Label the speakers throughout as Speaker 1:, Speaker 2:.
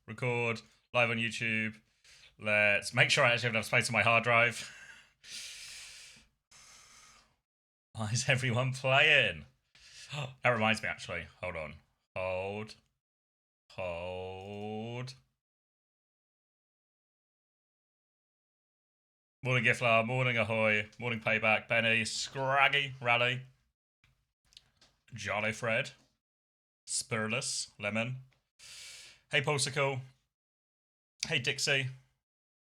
Speaker 1: record, live on YouTube. Let's make sure I actually have enough space on my hard drive. Why is everyone playing? That reminds me, actually. Hold on. Hold. Morning Giflar, morning Ahoy, morning Payback, Benny, Scraggy, Rally, Jolly Fred, Spirless, Lemon. Hey Polsicle. Hey Dixie.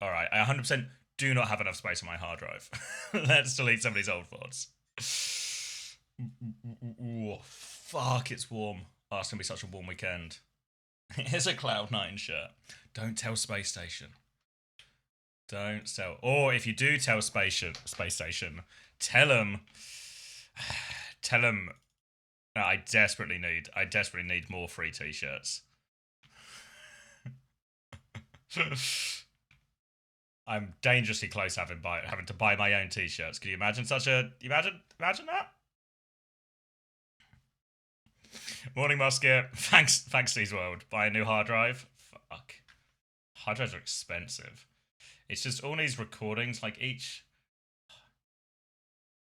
Speaker 1: Alright, I 100% do not have enough space on my hard drive. Let's delete some of these old VODs. Oh, fuck, it's warm. Oh, it's gonna be such a warm weekend. Here's a Cloud9 shirt. Don't tell Space Station. Don't tell. Or if you do tell Space Station, tell them. Tell them. No, I desperately need more free t-shirts. I'm dangerously close having to buy my own t-shirts. Can you imagine imagine that? Morning Musket. Thanks Steve's World. Buy a new hard drive. Fuck. Hard drives are expensive. It's just all these recordings, like each...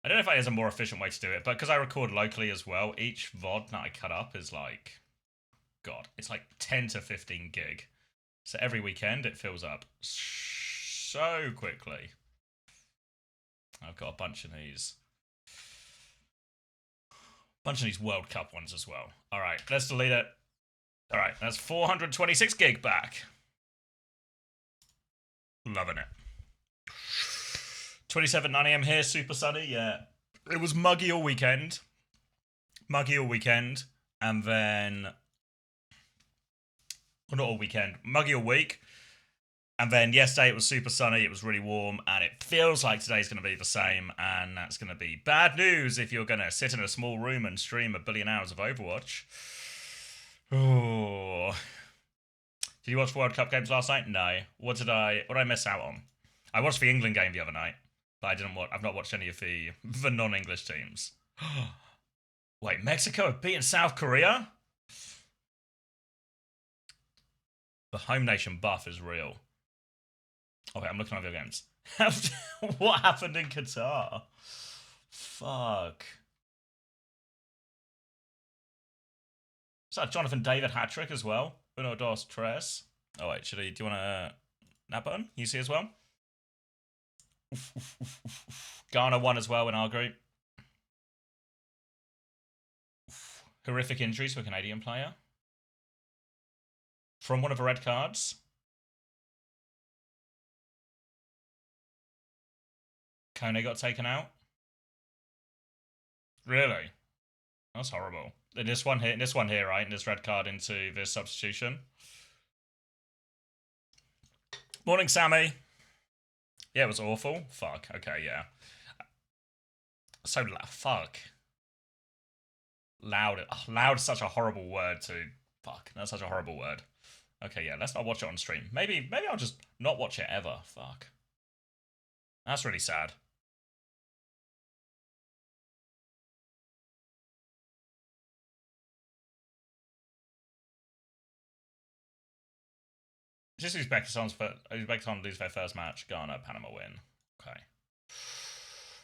Speaker 1: I don't know if there's a more efficient way to do it, but because I record locally as well, each VOD that I cut up is like... God, it's like 10 to 15 gig. So every weekend it fills up so quickly. I've got a bunch of these. World Cup ones as well. Alright, let's delete it. Alright, that's 426 gig back. Loving it. 27 9 AM here, super sunny, yeah. It was muggy all weekend. And then... Well, not all weekend. Muggy all week. And then yesterday it was super sunny, it was really warm, and it feels like today's going to be the same, and that's going to be bad news if you're going to sit in a small room and stream 1 billion hours of Overwatch. Oh. Did you watch World Cup games last night? No. What did I miss out on? I watched the England game the other night, but I've not watched any of the non-English teams. Wait, Mexico have beaten South Korea? The home nation buff is real. Okay, I'm looking at video games. What happened in Qatar? Fuck. Is that Jonathan David hat-trick as well? Uno, dos, tres. Oh wait, do you want to... That button? You see as well? Ghana won as well in our group. Horrific injuries for a Canadian player. From one of the red cards. Kone got taken out. Really? That's horrible. In this one here, right? In this red card into this substitution. Morning, Sammy. Yeah, it was awful. Fuck. Okay, yeah. So fuck. Loud. Oh, loud is such a horrible word to... Fuck. That's such a horrible word. Okay, yeah, let's not watch it on stream. Maybe I'll just not watch it ever. Fuck. That's really sad. Just Uzbekistan lose their first match. Ghana, Panama win. Okay.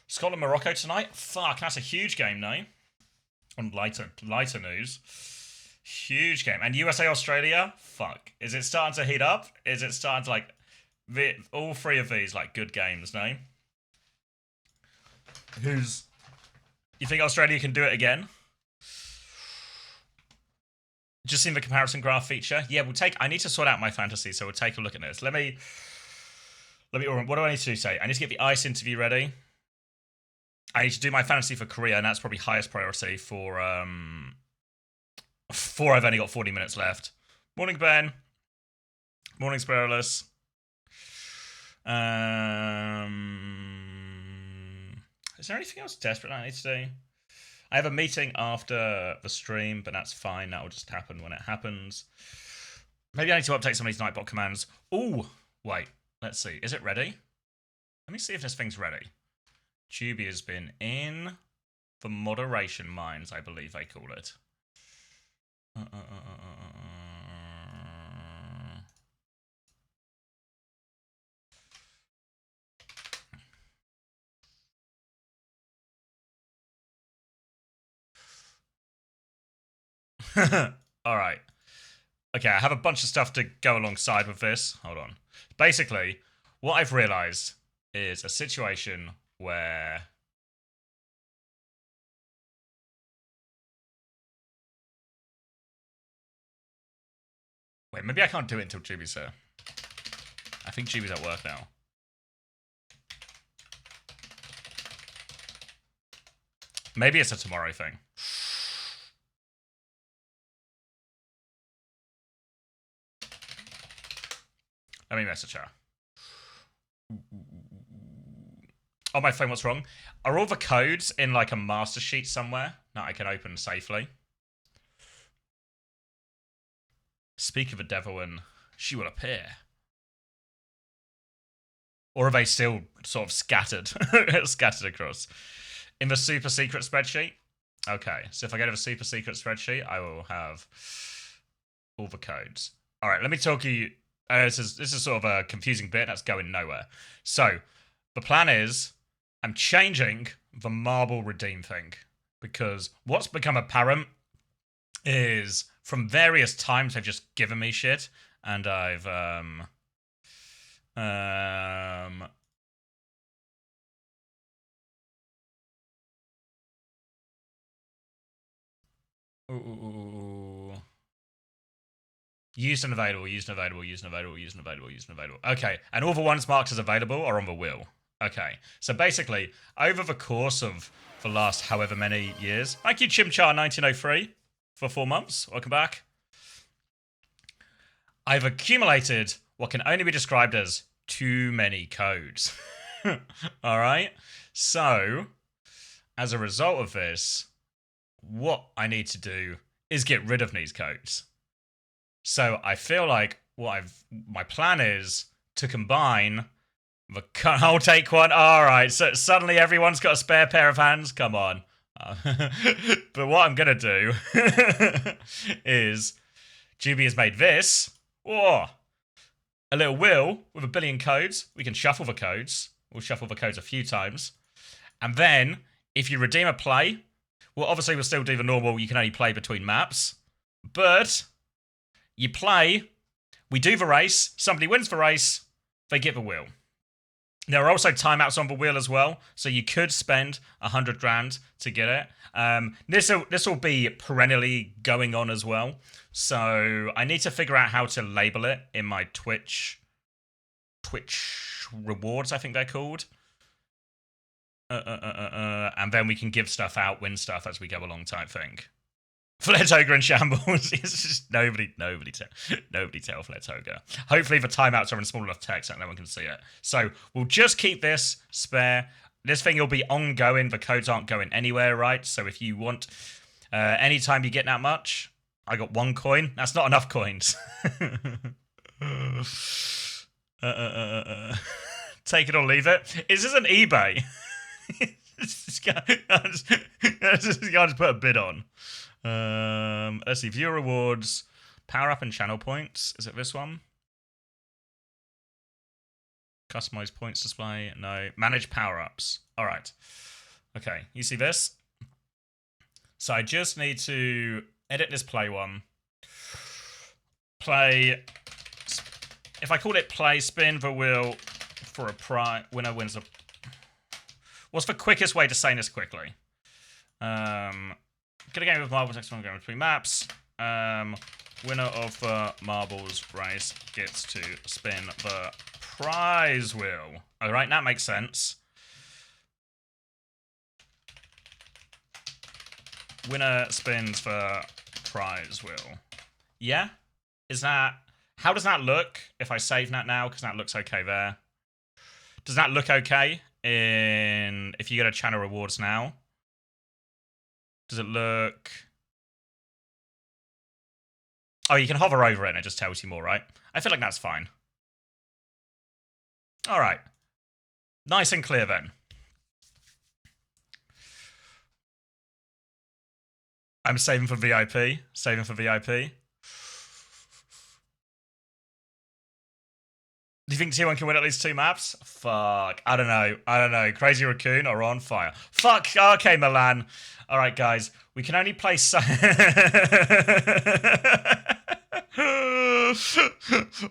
Speaker 1: Scotland, Morocco tonight? Fuck, that's a huge game now. On lighter news. Huge game. And USA, Australia? Fuck. Is it starting to heat up? Is it starting to, like... all three of these, like, good games, no? You think Australia can do it again? Just seen the comparison graph feature. Yeah, I need to sort out my fantasy, so we'll take a look at this. Let me, what do I need to say? I need to get the ICE interview ready. I need to do my fantasy for Korea, and that's probably highest priority for I've only got 40 minutes left. Morning, Ben. Morning, Spirulus. Is there anything else desperate I need to do? I have a meeting after the stream, but that's fine. That will just happen when it happens. Maybe I need to update some of these Nightbot commands. Ooh, wait. Let's see. Is it ready? Let me see if this thing's ready. Tubi has been in for moderation mines, I believe they call it. Alright. Okay, I have a bunch of stuff to go alongside with this. Hold on. Basically, what I've realized is a situation where... Wait, maybe I can't do it until Juby's here. I think Juby's at work now. Maybe it's a tomorrow thing. Let me message her. Oh, my phone, what's wrong? Are all the codes in like a master sheet somewhere that I can open safely? Speak of a devil and she will appear. Or are they still sort of scattered? Scattered across. In the super secret spreadsheet? Okay, so if I go to the super secret spreadsheet, I will have all the codes. All right, let me talk you... this is sort of a confusing bit that's going nowhere. So, the plan is, I'm changing the marble redeem thing. Because what's become apparent is, from various times they've just given me shit, and I've, used and available, used and available, used and available, used and available, used and available. Okay, and all the ones marked as available are on the wheel. Okay, so basically, over the course of the last however many years, thank you Chimchar1903 for 4 months, welcome back. I've accumulated what can only be described as too many codes. Alright, so, as a result of this, what I need to do is get rid of these codes. So I feel like my plan is to combine the... I'll take one. All right. So suddenly everyone's got a spare pair of hands. Come on. But what I'm going to do is Juby has made this. Whoa. A little wheel with 1 billion codes. We can shuffle the codes. We'll shuffle the codes a few times. And then if you redeem a play, well, obviously we'll still do the normal. You can only play between maps. But... you play, we do the race, somebody wins the race, they get the wheel. There are also timeouts on the wheel as well, so you could spend 100 grand to get it. This will be perennially going on as well, so I need to figure out how to label it in my Twitch rewards, I think they're called. And then we can give stuff out, win stuff as we go along type thing. Fletogre in shambles. It's just nobody tell Fletogre. Hopefully the timeouts are in small enough text that no one can see it. So we'll just keep this spare. This thing will be ongoing. The codes aren't going anywhere, right? So if you want, anytime you get that much, I got 1 coin. That's not enough coins. Take it or leave it. Is this an eBay? This guy just put a bid on. Let's see, viewer rewards, power up and channel points. Is it this one? Customize points display. No. Manage power ups. All right. Okay. You see this? So I just need to edit this play one. Play. If I call it play, spin the wheel for a prize. Winner wins a. What's the quickest way to say this quickly? Get a game with marbles, next one going between maps. Winner of the marbles race gets to spin the prize wheel. Alright, that makes sense. Winner spins the prize wheel. Yeah? Is that... How does that look if I save that now? Because that looks okay there. Does that look okay if you go to channel rewards now? Does it look... Oh, you can hover over it and it just tells you more, right? I feel like that's fine. All right. Nice and clear then. I'm saving for VIP. Saving for VIP. you think T1 can win at least 2 maps? Fuck. I don't know. Crazy Raccoon or On Fire? Fuck. Okay, Milan. All right, guys. We can only play...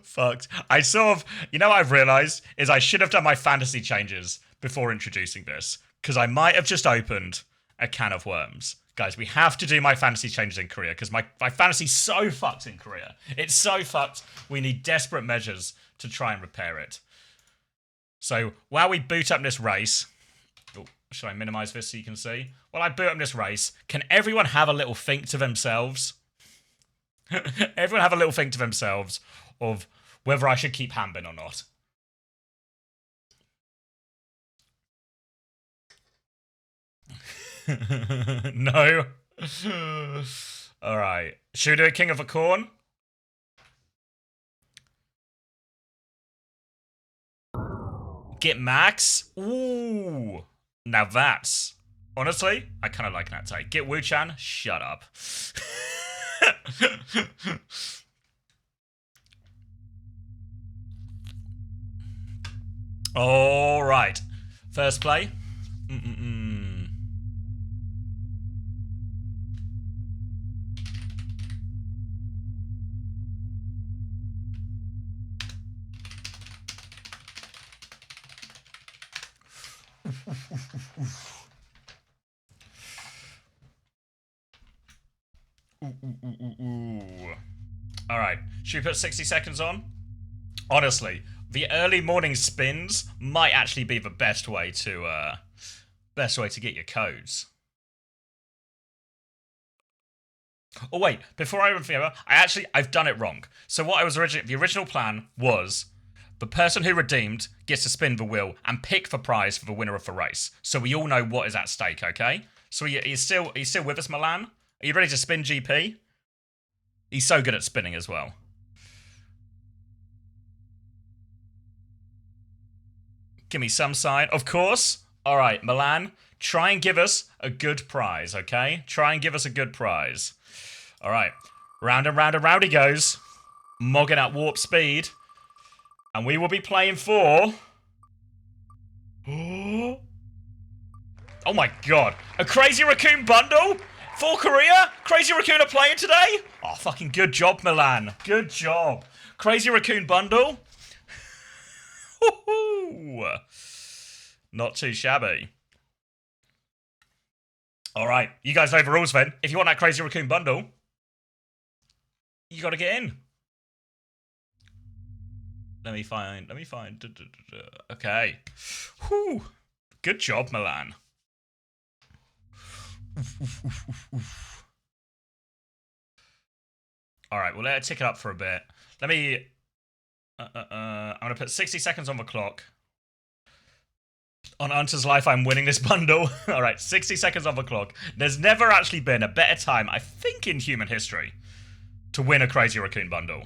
Speaker 1: Fucked. I sort of... You know what I've realised? Is I should have done my fantasy changes before introducing this. Because I might have just opened a can of worms. Guys, we have to do my fantasy changes in Korea. Because my fantasy's so fucked in Korea. It's so fucked. We need desperate measures to try and repair it. So, while we boot up this race... Oh, should I minimise this so you can see? While I boot up this race, can everyone have a little think to themselves? Everyone have a little think to themselves of whether I should keep Hanbin or not. No. Alright. Should we do a King of a Corn? Get Max? Ooh. Now that's... Honestly, I kind of like that take. Get Wu-chan? Shut up. All right. First play. All right. Should we put 60 seconds on? Honestly, the early morning spins might actually be the best way to get your codes. Oh wait, before I even forget, I've done it wrong. So what I was the original plan was the person who redeemed gets to spin the wheel and pick the prize for the winner of the race. So we all know what is at stake, okay? So are you still with us, Milan? Are you ready to spin GP? He's so good at spinning as well. Give me some sign. Of course. All right, Milan, try and give us a good prize, okay? Try and give us a good prize. All right. Round and round and round he goes. Mogging at warp speed. And we will be playing for... Oh my god. A Crazy Raccoon bundle? For Korea? Crazy Raccoon are playing today? Oh, fucking good job, Milan. Good job. Crazy Raccoon bundle. Not too shabby. Alright, you guys know the rules then. If you want that Crazy Raccoon bundle, you gotta get in. Let me find. Okay. Whew. Good job, Milan. Alright, we'll let it tick it up for a bit. Let me... I'm gonna put 60 seconds on the clock. On Unter's life, I'm winning this bundle. Alright, 60 seconds on the clock. There's never actually been a better time, I think, in human history to win a Crazy Raccoon bundle.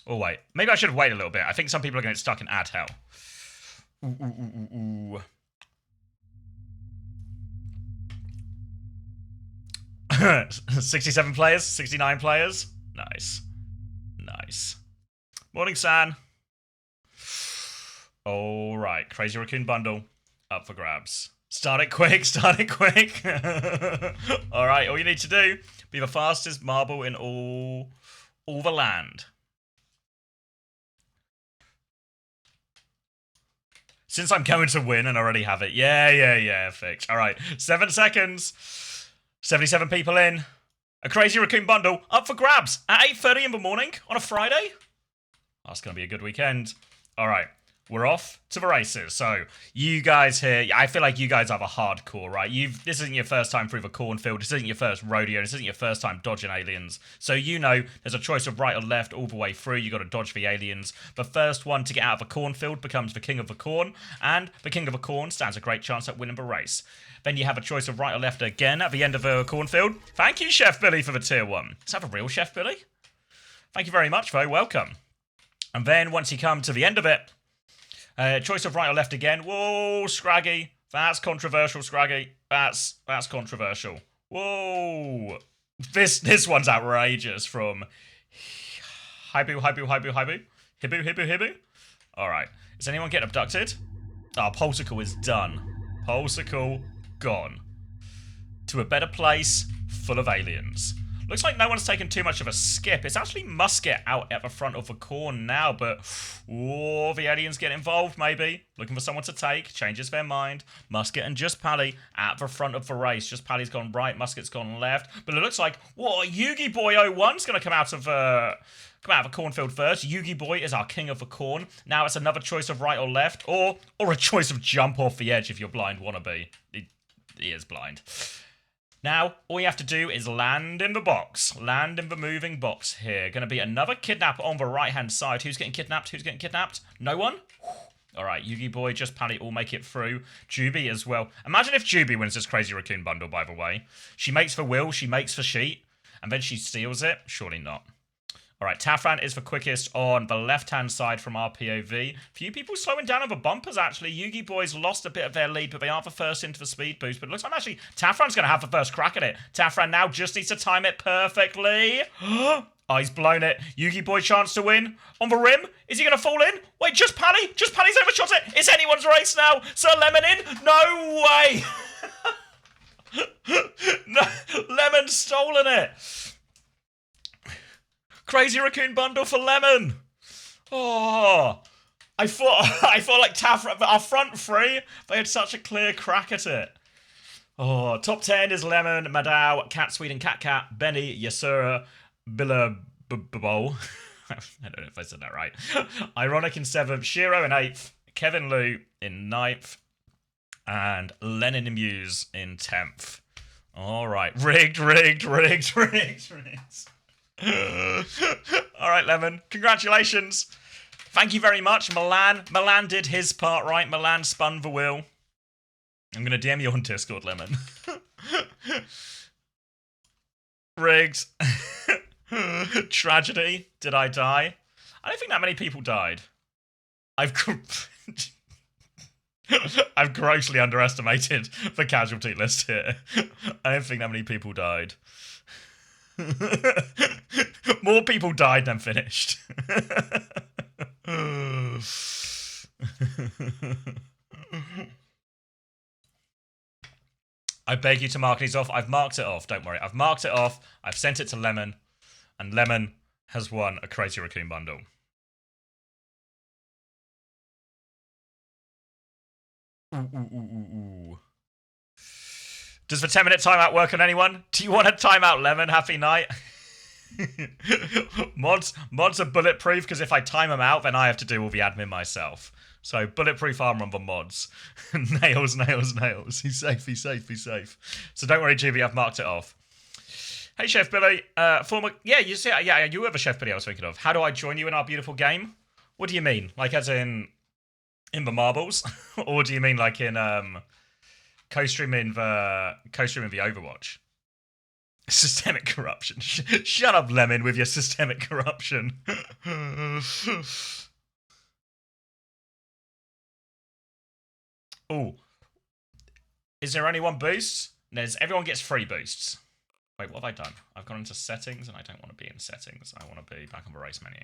Speaker 1: Oh, wait. Maybe I should wait a little bit. I think some people are going to get stuck in ad hell. 67 players? 69 players? Nice. Nice. Morning, San. Alright, Crazy Raccoon bundle. Up for grabs. Start it quick, start it quick. Alright, all you need to do, be the fastest marble in all the land. Since I'm going to win and already have it. Yeah, fixed. Alright, 7 seconds. 77 people in. A Crazy Raccoon bundle up for grabs at 8:30 in the morning on a Friday. That's going to be a good weekend. Alright, we're off to the races. So, you guys here, I feel like you guys have a hardcore, right? This isn't your first time through the cornfield. This isn't your first rodeo. This isn't your first time dodging aliens. So, you know there's a choice of right or left all the way through. You got to dodge the aliens. The first one to get out of the cornfield becomes the king of the corn. And the king of the corn stands a great chance at winning the race. Then you have a choice of right or left again at the end of the cornfield. Thank you, Chef Billy, for the tier 1. Is that a real Chef Billy? Thank you very much, though. Welcome. And then once you come to the end of it, choice of right or left again. Whoa, Scraggy. That's controversial, Scraggy. That's controversial. Whoa. This one's outrageous from Hibu. Hibu. Alright. Is anyone getting abducted? Oh, Polsicle is done. Polsicle gone. To a better place full of aliens. Looks like no one's taken too much of a skip. It's actually Musket out at the front of the corn now, but the aliens get involved, maybe. Looking for someone to take, changes their mind. Musket and Just Pally at the front of the race. Just Pally's gone right, Musket's gone left. But it looks like, Yugi Boy 01's going to come out of the cornfield first. Yugi Boy is our king of the corn. Now it's another choice of right or left, or a choice of jump off the edge if you're blind wannabe. He is blind. Now, all you have to do is land in the box. Land in the moving box here. Going to be another kidnap on the right-hand side. Who's getting kidnapped? Who's getting kidnapped? No one? All right, Yugi Boy, Just Pally all make it through. Juby as well. Imagine if Juby wins this Crazy Raccoon bundle, by the way. She makes the will, she makes the sheet, and then she steals it? Surely not. All right, Tafran is the quickest on the left-hand side from our POV. Few people slowing down on the bumpers, actually. Yugi Boys lost a bit of their lead, but they are the first into the speed boost. But it looks like actually Tafran's going to have the first crack at it. Tafran now just needs to time it perfectly. Oh, he's blown it. Yugi Boy chance to win. On the rim. Is he going to fall in? Wait, Just Pally? Just Pally's overshot it. It's anyone's race now. Sir Lemon in? No way. No, Lemon's stolen it. Crazy Raccoon bundle for Lemon. Oh, I thought like Tafra, but our front three, they had such a clear crack at it. Oh, top 10 is Lemon, Madao, Cat Sweet and Cat, Benny, Yasura, Billabbo. I don't know if I said that right. Ironic in 7th, Shiro in 8th, Kevin Liu in 9th, and Lennon and Muse in 10th. All right, rigged. All right, Lemon. Congratulations. Thank you very much, Milan. Milan did his part right. Milan spun the wheel. I'm going to DM you on Discord, Lemon. Rigged. Tragedy. Did I die? I don't think that many people died. I've grossly underestimated the casualty list here. I don't think that many people died. More people died than finished. I beg you to mark these off. I've marked it off, don't worry. I've marked it off. I've sent it to Lemon. And Lemon has won a Crazy Raccoon bundle. Ooh. Does the 10-minute timeout work on anyone? Do you want a timeout, Lemon? Happy night. Mods are bulletproof because if I time them out, then I have to do all the admin myself. So bulletproof armor on the mods. Nails. He's safe. So don't worry, Juby, I've marked it off. Hey, Chef Billy. You were the Chef Billy I was thinking of. How do I join you in our beautiful game? What do you mean? Like as in the marbles? Or do you mean like in Costream in the Overwatch? Systemic corruption. Shut up, Lemon, with your systemic corruption. Oh. Is there only one boost? Everyone gets free boosts. Wait, what have I done? I've gone into settings and I don't want to be in settings. I want to be back on the race menu.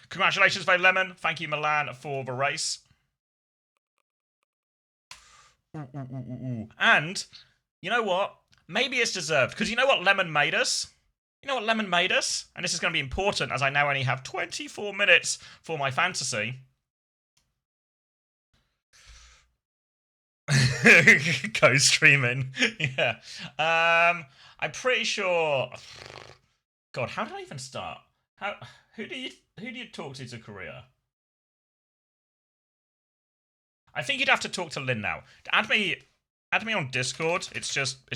Speaker 1: Congratulations, Vote Lemon. Thank you, Milan, for the race. And, you know what? Maybe it's deserved. Because you know what Lemon made us? And this is going to be important as I now only have 24 minutes for my fantasy. Co-streaming. Yeah. I'm pretty sure... God, how did I even start? Who do you talk to Korea? I think you'd have to talk to Lynn now. Add me on Discord. It's just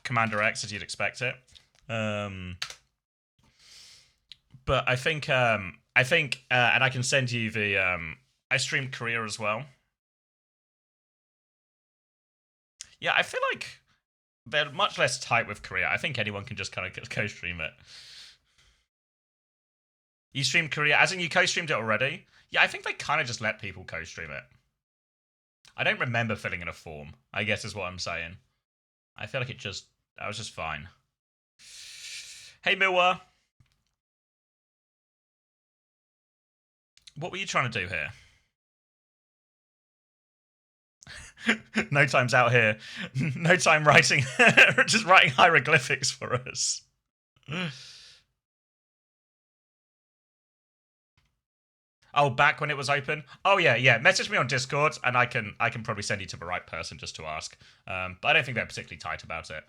Speaker 1: CommanderX as you'd expect it. But I think and I can send you the I streamed Korea as well. Yeah, I feel like they're much less tight with Korea. I think anyone can just kind of co-stream it. You streamed Korea, as in you co-streamed it already? Yeah, I think they kind of just let people co-stream it. I don't remember filling in a form, I guess is what I'm saying. I feel like that was just fine. Hey, Milwa. What were you trying to do here? No time's out here. No time writing, just writing hieroglyphics for us. Oh, back when it was open. Oh yeah. Message me on Discord, and I can probably send you to the right person just to ask. But I don't think they're particularly tight about it.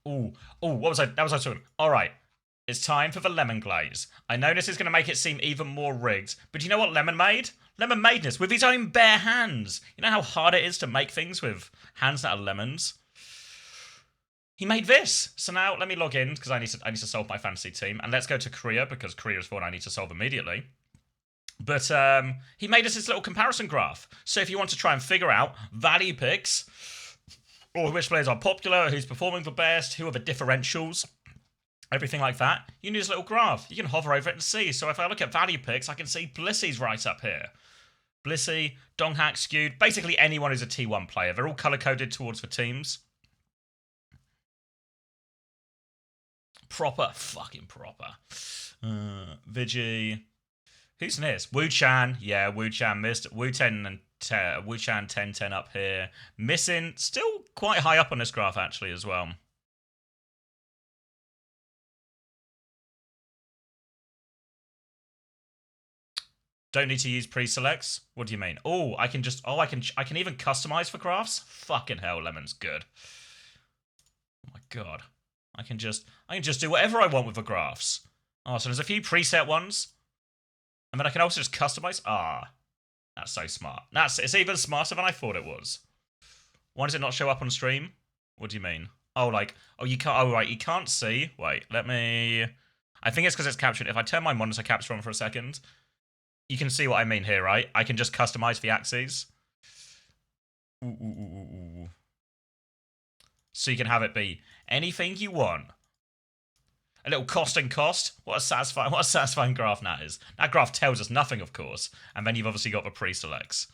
Speaker 1: Ooh, what was I? That was I talking. All right. It's time for the lemon glaze. I know this is going to make it seem even more rigged, but do you know what Lemon made? Lemon made this with his own bare hands. You know how hard it is to make things with hands that are lemons? He made this. So now let me log in because I need to solve my fantasy team, and let's go to Korea because Korea is the one I need to solve immediately. But he made us this little comparison graph. So if you want to try and figure out value picks, or which players are popular, who's performing the best, who are the differentials, everything like that, you need this little graph. You can hover over it and see. So if I look at value picks, I can see Blissy's right up here. Blissy, Donghack, Skewed, basically anyone who's a T1 player. They're all color-coded towards the teams. Proper. Fucking proper. Vigi. Who's this? Wu-Chan. Yeah, Wu-Chan missed. Wu-10 and Wu-Chan 10-10 up here. Missing. Still quite high up on this graph, actually, as well. Don't need to use pre-selects. What do you mean? Oh, I can just. Oh, I can even customize for graphs. Fucking hell, Lemon's good. Oh my god. I can just do whatever I want with the graphs. Oh, so there's a few preset ones. And then I can also just customize. Ah, that's so smart. It's even smarter than I thought it was. Why does it not show up on stream? What do you mean? Oh, like, oh, you can't. Oh, right, you can't see. Wait, let me. I think it's because it's captured. If I turn my monitor capture on for a second, you can see what I mean here, right? I can just customize the axes. Ooh. So you can have it be anything you want. A little cost and cost. What a satisfying graph that is. That graph tells us nothing, of course. And then you've obviously got the pre-selects.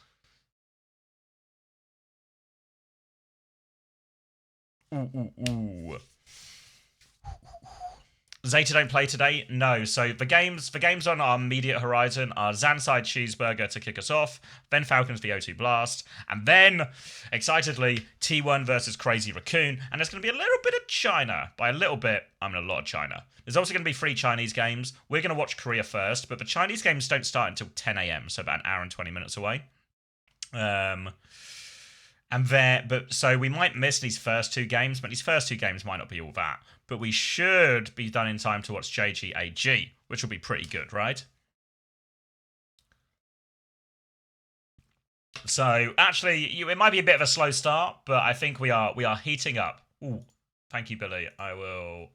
Speaker 1: Ooh. Zeta don't play today? No. So the games on our immediate horizon are ZANSIDE Cheeseburger to kick us off, then Falcons v O2 Blast, and then, excitedly, T1 versus Crazy Raccoon, and there's going to be a little bit of China. By a little bit, I mean a lot of China. There's also going to be 3 Chinese games. We're going to watch Korea first, but the Chinese games don't start until 10 a.m., so about an hour and 20 minutes away. So we might miss these first 2 games, but these first 2 games might not be all that. But we should be done in time to watch JGAG, which will be pretty good, right? So actually, it might be a bit of a slow start, but I think we are heating up. Ooh, thank you, Billy. I will.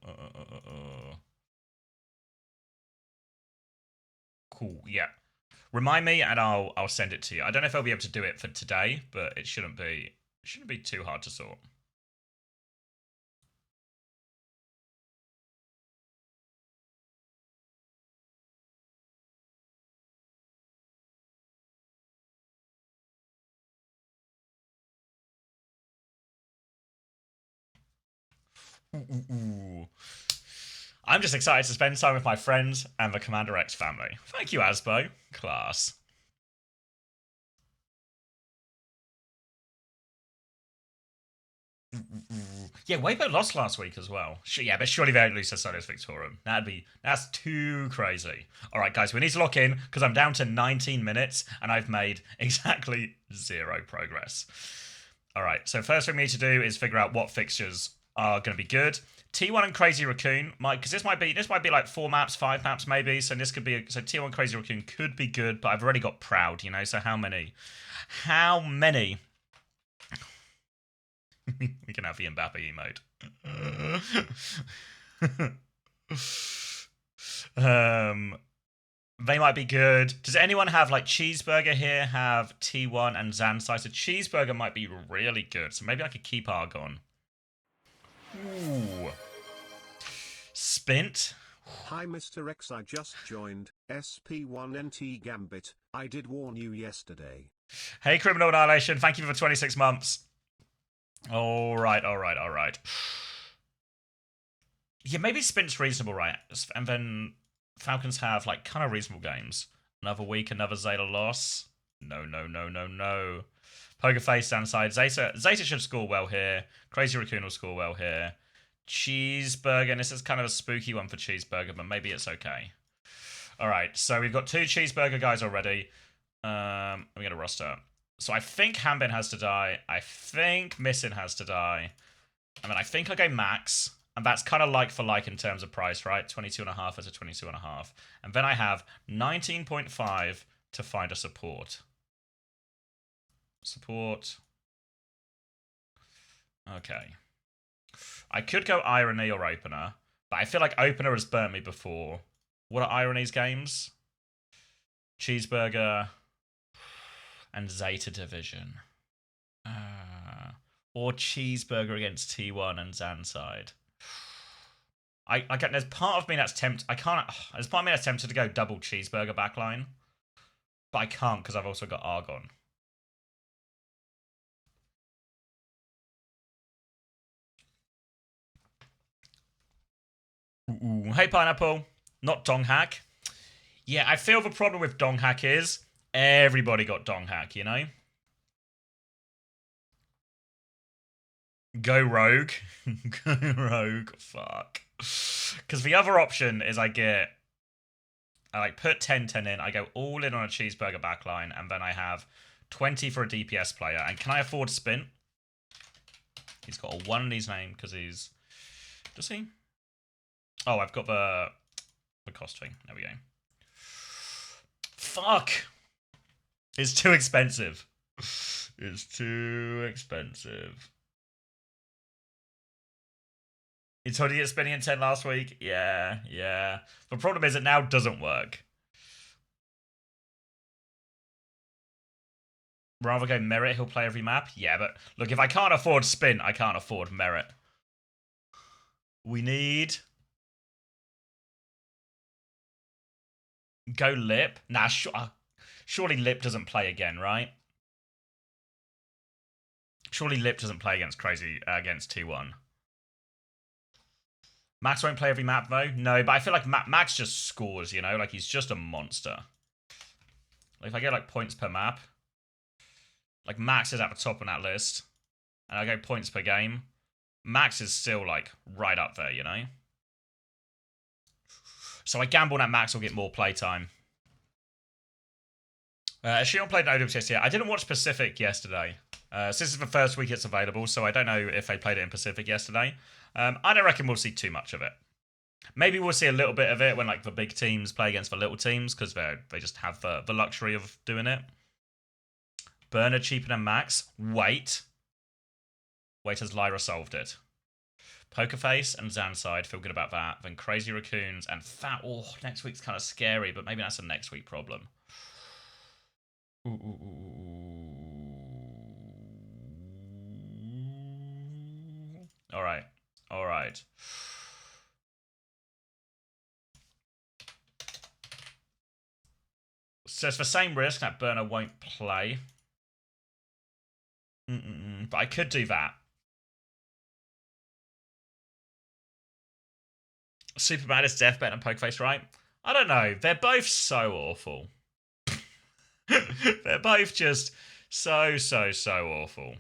Speaker 1: Cool. Yeah. Remind me, and I'll send it to you. I don't know if I'll be able to do it for today, but it shouldn't be too hard to sort. Ooh. I'm just excited to spend time with my friends and the CommanderX family. Thank you, Asbo. Class. Yeah, Weibo lost last week as well. Yeah, but surely they don't lose to Solos Victorum. That's too crazy. All right, guys, we need to lock in because I'm down to 19 minutes and I've made exactly 0 progress. All right, so first thing we need to do is figure out what fixtures are going to be good. T1 and Crazy Raccoon because this might be like 4 maps, 5 maps maybe. So this could be so T1 Crazy Raccoon could be good, but I've already got Proud, you know. So how many? We can have the Mbappe emote. They might be good. Does anyone have like Cheeseburger here? Have T1 and ZANSIDE. So Cheeseburger might be really good. So maybe I could keep Argon. Ooh. Spint.
Speaker 2: Hi Mr. X, I just joined SP1NT Gambit. I did warn you yesterday.
Speaker 1: Hey Criminal Annihilation, thank you for 26 months. Alright. Yeah, maybe Spint's reasonable, right? And then Falcons have, like, kind of reasonable games. Another week, another Zeta loss. No. Poker face, ZANSIDE. Zeta should score well here. Crazy Raccoon will score well here. Cheeseburger, and this is kind of a spooky one for Cheeseburger, but maybe it's okay. Alright, so we've got 2 Cheeseburger guys already. I'm gonna roster. So I think Hambin has to die. I think Missin has to die. And then I think I'll go Max. And that's kind of like for like in terms of price, right? 22.5 as a 22.5. And then I have 19.5 to find a support. Support. Okay. I could go Irony or Opener, but I feel like Opener has burnt me before. What are Irony's games? Cheeseburger and Zeta Division. Or Cheeseburger against T1 and ZANSIDE. I get, there's part of me that's tempted. There's part of me that's tempted to go double Cheeseburger backline, but I can't because I've also got Argon. Ooh. Hey Pineapple, not Dong Hack. Yeah, I feel the problem with Dong Hack is everybody got Dong Hack, you know. Go Rogue. Go Rogue. Fuck. Because the other option is I like put 10-10 in, I go all in on a Cheeseburger backline, and then I have 20 for a DPS player. And can I afford Spin? He's got a 1 in his name because he's... Does he? Oh, I've got the cost thing. There we go. Fuck! It's too expensive. It's too expensive. You told you to get spinning in 10 last week? Yeah. The problem is it now doesn't work. Rather go Merit, he'll play every map? Yeah, but look, if I can't afford Spin, I can't afford Merit. We need... Go Lip? Nah, surely Lip doesn't play again, right? Surely Lip doesn't play against T1. Max won't play every map, though? No, but I feel like Max just scores, you know? Like, he's just a monster. Like, if I get, like, points per map... Like, Max is at the top on that list. And I go points per game. Max is still, like, right up there, you know? So I gamble that Max will get more playtime. She not played an OWCS yet. I didn't watch Pacific yesterday. This is the first week it's available, so I don't know if they played it in Pacific yesterday. I don't reckon we'll see too much of it. Maybe we'll see a little bit of it when like the big teams play against the little teams, because they just have the luxury of doing it. Burner cheaper than Max. Wait, has Lyra solved it? Pokerface and ZANSIDE feel good about that. Then Crazy Raccoons and Fat. Oh, next week's kind of scary, but maybe that's a next week problem. All right. So it's the same risk that Burner won't play. But I could do that. Superbad is death bet and Pokeface, right? I don't know. They're both so awful. They're both just so awful.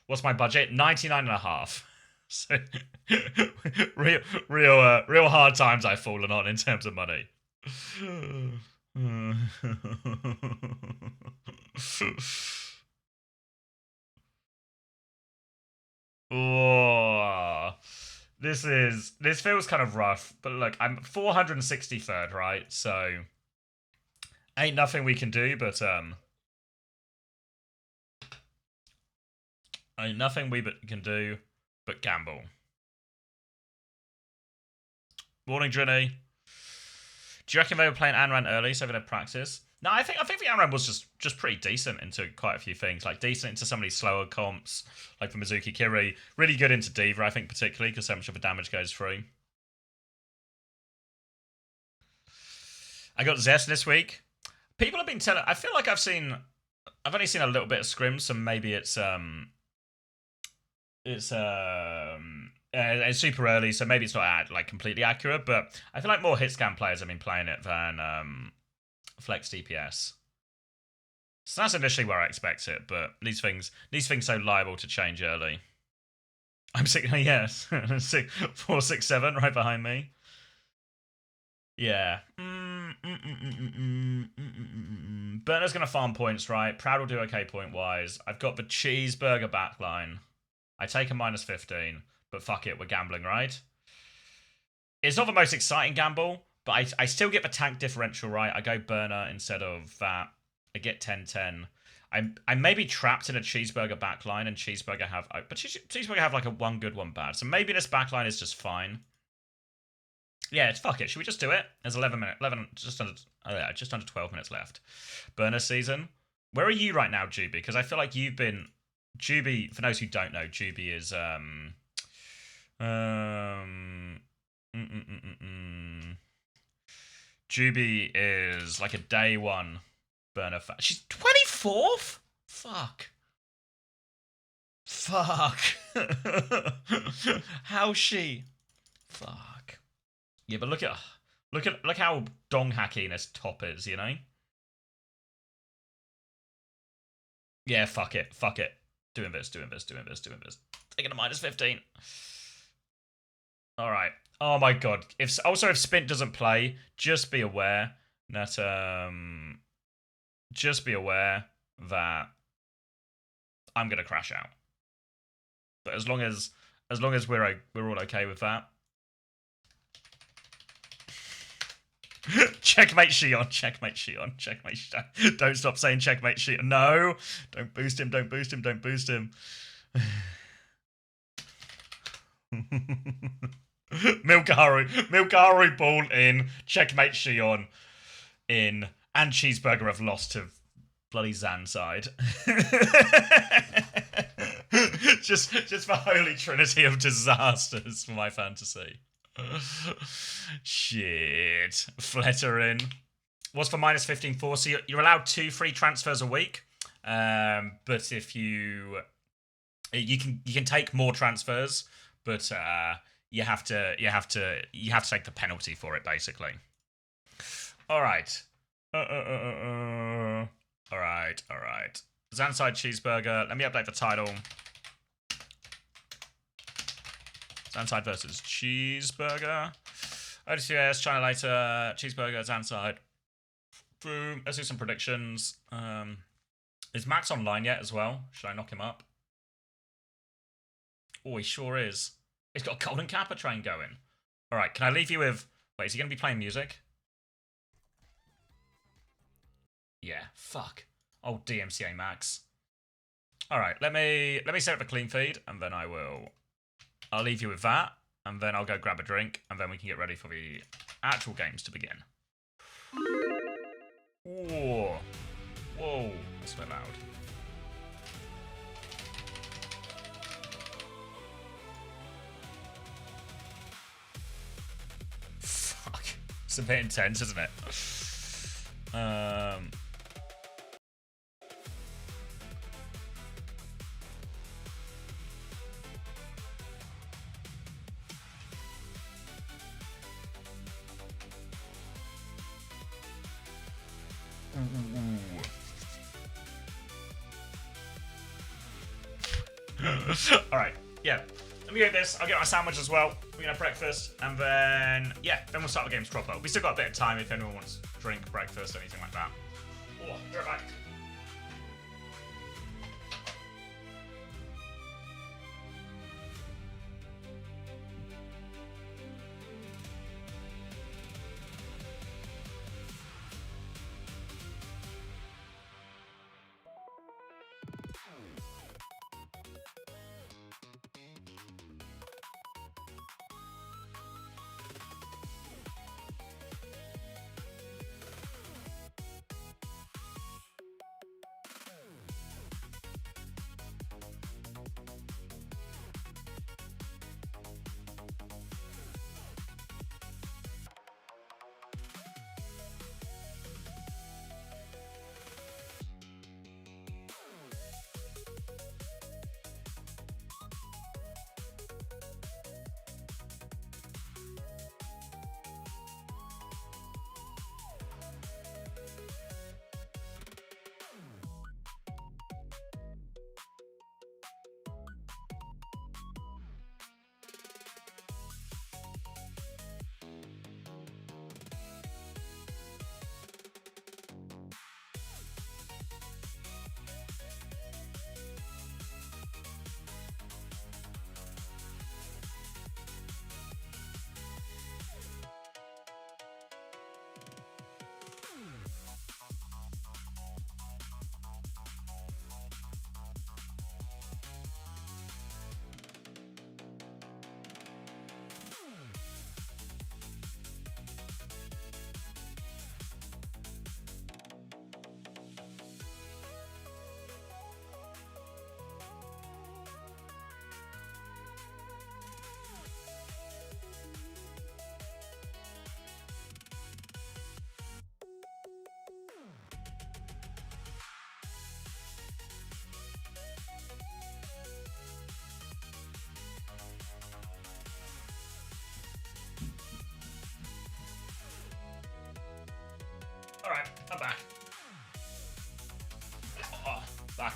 Speaker 1: What's my budget? 99.5. So real hard times I've fallen on in terms of money. Oh, this feels kind of rough, but look, I'm 463rd, right? So ain't nothing we can do, but ain't nothing we can do but gamble. Morning, Drinny. Do you reckon they were playing Anran early so they had practice? No, I think the Anran was just pretty decent into quite a few things. Like, decent into some of these slower comps, like the Mizuki Kiri. Really good into D.Va, I think, particularly, because so much of the damage goes through. I got Zest this week. People have been telling. I feel like I've only seen a little bit of scrims, so maybe it's super early, so maybe it's not like completely accurate. But I feel like more hit scan players have been playing it than flex DPS. So that's initially where I expect it, but these things so liable to change early. I'm sick. Yes, 467 right behind me. Yeah. Burner's gonna farm points, right? Proud will do okay point wise. I've got the Cheeseburger backline. I take a -15, but fuck it, we're gambling, right? It's not the most exciting gamble, but I still get the tank differential, right? I go Burner instead of that. I get 10-10. I may be trapped in a Cheeseburger backline, and Cheeseburger have... But Cheeseburger have like a one good, one bad. So maybe this backline is just fine. Yeah, fuck it. Should we just do it? There's 11 minutes. Just under 12 minutes left. Burner season. Where are you right now, Juby? Because I feel like you've been... Juby, for those who don't know, Juby is... Juby is like a day one burner fan. She's 24th? Fuck. How's she? Fuck. Yeah, but look how dong hacky this top is, you know? Yeah, fuck it. Doing this. Taking a -15. Alright. Oh my god. If Spint doesn't play, just be aware that I'm gonna crash out. But as long as we're all okay with that. Checkmate Shion. Don't stop saying checkmate Shion. No! Don't boost him. Milkaharu ball in, checkmate Shion in, and Cheeseburger have lost to bloody ZANSIDE. just the holy trinity of disasters for my fantasy. Shit. Fletter in. What's for -15 so you're allowed 2 free transfers a week. But if you can take more transfers, but you have to take the penalty for it, basically. All right. All right. ZANSIDE Cheeseburger. Let me update the title. ZANSIDE versus Cheeseburger. OWCS, China later. Cheeseburger, ZANSIDE. Boom. Let's do some predictions. Is Max online yet as well? Should I knock him up? Oh, he sure is. He's got a Golden Kappa train going. All right, can I leave you with... Wait, is he going to be playing music? Yeah, fuck. Oh, DMCA Max. All right, let me set up a clean feed, and then I'll leave you with that, and then I'll go grab a drink, and then we can get ready for the actual games to begin. Whoa. Whoa, that's a bit loud. Fuck. It's a bit intense, isn't it? Alright, yeah. Let me get this. I'll get my sandwich as well. We're gonna have breakfast, and then we'll start the games proper. We still got a bit of time if anyone wants drink, breakfast, anything like that. Oh, be right back.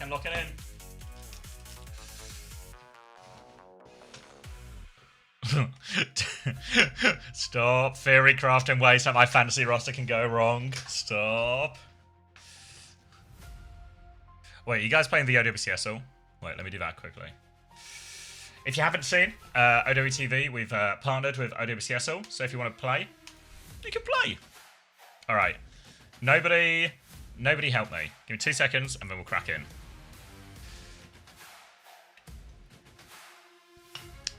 Speaker 1: and lock it in. Stop. Theory crafting ways that my fantasy roster can go wrong. Stop. Wait, you guys playing the OWCS? Wait, let me do that quickly. If you haven't seen OWTV, we've partnered with OWCS, so if you want to play, you can play. Alright. Nobody help me. Give me 2 seconds and then we'll crack in.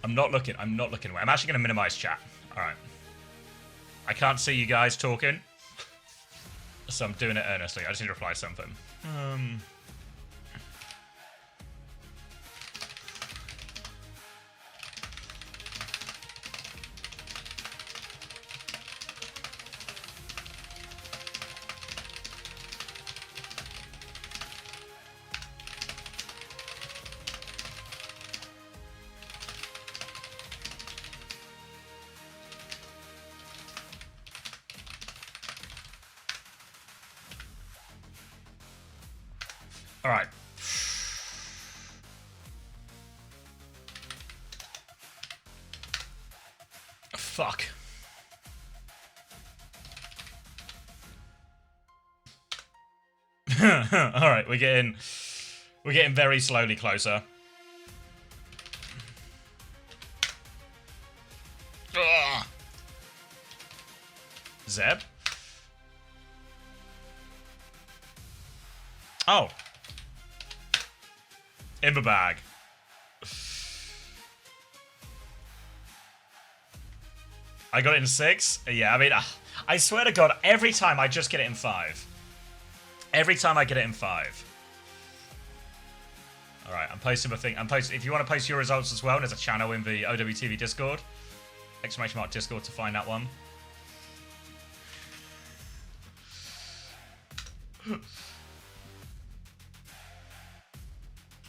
Speaker 1: I'm not looking away. I'm actually going to minimize chat. Alright. I can't see you guys talking, so I'm doing it earnestly. I just need to reply to something. Alright. Fuck. Alright, we're getting very slowly closer. Ugh. Zeb? Oh. In the bag. I got it in 6? Yeah, I mean, I swear to God, every time I just get it in 5. Every time I get it in 5. Alright, I'm posting a thing. If you want to post your results as well, there's a channel in the OWTV Discord. ! Discord to find that one.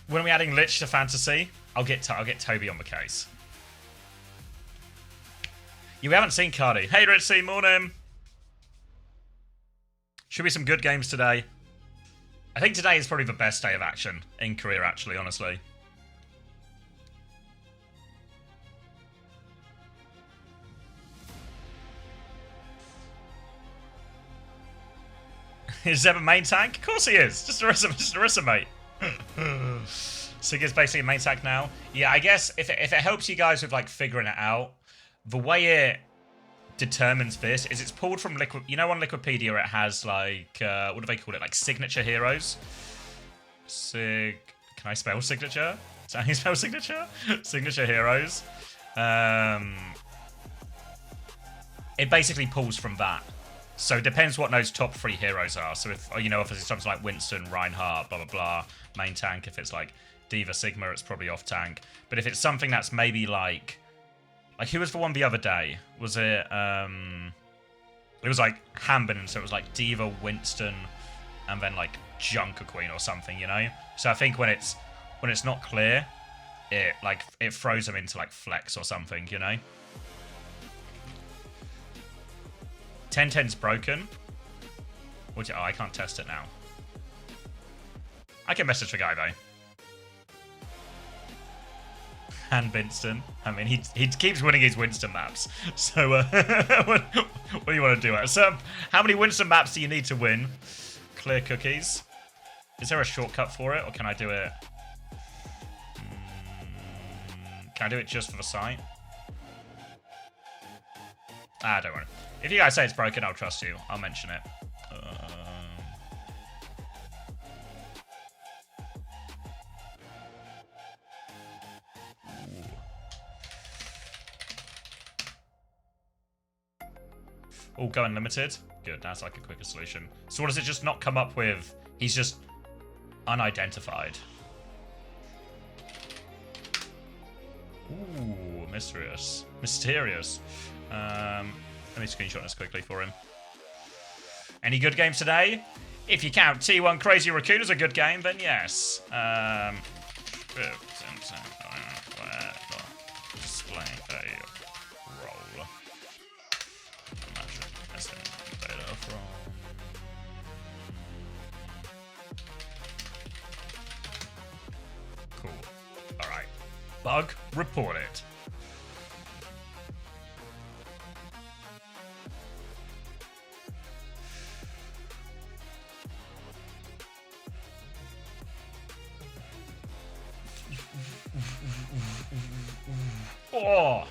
Speaker 1: When are we adding Lich to Fantasy? I'll get Toby on the case. You haven't seen Cardi. Hey, Ritzy, morning. Should be some good games today. I think today is probably the best day of action in career, actually, honestly. Is Zeb a main tank? Of course he is. Just Arissa, mate. Sig is basically a main tank now. Yeah, I guess if it helps you guys with like figuring it out, the way it determines this is it's pulled from Liquid. You know, on Liquipedia it has like what do they call it? Like signature heroes. Can I spell signature? Is that how you spell signature? Signature heroes. It basically pulls from that. So it depends what those top 3 heroes are. So if if it's something like Winston, Reinhardt, blah blah blah, main tank. If it's like Diva Sigma, it's probably off tank. But if it's something that's maybe like who was the one the other day? Was it it was like Hambin, so it was like Diva, Winston, and then like Junker Queen or something, you know? So I think when it's not clear, it throws them into like flex or something, you know? 1010's broken. Oh, I can't test it now. I can message the guy though. And Winston. I mean, he keeps winning his Winston maps. So what do you want to do? So how many Winston maps do you need to win? Clear cookies. Is there a shortcut for it, or can I do it? Can I do it just for the site? Don't worry. If you guys say it's broken, I'll trust you. I'll mention it. All go unlimited. Good, that's like a quicker solution. So what does it just not come up with? He's just unidentified. Ooh, mysterious. Let me screenshot this quickly for him. Any good games today? If you count T1 Crazy Raccoon as a good game, then yes. Displaying a role. Data from Bug reported. Oh.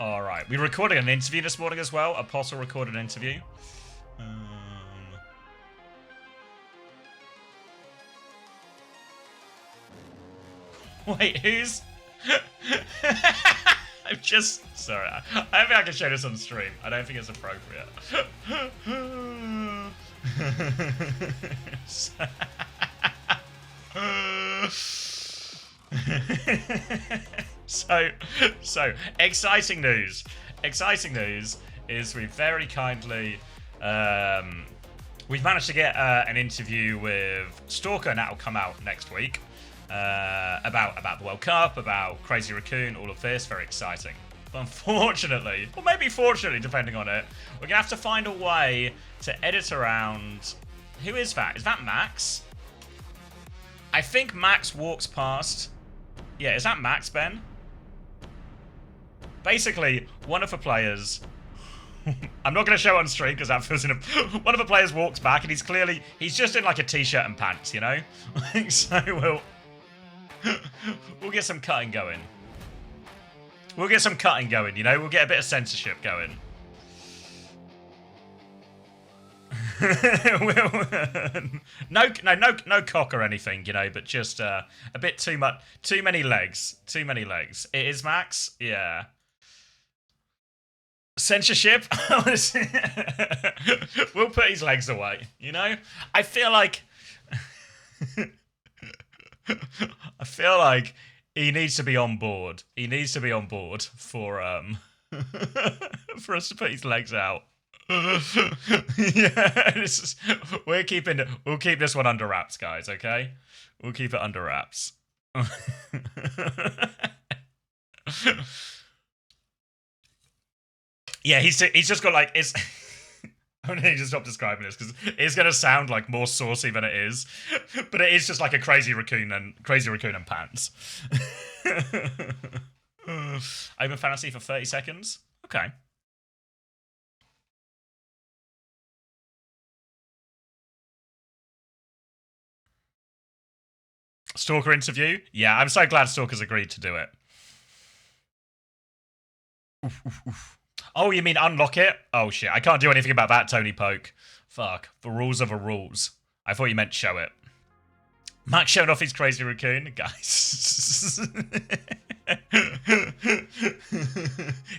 Speaker 1: All right, we recorded an interview this morning as well. Apostle recorded an interview. Wait, who's? I'm just sorry. I don't think I can show this on stream. I don't think it's appropriate. So exciting news. Exciting news is we very kindly we've managed to get an interview with Stalker, and that'll come out next week. About the World Cup, about Crazy Raccoon, all of this. Very exciting. But unfortunately, or maybe fortunately, depending on it, we're gonna have to find a way to edit around. Who is that? Is that Max? I think Max walks past. Yeah, is that Max, Ben? Basically, one of the players. I'm not going to show it on stream because that feels in a. One of the players walks back and he's just in like a t-shirt and pants, you know. So we'll get some cutting going. We'll get some cutting going, you know. We'll get a bit of censorship going. No cock or anything, you know, but just a bit too many legs. It is Max, yeah. Censorship. We'll put his legs away, you know. I feel like he needs to be on board. He needs to be on board for for us to put his legs out. Yeah, we'll keep this one under wraps, guys, okay? We'll keep it under wraps. Yeah, he's just got like it's. I need to stop describing this because it's gonna sound like more saucy than it is, but it is just like a crazy raccoon and pants. Open fantasy for 30 seconds. Okay. Stalker interview? Yeah, I'm so glad Stalker's agreed to do it. Oof. Oh, you mean unlock it? Oh shit, I can't do anything about that, Tony Poke. Fuck, the rules are the rules. I thought you meant show it. Max showing off his crazy raccoon? Guys.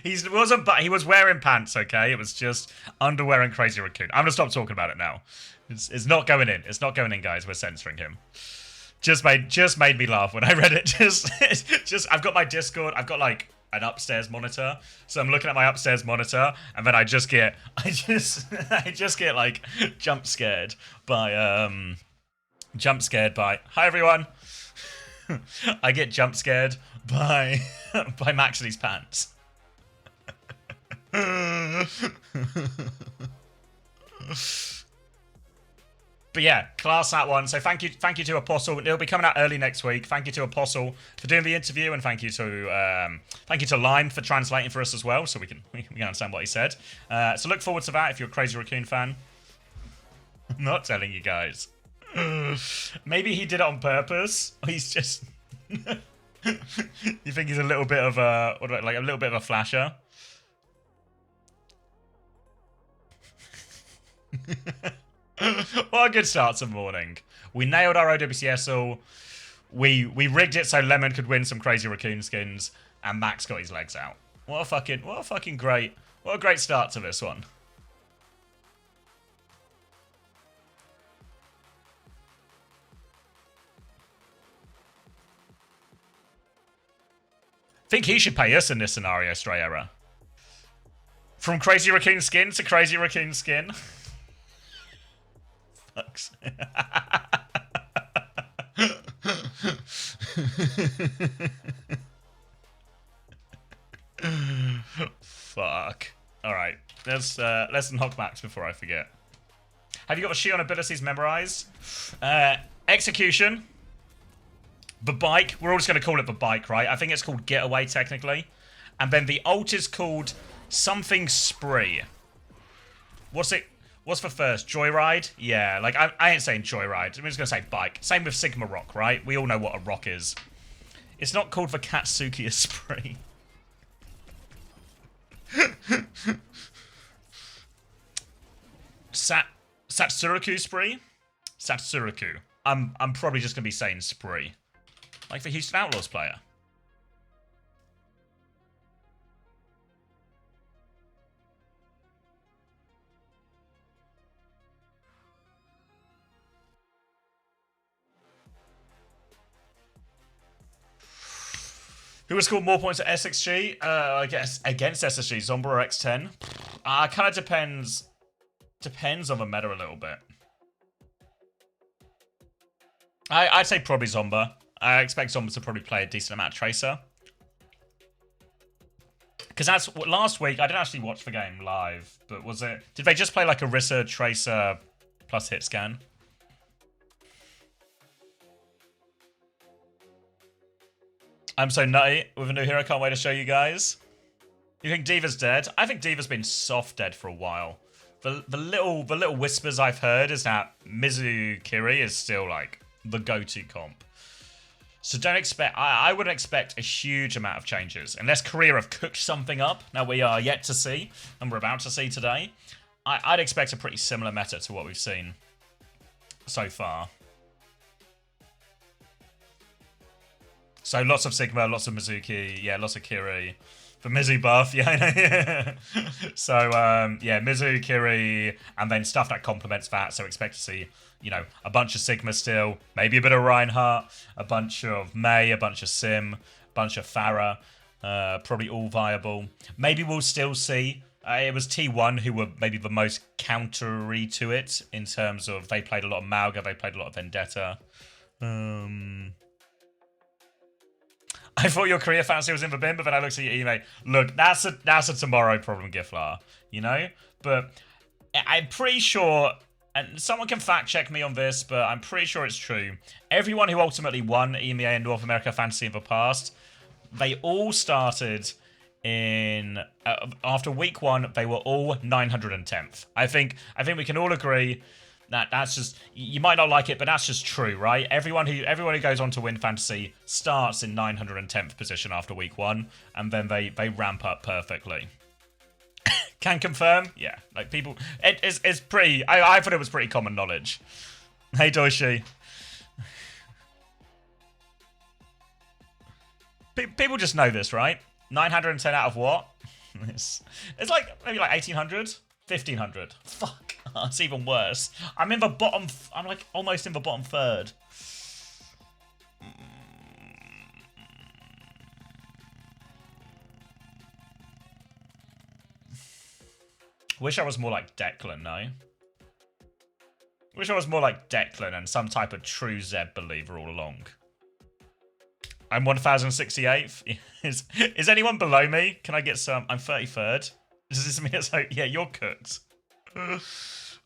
Speaker 1: He was wearing pants, okay? It was just underwear and crazy raccoon. I'm gonna stop talking about it now. It's not going in. It's not going in, guys. We're censoring him. Just made me laugh when I read it. I've got my Discord. I've got like an upstairs monitor, so I'm looking at my upstairs monitor, and then I just get like jump scared by hi everyone. I get jump scared by Max in his pants. But yeah, class that one. So thank you to Apostle. It'll be coming out early next week. Thank you to Apostle for doing the interview, and thank you to Lime for translating for us as well, so we can understand what he said. So look forward to that if you're a Crazy Raccoon fan. I'm not telling you guys. Maybe he did it on purpose. Or he's just. You think he's a little bit of a flasher? What a good start to the morning. We nailed our OWCS all. We rigged it so Lemon could win some Crazy Raccoon skins, and Max got his legs out. What a great start to this one. Think he should pay us in this scenario, Stray Error. From Crazy Raccoon skin to Crazy Raccoon skin. Fucks. Fuck. All right, let's knock Max before I forget. Have you got the Shion abilities memorized? Execution. The bike. We're all just going to call it the bike, right? I think it's called Getaway, technically. And then the ult is called something Spree. What's it? What's for first? Joyride? Yeah, like, I ain't saying Joyride. I'm just going to say bike. Same with Sigma Rock, right? We all know what a rock is. It's not called the Katsuki Spree. Satsuruku Spree? Satsuruku. I'm probably just going to be saying Spree. Like the Houston Outlaws player. Who has scored more points at SXG? I guess against SSG, Zomba or X10? Kind of depends. Depends on the meta a little bit. I'd say probably Zomba. I expect Zomba to probably play a decent amount of Tracer. Because that's last week. I didn't actually watch the game live, but was it? Did they just play like Orisa, Tracer, plus hit scan? I'm so nutty with a new hero. Can't wait to show you guys. You think Diva's dead? I think Diva's been soft dead for a while. The little whispers I've heard is that Mizu Kiri is still like the go-to comp. So don't expect. I wouldn't expect a huge amount of changes unless Korea have cooked something up. Now we are yet to see, and we're about to see today. I'd expect a pretty similar meta to what we've seen so far. So lots of Sigma, lots of Mizuki, yeah, lots of Kiri. The Mizu buff, yeah, I know. So, yeah, Mizu, Kiri, and then stuff that complements that. So expect to see, you know, a bunch of Sigma still, maybe a bit of Reinhardt, a bunch of Mei, a bunch of Sim, a bunch of Farah, probably all viable. Maybe we'll still see, it was T1 who were maybe the most countery to it in terms of they played a lot of Mauga, they played a lot of Vendetta. I thought your career fantasy was in the bin, but then I looked at your email. Look, that's a tomorrow problem, Giflar. You know? But I'm pretty sure, and someone can fact check me on this, but I'm pretty sure it's true. Everyone who ultimately won EMEA and North America Fantasy in the past, they all started in after week 1. They were all 910th. I think we can all agree. That's just, you might not like it, but that's just true, right? Everyone who goes on to win fantasy starts in 910th position after week 1, and then they ramp up perfectly. Can confirm? Yeah, like people, it's pretty. I thought it was pretty common knowledge. Hey Doishi. People just know this, right? 910 out of what? It's like maybe like 1800, 1500. Fuck. It's even worse. I'm in the bottom. I'm like almost in the bottom third. Wish I was more like Declan, no? Wish I was more like Declan and some type of true Zeb believer all along. I'm 1068th. Is anyone below me? Can I get some? I'm 33rd. Does this mean it's like, yeah, you're cooked.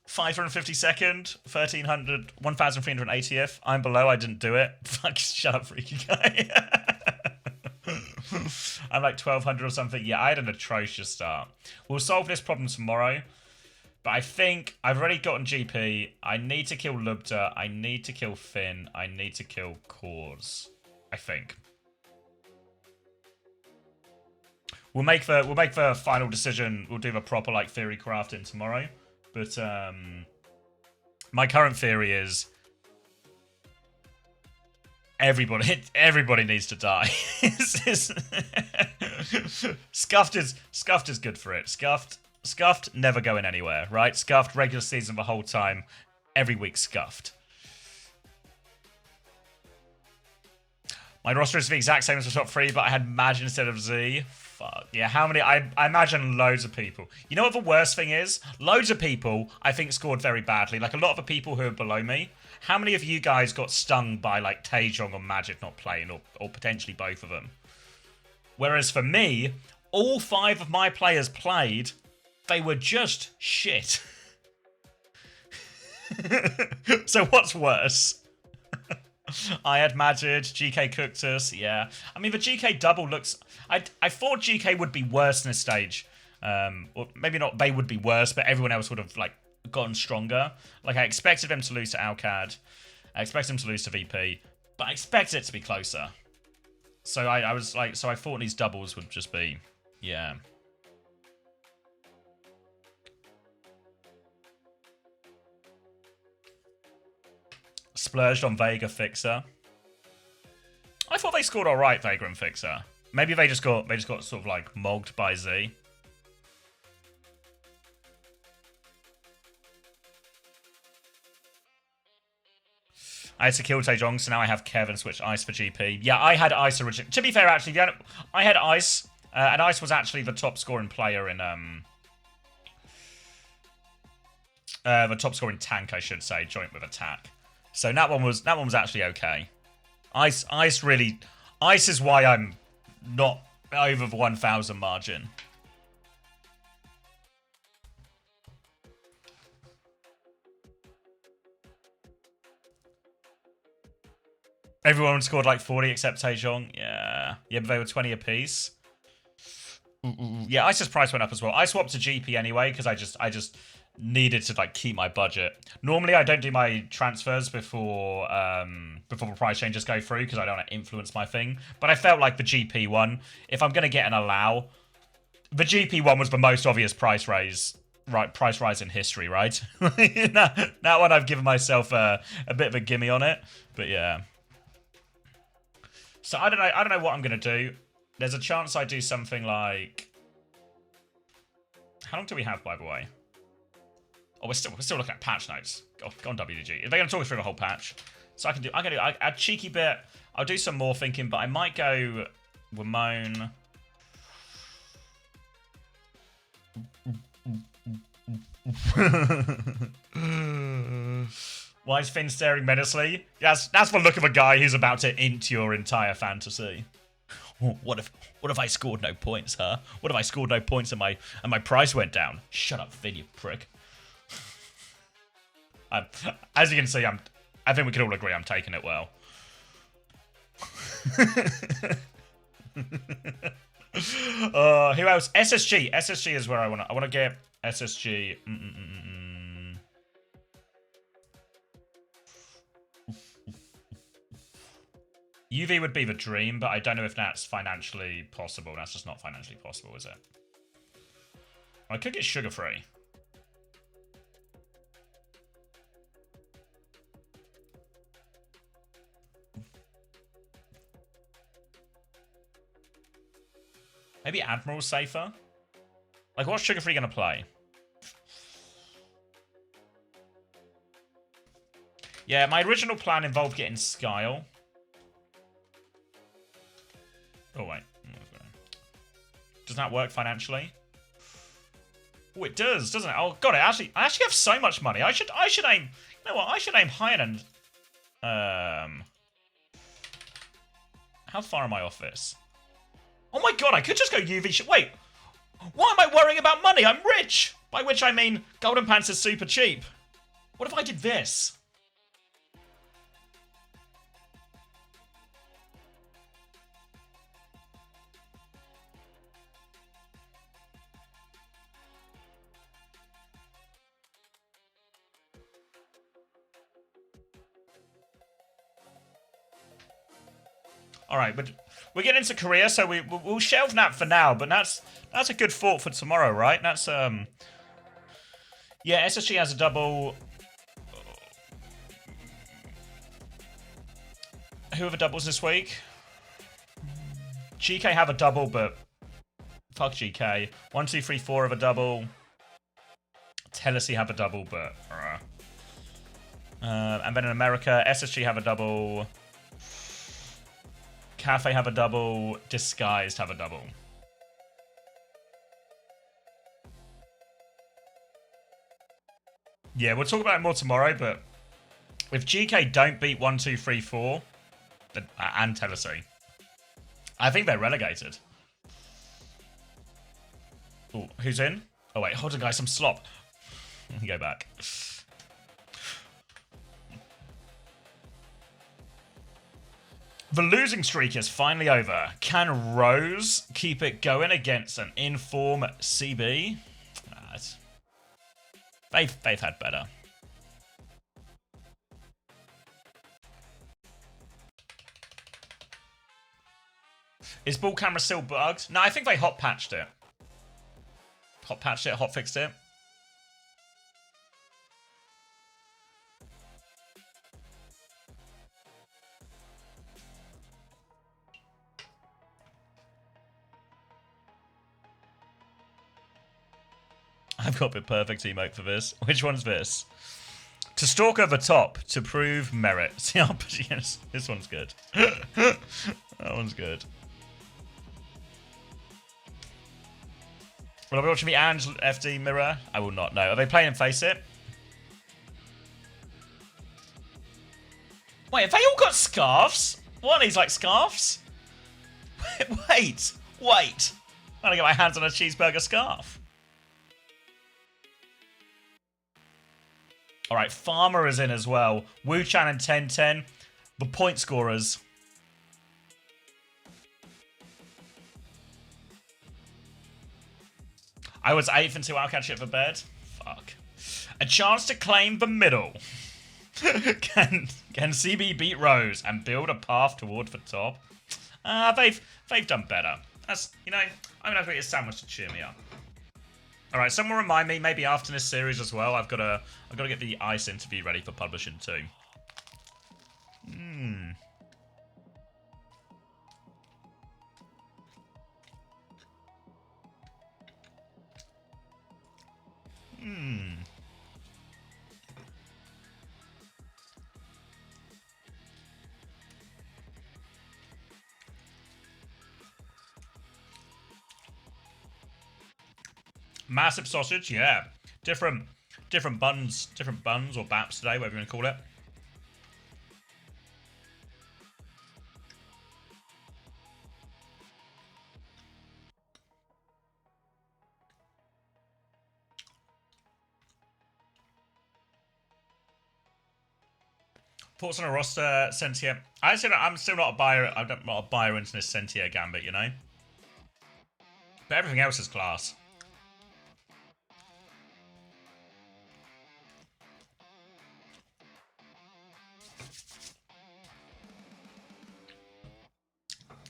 Speaker 1: 552nd, 1300, 1380th. I'm below, I didn't do it. Fuck, shut up, freaky guy. I'm like 1200 or something. Yeah, I had an atrocious start. We'll solve this problem tomorrow. But I think I've already gotten GP. I need to kill Lubda. I need to kill Finn. I need to kill Kors. I think. We'll make the final decision. We'll do the proper like theory crafting tomorrow. But my current theory is everybody needs to die. Scuffed is good for it. Scuffed never going anywhere, right? Scuffed regular season the whole time, every week Scuffed. My roster is the exact same as the top 3, but I had Maj instead of Z. Fuck. Yeah, how many? I imagine loads of people. You know what the worst thing is? Loads of people, I think, scored very badly. Like, a lot of the people who are below me. How many of you guys got stung by, like, Taejong or Magic not playing? Or potentially both of them? Whereas for me, all 5 of my players played. They were just shit. So what's worse? I had Majid, GK cooked us, yeah. I mean, the GK double looks... I thought GK would be worse in this stage. Or maybe not they would be worse, but everyone else would have, like, gotten stronger. Like, I expected them to lose to Alcad. I expected them to lose to VP. But I expected it to be closer. So I was like... So I thought these doubles would just be... Yeah. Splurged on Vega Fixer. I thought they scored alright, Vega and Fixer. Maybe they just got sort of like mogged by Z. I had to kill Taejong, so now I have Kevin switch Ice for GP. Yeah, I had Ice originally. To be fair, actually, I had Ice, and Ice was actually the top scoring player in the top scoring tank, I should say, joint with attack. So that one was actually okay. Ice is why I'm not over the 1,000 margin. Everyone scored like 40 except Taejong. Yeah, but they were 20 apiece. Yeah, Ice's price went up as well. I swapped to GP anyway because I just needed to like keep my budget. Normally I don't do my transfers before the price changes go through because I don't want to influence my thing. But I felt like the GP one, if I'm gonna get an allow, the GP one was the most obvious price rise in history, right? that one I've given myself a bit of a gimme on it, but yeah. So I don't know what I'm gonna do. There's a chance I do something like... How long do we have, by the way? Oh, we're still looking at patch notes. Go on WDG. If they're gonna talk us through the whole patch, so I'm gonna do a cheeky bit. I'll do some more thinking, but I might go Ramon. Why is Finn staring menacingly? That's the look of a guy who's about to int your entire fantasy. What if I scored no points, huh? What if I scored no points and my price went down? Shut up, Finn, you prick. As you can see, I think we can all agree I'm taking it well. Who else? SSG. SSG is where I want to get SSG. UV would be the dream, but I don't know if that's financially possible. That's just not financially possible, is it? I could get sugar-free. Maybe Admiral's safer? Like, what's sugar-free going to play? Yeah, my original plan involved getting Skyle. Oh, wait. Does that work financially? Oh, it does, doesn't it? Oh, God, I actually have so much money. I should aim... You know what? I should aim higher than... How far am I off this? Oh my God, I could just go UV... Wait! Why am I worrying about money? I'm rich! By which I mean, Golden Pants is super cheap. What if I did this? All right, but we're getting into Korea, so we'll shelve that for now. But that's a good thought for tomorrow, right? That's yeah. SSG has a double. Who have a doubles this week? GK have a double, but fuck GK. 1, 2, 3, 4 have a double. Tennessee have a double, but and then in America, SSG have a double. Cafe have a double. Disguised have a double. Yeah, we'll talk about it more tomorrow, but if GK don't beat 1, 2, 3, 4, then, and Tennessee, I think they're relegated. Ooh, who's in? Oh, wait, hold on, guys, some slop. Let me go back. The losing streak is finally over. Can Rose keep it going against an in-form CB? They've had better. Is ball camera still bugged? No, I think they hot patched it. Hot patched it, hot fixed it. I've got the perfect emote for this. Which one's this? To stalk over top to prove merit. See how yes, this one's good. That one's good. Will I be watching the Ange FD mirror? I will not know. Are they playing Face It? Wait, have they all got scarves? What are these, like scarves? Wait. I'm gonna get my hands on a cheeseburger scarf. Alright, Farmer is in as well. Wu-Chan and 1010. The point scorers. I was 8th until I'll catch it for bed. Fuck. A chance to claim the middle. Can CB beat Rose and build a path toward the top? They've done better. That's, you know, I'm gonna have to get a sandwich to cheer me up. Alright, someone remind me, maybe after this series as well, I've got to get the ICE interview ready for publishing too. Massive sausage, yeah. Different buns or baps today, whatever you want to call it. Thoughts on a roster, Sentia? I'm still not a buyer. I'm not a buyer into this Sentia gambit, you know. But everything else is class.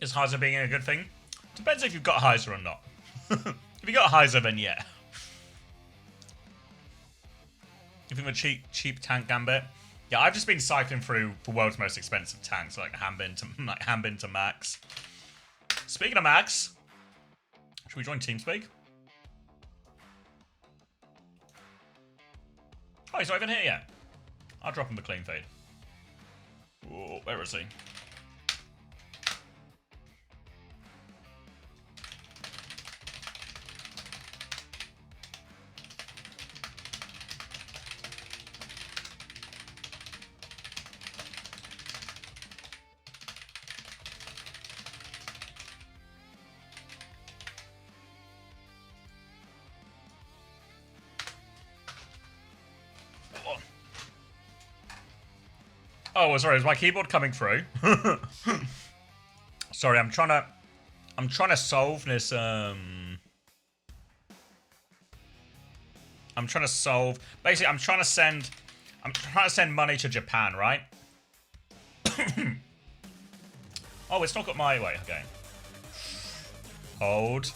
Speaker 1: Is Heiser being a good thing? Depends if you've got Heiser or not. If you got Heiser, then yeah. You think the cheap tank gambit? Yeah, I've just been cycling through the world's most expensive tanks, like Hambin to Max. Speaking of Max, should we join TeamSpeak? Oh, he's not even here yet. I'll drop him the clean feed. Whoa, where is he? Oh, sorry, is my keyboard coming through? Sorry, I'm trying to solve this. I'm trying to solve. Basically, I'm trying to send money to Japan, right? Oh, it's not got my way. Okay. Hold.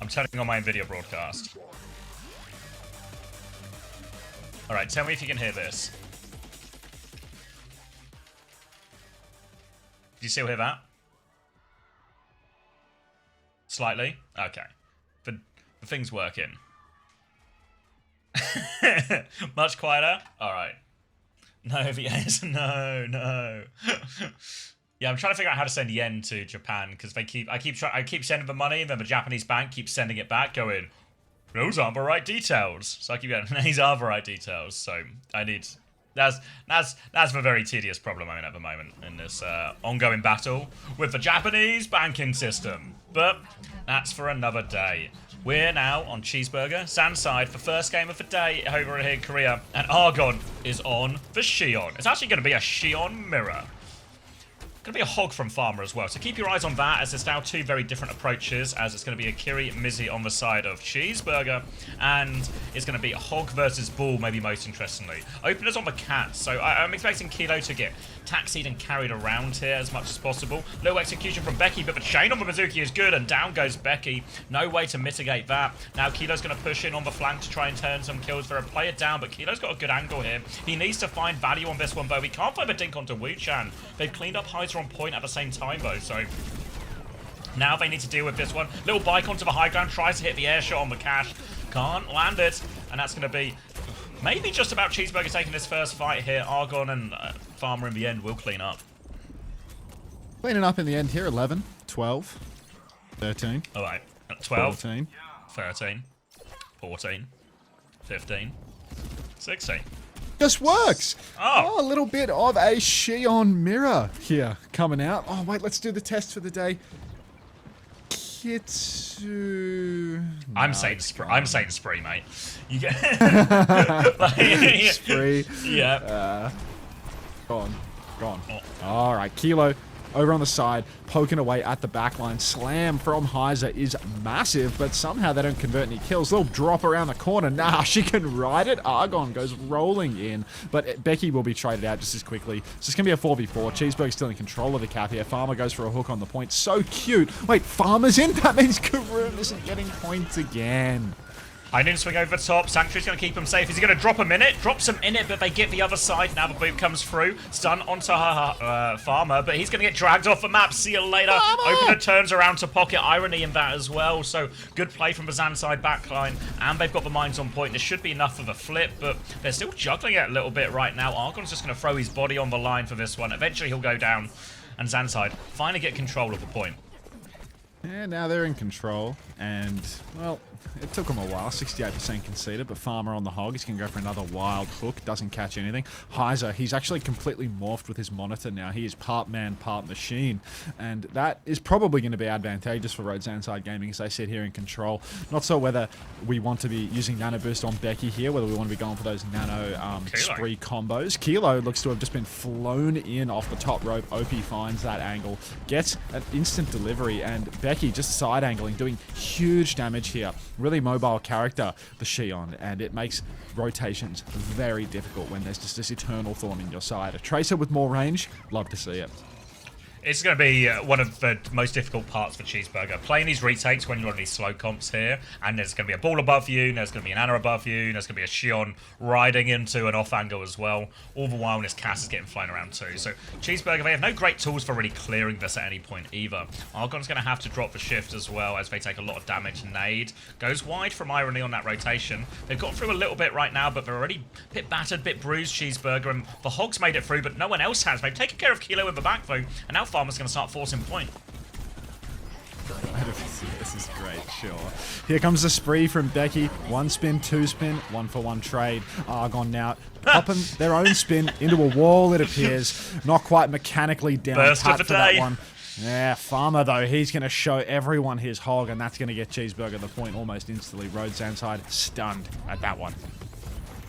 Speaker 1: I'm turning on my Nvidia broadcast. All right, tell me if you can hear this. Do you still hear that? Slightly? Okay. The thing's working. Much quieter? Alright. No, VAs. No. Yeah, I'm trying to figure out how to send yen to Japan, because I keep sending the money, and then the Japanese bank keeps sending it back, going, those aren't the right details. So I keep going, these are the right details. So I need... That's a very tedious problem I'm in at the moment in this ongoing battle with the Japanese banking system. But that's for another day. We're now on Cheeseburger, ZANSIDE, for first game of the day over here in Korea. And Argon is on the Shion. It's actually going to be a Shion mirror. Going to be a hog from Farmer as well, so keep your eyes on that, as there's now two very different approaches, as it's going to be a Kiri Mizzy on the side of Cheeseburger, and it's going to be a hog versus bull, maybe most interestingly. Openers on the cat, so I'm expecting Kilo to get taxied and carried around here as much as possible. Little execution from Becky, but the chain on the Mizuki is good, and down goes Becky. No way to mitigate that. Now Kilo's going to push in on the flank to try and turn some kills for a player down, but Kilo's got a good angle here. He needs to find value on this one, though. He can't find the dink onto Wu-Chan. They've cleaned up Heiser on point at the same time, though, so now they need to deal with this one. Little bike onto the high ground, tries to hit the air shot on the cash. Can't land it, and that's going to be maybe just about Cheeseburger taking this first fight here. Argon and Farmer in the end will clean up.
Speaker 3: Cleaning up in the end here, 11, 12, 13.
Speaker 1: All right, 12,
Speaker 3: 14.
Speaker 1: 13, 14, 15, 16.
Speaker 3: Just works.
Speaker 1: Oh.
Speaker 3: A little bit of a Shion mirror here coming out. Oh, wait, let's do the test for the day. Kitsu...
Speaker 1: I'm saying spree, mate. You get
Speaker 3: Spree.
Speaker 1: Yeah.
Speaker 3: Gone.
Speaker 1: Oh.
Speaker 3: All right, Kilo over on the side, poking away at the backline. Slam from Heiser is massive, but somehow they don't convert any kills. They'll drop around the corner. Nah, she can ride it. Argon goes rolling in, but Becky will be traded out just as quickly. So it's going to be a 4v4. Cheeseburger's still in control of the cap here. Farmer goes for a hook on the point. So cute. Wait, Farmer's in? That means Karoon isn't getting points again.
Speaker 1: I didn't swing over the top. Sanctuary's going to keep him safe. Is he going to drop him in it? Drops him in it, but they get the other side. Now the boot comes through. Stun onto Farmer, but he's going to get dragged off the map. See you later. Farmer! Opener turns around to pocket irony in that as well. So good play from the ZANSIDE backline. And they've got the mines on point. This should be enough of a flip, but they're still juggling it a little bit right now. Argon's just going to throw his body on the line for this one. Eventually he'll go down. And ZANSIDE finally get control of the point.
Speaker 3: And now they're in control, and, well, it took them a while, 68% conceded, but Farmer on the hog, he's going to go for another wild hook, doesn't catch anything. Heiser, he's actually completely morphed with his monitor now. He is part man, part machine, and that is probably going to be advantageous for RØDE ZANSIDE Gaming as they sit here in control. Not sure whether we want to be using Nano Boost on Becky here, whether we want to be going for those Nano spree combos. Kilo looks to have just been flown in off the top rope. OP finds that angle, gets an instant delivery, and Becky just side angling, doing huge damage here. Really mobile character, the Shion, and it makes rotations very difficult when there's just this eternal thorn in your side. A Tracer with more range, love to see it.
Speaker 1: It's going to be one of the most difficult parts for Cheeseburger. Playing these retakes when you're on these slow comps here, and there's going to be a ball above you, and there's going to be an Anna above you, and there's going to be a Shion riding into an off angle as well. All the while, this Cass is getting flown around too. So Cheeseburger, they have no great tools for really clearing this at any point either. Argon's going to have to drop the shift as well as they take a lot of damage. Nade goes wide from Irony on that rotation. They've got through a little bit right now, but they're already a bit battered, bit bruised, Cheeseburger, and the Hogs made it through, but no one else has. They've taken care of Kilo in the back though, and now Farmer's going to start forcing point.
Speaker 3: This is great, sure. Here comes the spree from Becky. One spin, two spin, 1-for-1 trade. Argon now popping their own spin into a wall, it appears. Not quite mechanically down pat for that one. Yeah, Farmer, though, he's going to show everyone his hog, and that's going to get Cheeseburger the point almost instantly. RØDE ZANSIDE stunned at that one.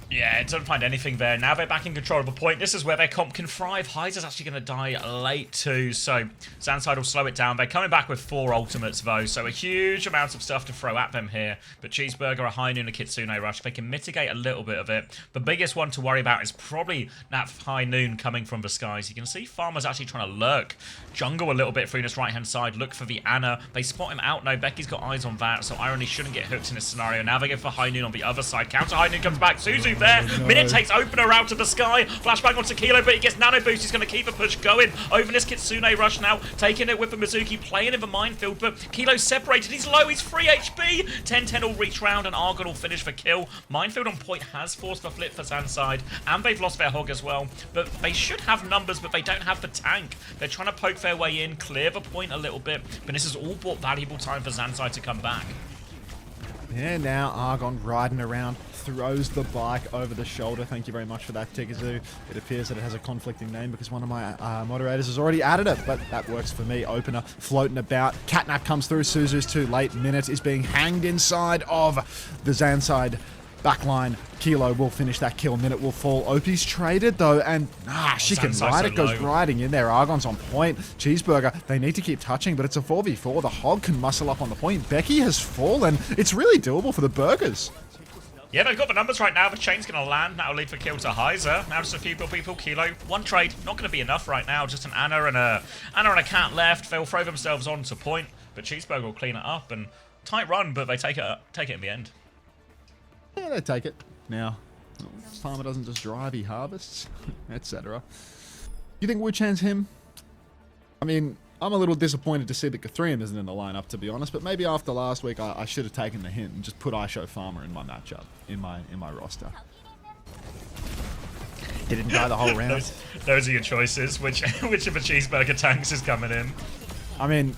Speaker 1: Yeah, it doesn't find anything there. Now they're back in control of the point. This is where their comp can thrive. Heiser's actually going to die late too, so ZANSIDE will slow it down. They're coming back with 4 ultimates though, so a huge amount of stuff to throw at them here. But Cheeseburger, a high noon, a Kitsune rush. They can mitigate a little bit of it. The biggest one to worry about is probably that high noon coming from the skies. You can see Farmer's actually trying to lurk. Jungle a little bit through this right-hand side. Look for the Anna. They spot him out. No, Becky's got eyes on that, so Irony shouldn't get hooked in this scenario. Now they go for high noon on the other side. Counter high noon comes back. Suzu there.
Speaker 3: No.
Speaker 1: Minute takes opener out to the sky. Flashback onto Kilo, but he gets nano boost. He's going to keep the push going. Over this Kitsune rush now. Taking it with the Mizuki. Playing in the minefield, but Kilo's separated. He's low. He's 3 HP. 10-10 will reach round, and Argon will finish the kill. Minefield on point has forced the flip for ZANSIDE, and they've lost their hog as well. But they should have numbers, but they don't have the tank. They're trying to poke their way in, clear the point a little bit, but this has all brought valuable time for ZANSIDE to come back.
Speaker 3: Yeah, now Argon riding around, throws the bike over the shoulder. Thank you very much for that, Tigazu. It appears that it has a conflicting name because one of my moderators has already added it, but that works for me. Opener floating about. Catnap comes through. Suzu's too late. Minute is being hanged inside of the ZANSIDE Backline, Kilo will finish that kill. Minute will fall. Opie's traded though, and she can ride it. Goes riding in there. Argon's on point. Cheeseburger, they need to keep touching, but it's a 4v4. The Hog can muscle up on the point. Becky has fallen. It's really doable for the Burgers.
Speaker 1: Yeah, they've got the numbers right now. The chain's going to land. That'll lead for kill to Heiser. Now just a few people. Kilo. One trade. Not going to be enough right now. Just an Anna and a cat left. They'll throw themselves on to point, but Cheeseburger will clean it up. And tight run, but they take it in the end.
Speaker 3: Yeah, they take it. Now, Farmer doesn't just drive, he harvests, etc. You think Wu Chan's him? I mean, I'm a little disappointed to see that Costream isn't in the lineup, to be honest, but maybe after last week I should have taken the hint and just put ISHO Farmer in my matchup, in my roster. He didn't die the whole round.
Speaker 1: Those are your choices. Which of the Cheeseburger tanks is coming in?
Speaker 3: I mean,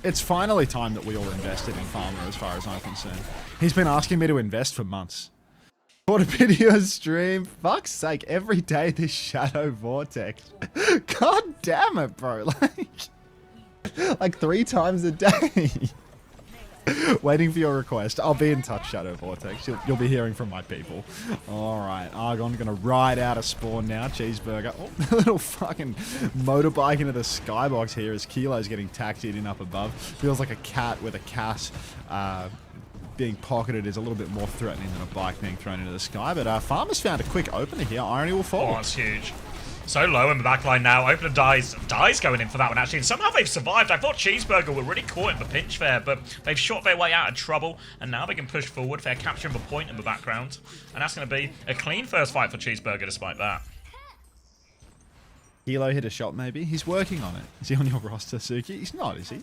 Speaker 3: it's finally time that we all invested in Farmer as far as I'm concerned. He's been asking me to invest for months. What a video stream. Fuck's sake, every day this Shadow Vortex. God damn it, bro. Like 3 times a day. Waiting for your request. I'll be in touch, Shadow Vortex. You'll be hearing from my people. Alright, Argon gonna ride out of spawn now. Cheeseburger. Oh, a little fucking motorbike into the skybox here as Kilo's getting taxied in up above. Feels like a cat with a Cass being pocketed is a little bit more threatening than a bike being thrown into the sky. But Farmer's found a quick opener here. Irony will fall.
Speaker 1: Oh, that's huge. So low in the backline now. Opener dies going in for that one, actually. And somehow they've survived. I thought Cheeseburger were really caught in the pinch there, but they've shot their way out of trouble. And now they can push forward. They're capturing the point in the background. And that's going to be a clean first fight for Cheeseburger despite that.
Speaker 3: Kilo hit a shot, maybe. He's working on it. Is he on your roster, Suki? He's not, is he?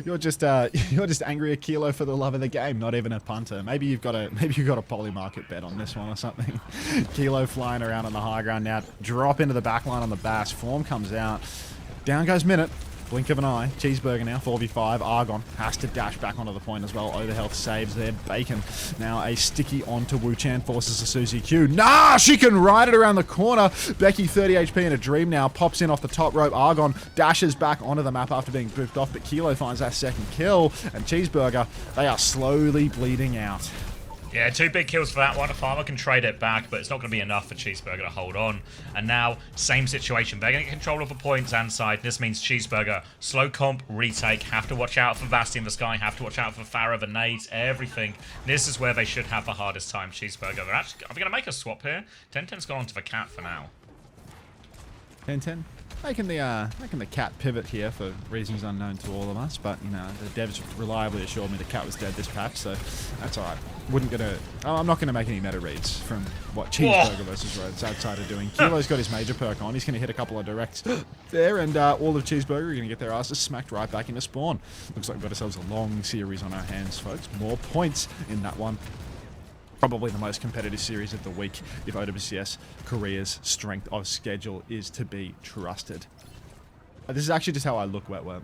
Speaker 3: You're just angry at Kilo for the love of the game, not even a punter. Maybe you've got a poly market bet on this one or something. Kilo flying around on the high ground now. Drop into the back line on the Bass. Form comes out. Down goes Minute. Blink of an eye. Cheeseburger now, 4v5. Argon has to dash back onto the point as well. Overhealth saves there. Bacon now a sticky onto Wu Chan, forces a Susie Q. Nah, she can ride it around the corner. Becky, 30 HP in a dream now, pops in off the top rope. Argon dashes back onto the map after being booped off, but Kilo finds that second kill. And Cheeseburger, they are slowly bleeding out.
Speaker 1: Yeah, 2 big kills for that one. A Farmer can trade it back, but it's not going to be enough for Cheeseburger to hold on. And now, same situation. They're going to get control of the points ZANSIDE. This means Cheeseburger, slow comp, retake. Have to watch out for Basti in the sky. Have to watch out for Farah, the nades, everything. This is where they should have the hardest time, Cheeseburger. Are they going to make a swap here? 10-10's gone onto the cat for now.
Speaker 3: 10-10. Making the cat pivot here for reasons unknown to all of us, but you know the devs reliably assured me the cat was dead this patch, so that's alright. I'm not gonna make any meta reads from what Cheeseburger versus RØDE outside are doing. Kilo's got his major perk on. He's gonna hit a couple of directs there, and all of Cheeseburger are gonna get their asses smacked right back into spawn. Looks like we've got ourselves a long series on our hands, folks. More points in that one. Probably the most competitive series of the week if OWCS Korea's strength of schedule is to be trusted. This is actually just how I look, Wet Web.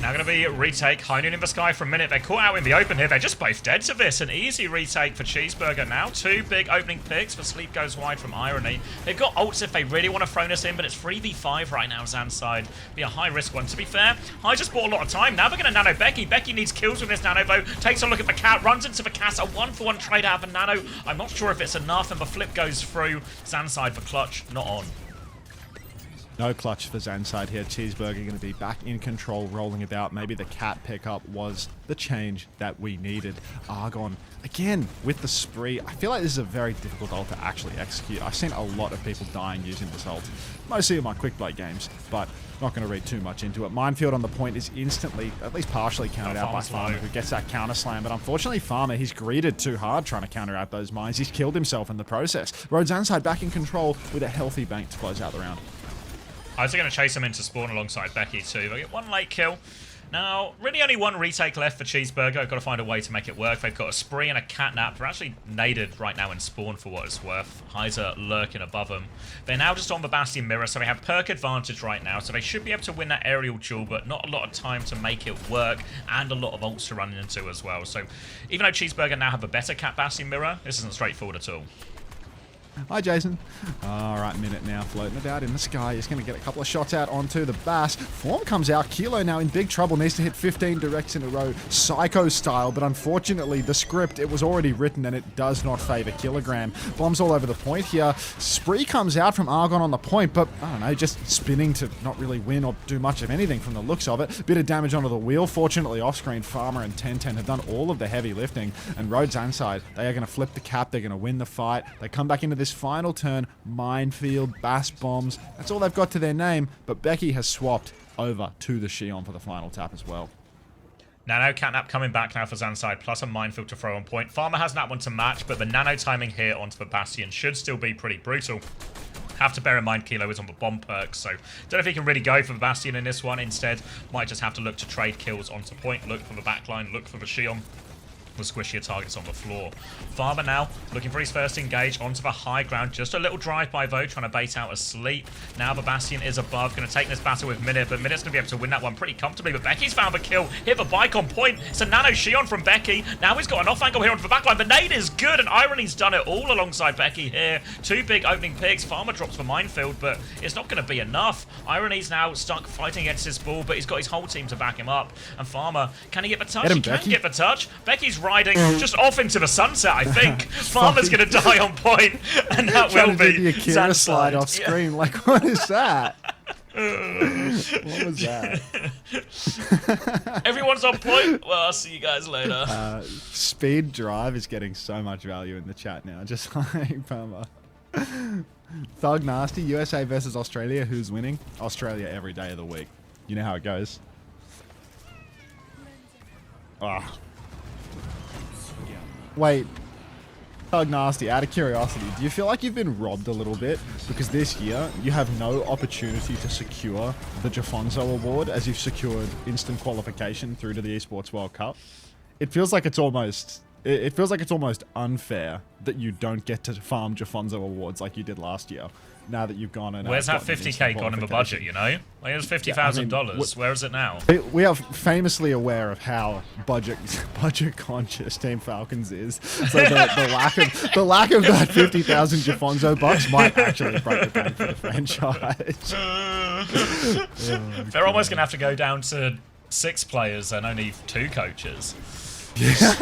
Speaker 1: Now going to be a retake. High noon in the sky for a minute. They're caught out in the open here. They're just both dead to this. An easy retake for Cheeseburger now. 2 big opening picks for Sleep Goes Wide from Irony. They've got ults if they really want to throw this in, but it's 3v5 right now, ZANSIDE. Be a high-risk one. To be fair, High just bought a lot of time. Now they're going to nano Becky. Becky needs kills with this nano, though. Takes a look at the cat, runs into the cast. A 1-for-1 trade out of the nano. I'm not sure if it's enough, and the flip goes through. ZANSIDE for clutch, not on.
Speaker 3: No clutch for ZANSIDE here. Cheeseburger going to be back in control, rolling about. Maybe the cat pickup was the change that we needed. Argon, again, with the spree. I feel like this is a very difficult ult to actually execute. I've seen a lot of people dying using this ult. Mostly in my quick play games, but not going to read too much into it. Minefield on the point is instantly, at least partially countered out by Farmer, who gets that counter slam. But unfortunately, Farmer, he's greeted too hard trying to counter out those mines. He's killed himself in the process. RØDE ZANSIDE back in control with a healthy bank to close out the round.
Speaker 1: I was going to chase him into spawn alongside Becky too. They get 1 late kill. Now, really only 1 retake left for Cheeseburger. I've got to find a way to make it work. They've got a spree and a catnap. They're actually naded right now in spawn for what it's worth. Heiser lurking above them. They're now just on the Bastion mirror, so they have perk advantage right now. So they should be able to win that aerial duel, but not a lot of time to make it work, and a lot of ults to run into as well. So even though Cheeseburger now have a better cat Bastion mirror, this isn't straightforward at all.
Speaker 3: Hi, Jason. All right, minute now floating about in the sky. He's going to get a couple of shots out onto the Bass. Form comes out. Kilo now in big trouble. Needs to hit 15 directs in a row, Psycho style. But unfortunately, the script, it was already written and it does not favor Kilogram. Bombs all over the point here. Spree comes out from Argon on the point, but I don't know, just spinning to not really win or do much of anything from the looks of it. Bit of damage onto the wheel. Fortunately, off-screen, Farmer and 1010 have done all of the heavy lifting. And RØDE ZANSIDE, they are going to flip the cap. They're going to win the fight. They come back into this final turn, minefield, Bass bombs. That's all they've got to their name, but Becky has swapped over to the Shion for the final tap as well.
Speaker 1: Nano catnap coming back now for ZANSIDE, plus a minefield to throw on point. Farmer has that one to match, but the nano timing here onto the Bastion should still be pretty brutal. Have to bear in mind Kilo is on the bomb perks, so don't know if he can really go for the Bastion in this one. Instead, might just have to look to trade kills onto point, look for the backline, look for the Shion. With squishier targets on the floor. Farmer now looking for his first engage onto the high ground. Just a little drive-by though, trying to bait out a sleep. Now the Bastion is above, going to take this battle with Minute, but Minute's going to be able to win that one pretty comfortably. But Becky's found the kill, hit the bike on point. It's a nano Shion from Becky. Now he's got an off angle here onto the backline. The nade is good, and Irony's done it all alongside Becky here. Two big opening picks. Farmer drops the minefield, but it's not going to be enough. Irony's now stuck fighting against this ball, but he's got his whole team to back him up. And Farmer, can he get the touch? He can get the touch. Becky's riding just off into the sunset, I think. Farmer's going to die on point, and that will be
Speaker 3: the Akira
Speaker 1: ZANSIDE.
Speaker 3: slide off screen. Yeah. Like, what is that? What was that?
Speaker 1: Everyone's on point. Well, I'll see you guys later.
Speaker 3: Speed Drive is getting so much value in the chat now, just like Farmer. Thug Nasty, USA versus Australia. Who's winning? Australia every day of the week. You know how it goes. Ah. Wait, Thug Nasty, out of curiosity, do you feel like you've been robbed a little bit? Because this year, you have no opportunity to secure the Jafonzo Award as you've secured instant qualification through to the Esports World Cup. It feels like it's almost... It feels like it's almost unfair that you don't get to farm Jafonzo Awards like you did last year. Now that you've gone and
Speaker 1: where's that 50k gone in the budget? You know, like it was $50,000. Where is it now?
Speaker 3: We are famously aware of how budget conscious Team Falcons is. So the lack of that 50,000 Jafonzo bucks might actually break the bank for the franchise.
Speaker 1: They're almost gonna have to go down to 6 players and only 2 coaches.
Speaker 3: Yeah,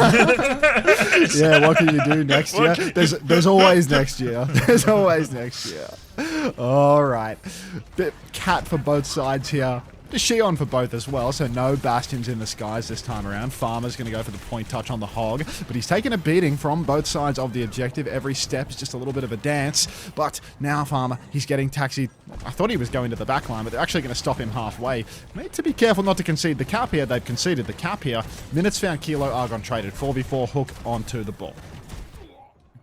Speaker 3: what can you do next year? There's always next year. There's always next year. All right. Bit cat for both sides here. The Shion for both as well, so no Bastions in the skies this time around. Farmer's going to go for the point touch on the hog, but he's taken a beating from both sides of the objective. Every step is just a little bit of a dance, but now Farmer, he's getting taxied. I thought he was going to the back line, but they're actually going to stop him halfway. Need to be careful not to concede the cap here. They've conceded the cap here. Minutes found Kilo, Argon traded. 4v4 hook onto the ball.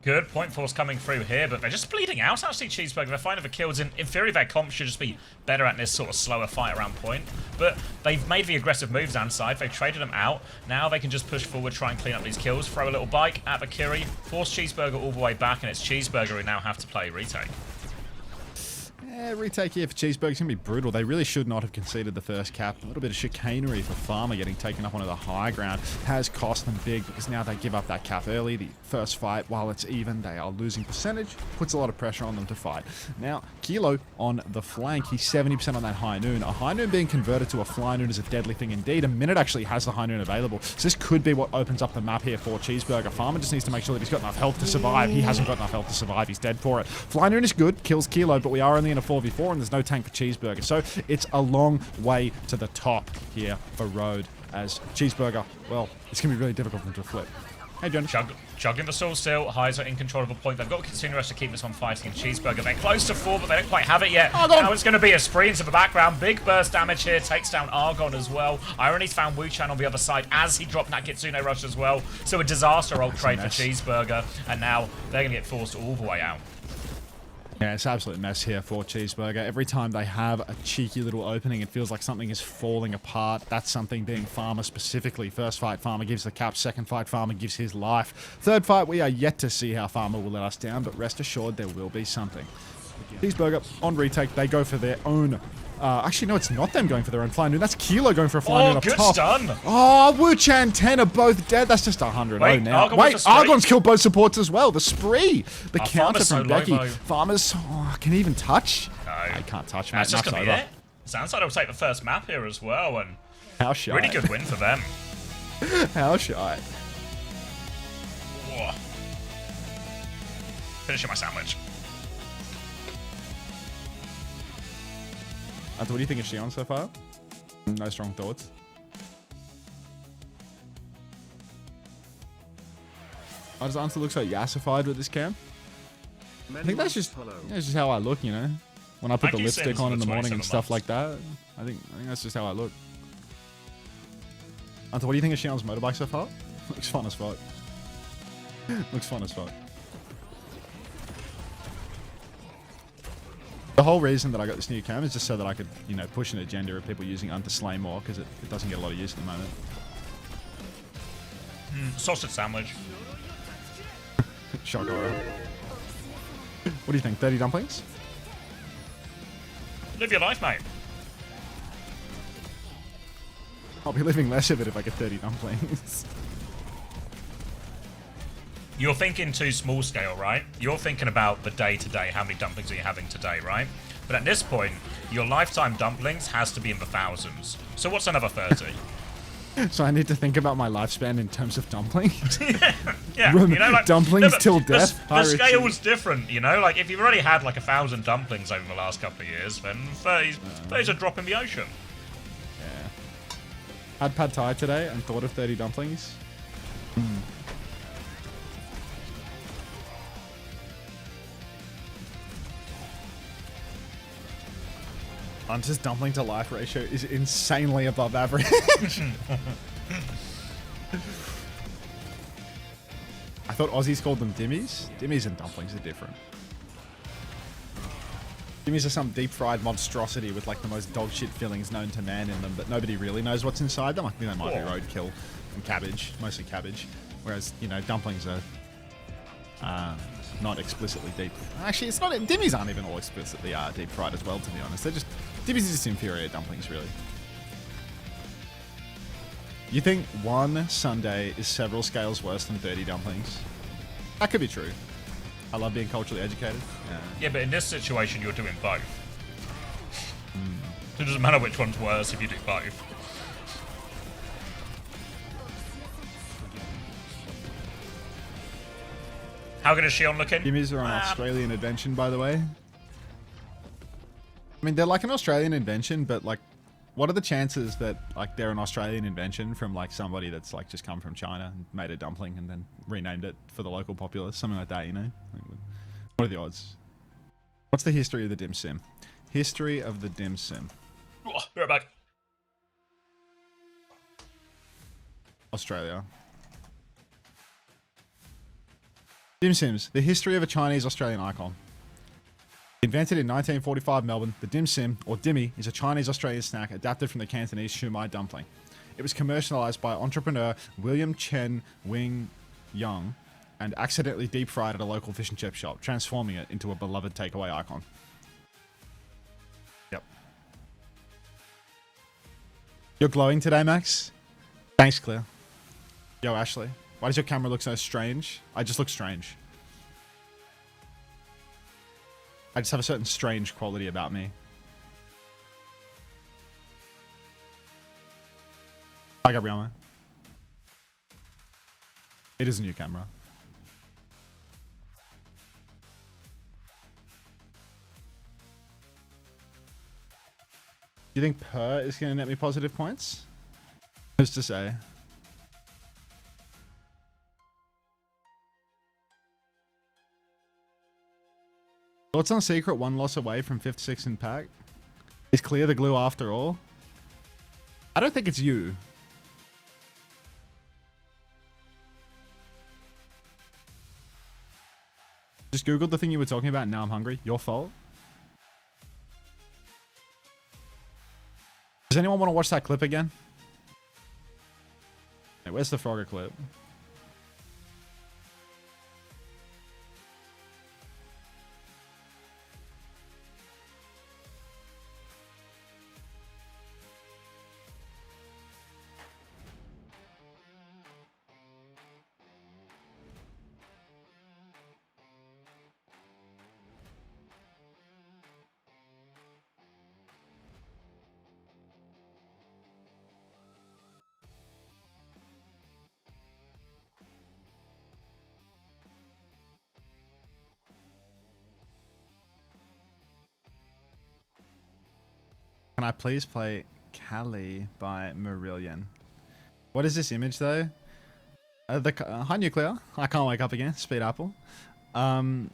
Speaker 1: Good point force coming through here, but they're just bleeding out, actually, Cheeseburger. They're finding the kills. In theory, their comp should just be better at this sort of slower fight around point. But they've made the aggressive moves inside. They've traded them out. Now they can just push forward, try and clean up these kills, throw a little bike at the Kiri, force Cheeseburger all the way back, and it's Cheeseburger who now have to play retake.
Speaker 3: Yeah, retake here for Cheeseburger is going to be brutal. They really should not have conceded the first cap. A little bit of chicanery for Farmer getting taken up onto the high ground has cost them big because now they give up that cap early. The first fight, while it's even, they are losing percentage. Puts a lot of pressure on them to fight. Now, Kilo on the flank. He's 70% on that high noon. A high noon being converted to a fly noon is a deadly thing indeed. A Minute actually has the high noon available. So this could be what opens up the map here for Cheeseburger. Farmer just needs to make sure that he's got enough health to survive. He hasn't got enough health to survive. He's dead for it. Fly noon is good. Kills Kilo, but we are only in a 4v4 and there's no tank for Cheeseburger. So it's a long way to the top here for RØDE as Cheeseburger, well, it's going to be really difficult for them to flip. Hey, Jonas.
Speaker 1: Chugging the stall still. Highs are in control of a point. They've got Continuous to keep this one fighting. And Cheeseburger, they're close to 4, but they don't quite have it yet.
Speaker 3: Argon.
Speaker 1: Now it's going to be a spree into the background. Big burst damage here. Takes down Argon as well. Irony's found Wu-chan on the other side as he dropped that Kitsune Rush as well. So a disaster old trade for Cheeseburger. And now they're going to get forced all the way out.
Speaker 3: Yeah, it's an absolute mess here for Cheeseburger. Every time they have a cheeky little opening, it feels like something is falling apart. That's something being Farmer specifically. First fight, Farmer gives the cap. Second fight, Farmer gives his life. Third fight, we are yet to see how Farmer will let us down, but rest assured there will be something. Cheeseburger on retake, they go for their own Actually, no, it's not them going for their own flying noon. That's Kilo going for a flying noon
Speaker 1: Oh,
Speaker 3: up
Speaker 1: good
Speaker 3: top.
Speaker 1: stun.
Speaker 3: Oh, Wu-Chan 10 are both dead. That's just 100
Speaker 1: Wait,
Speaker 3: now.
Speaker 1: Argon with
Speaker 3: Wait,
Speaker 1: the spree?
Speaker 3: Argon's killed both supports as well. The spree. The counter
Speaker 1: Farmer's
Speaker 3: from
Speaker 1: so low,
Speaker 3: Becky.
Speaker 1: though.
Speaker 3: Farmer's... Oh, can he even touch?
Speaker 1: No.
Speaker 3: I can't touch, mate.
Speaker 1: That's just
Speaker 3: Map's
Speaker 1: going to be
Speaker 3: over.
Speaker 1: it. ZANSIDE will take the first map here as well, and
Speaker 3: How shy.
Speaker 1: really good win for them.
Speaker 3: How shy.
Speaker 1: Whoa. Finishing my sandwich.
Speaker 3: What do you think of Xion so far? No strong thoughts. Why does Unter look so yassified with this cam? I think that's just how I look, you know? When I put the
Speaker 1: Mikey
Speaker 3: lipstick
Speaker 1: Sims
Speaker 3: on in
Speaker 1: for
Speaker 3: the morning and
Speaker 1: 27
Speaker 3: stuff
Speaker 1: months.
Speaker 3: like that. I think that's just how I look. Unter, what do you think of Xion's motorbike so far? Looks fun as fuck. Looks fun as fuck. The whole reason that I got this new cam is just so that I could, you know, push an agenda of people using Unter Slay more, because it doesn't get a lot of use at the moment.
Speaker 1: Sausage sandwich.
Speaker 3: Shock horror. What do you think? 30 dumplings?
Speaker 1: Live your life, mate.
Speaker 3: I'll be living less of it if I get 30 dumplings.
Speaker 1: You're thinking too small scale, right? You're thinking about the day-to-day, how many dumplings are you having today, right? But at this point, your lifetime dumplings has to be in the thousands. So what's another 30?
Speaker 3: So I need to think about my lifespan in terms of dumplings.
Speaker 1: Yeah, you know, like
Speaker 3: dumplings
Speaker 1: but
Speaker 3: till
Speaker 1: the-
Speaker 3: death.
Speaker 1: The scale's different, you know. Like if you've already had like 1,000 dumplings over the last couple of years, then 30's a drop in the ocean.
Speaker 3: Yeah. Had pad thai today and thought of 30 dumplings. Hunter's dumpling to life ratio is insanely above average. I thought Aussies called them dimmies. Dimmies and dumplings are different. Dimmies are some deep fried monstrosity with like the most dog shit fillings known to man in them, but nobody really knows what's inside them. I think they might be roadkill and cabbage, mostly cabbage. Whereas, you know, dumplings are not explicitly deep. Actually, it's not. Dimmies aren't even all explicitly deep fried as well, to be honest. They're just dimmies are just inferior dumplings, really. You think one sundae is several scales worse than 30 dumplings? That could be true. I love being culturally educated.
Speaker 1: Yeah, but in this situation, you're doing both. It doesn't matter which one's worse if you do both. How good is Xion looking?
Speaker 3: Dimmies are an Australian invention, by the way. I mean, they're like an Australian invention, but like, what are the chances that like they're an Australian invention from like somebody that's like just come from China and made a dumpling and then renamed it for the local populace, something like that, you know? What are the odds? What's the history of the dim sim? History of the dim sim.
Speaker 1: Oh, be right back.
Speaker 3: Australia. Dim sims, the history of a Chinese Australian icon. Invented in 1945 Melbourne, the dim sim, or dimmy, is a Chinese Australian snack adapted from the Cantonese shumai dumpling. It was commercialized by entrepreneur William Chen Wing Young and accidentally deep fried at a local fish and chip shop, transforming it into a beloved takeaway icon. Yep. You're glowing today, Max? Thanks, Claire. Yo, Ashley. Why does your camera look so strange? I just look strange. I just have a certain strange quality about me. Hi, Gabriella. It is a new camera. Do you think Per is going to net me positive points? Who's to say? Thoughts on Secret, one loss away from 5th, 6th in pack. Is Clear the glue after all? I don't think it's you. Just Googled the thing you were talking about and now I'm hungry. Your fault. Does anyone want to watch that clip again? Hey, where's the Frogger clip? Can I please play Cali by Marillion? What is this image though? Hi Nuclear. I can't wake up again. Speed Apple. The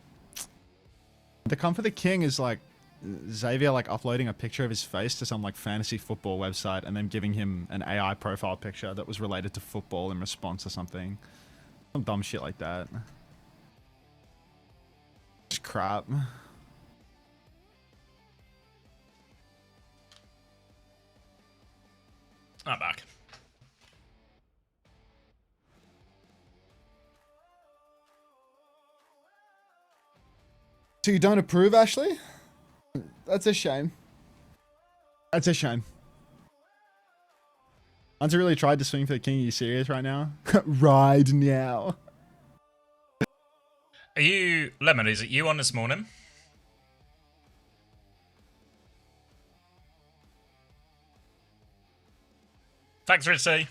Speaker 3: Come for the King is like Xavier like uploading a picture of his face to some like fantasy football website and then giving him an AI profile picture that was related to football in response or something. Some dumb shit like that. Just crap.
Speaker 1: Not back.
Speaker 3: So you don't approve, Ashley? That's a shame. That's a shame. Hunter really tried to swing for the king. Are you serious right now? Ride now.
Speaker 1: Are you... Lemon, is it you on this morning? Thanks, Ritzy.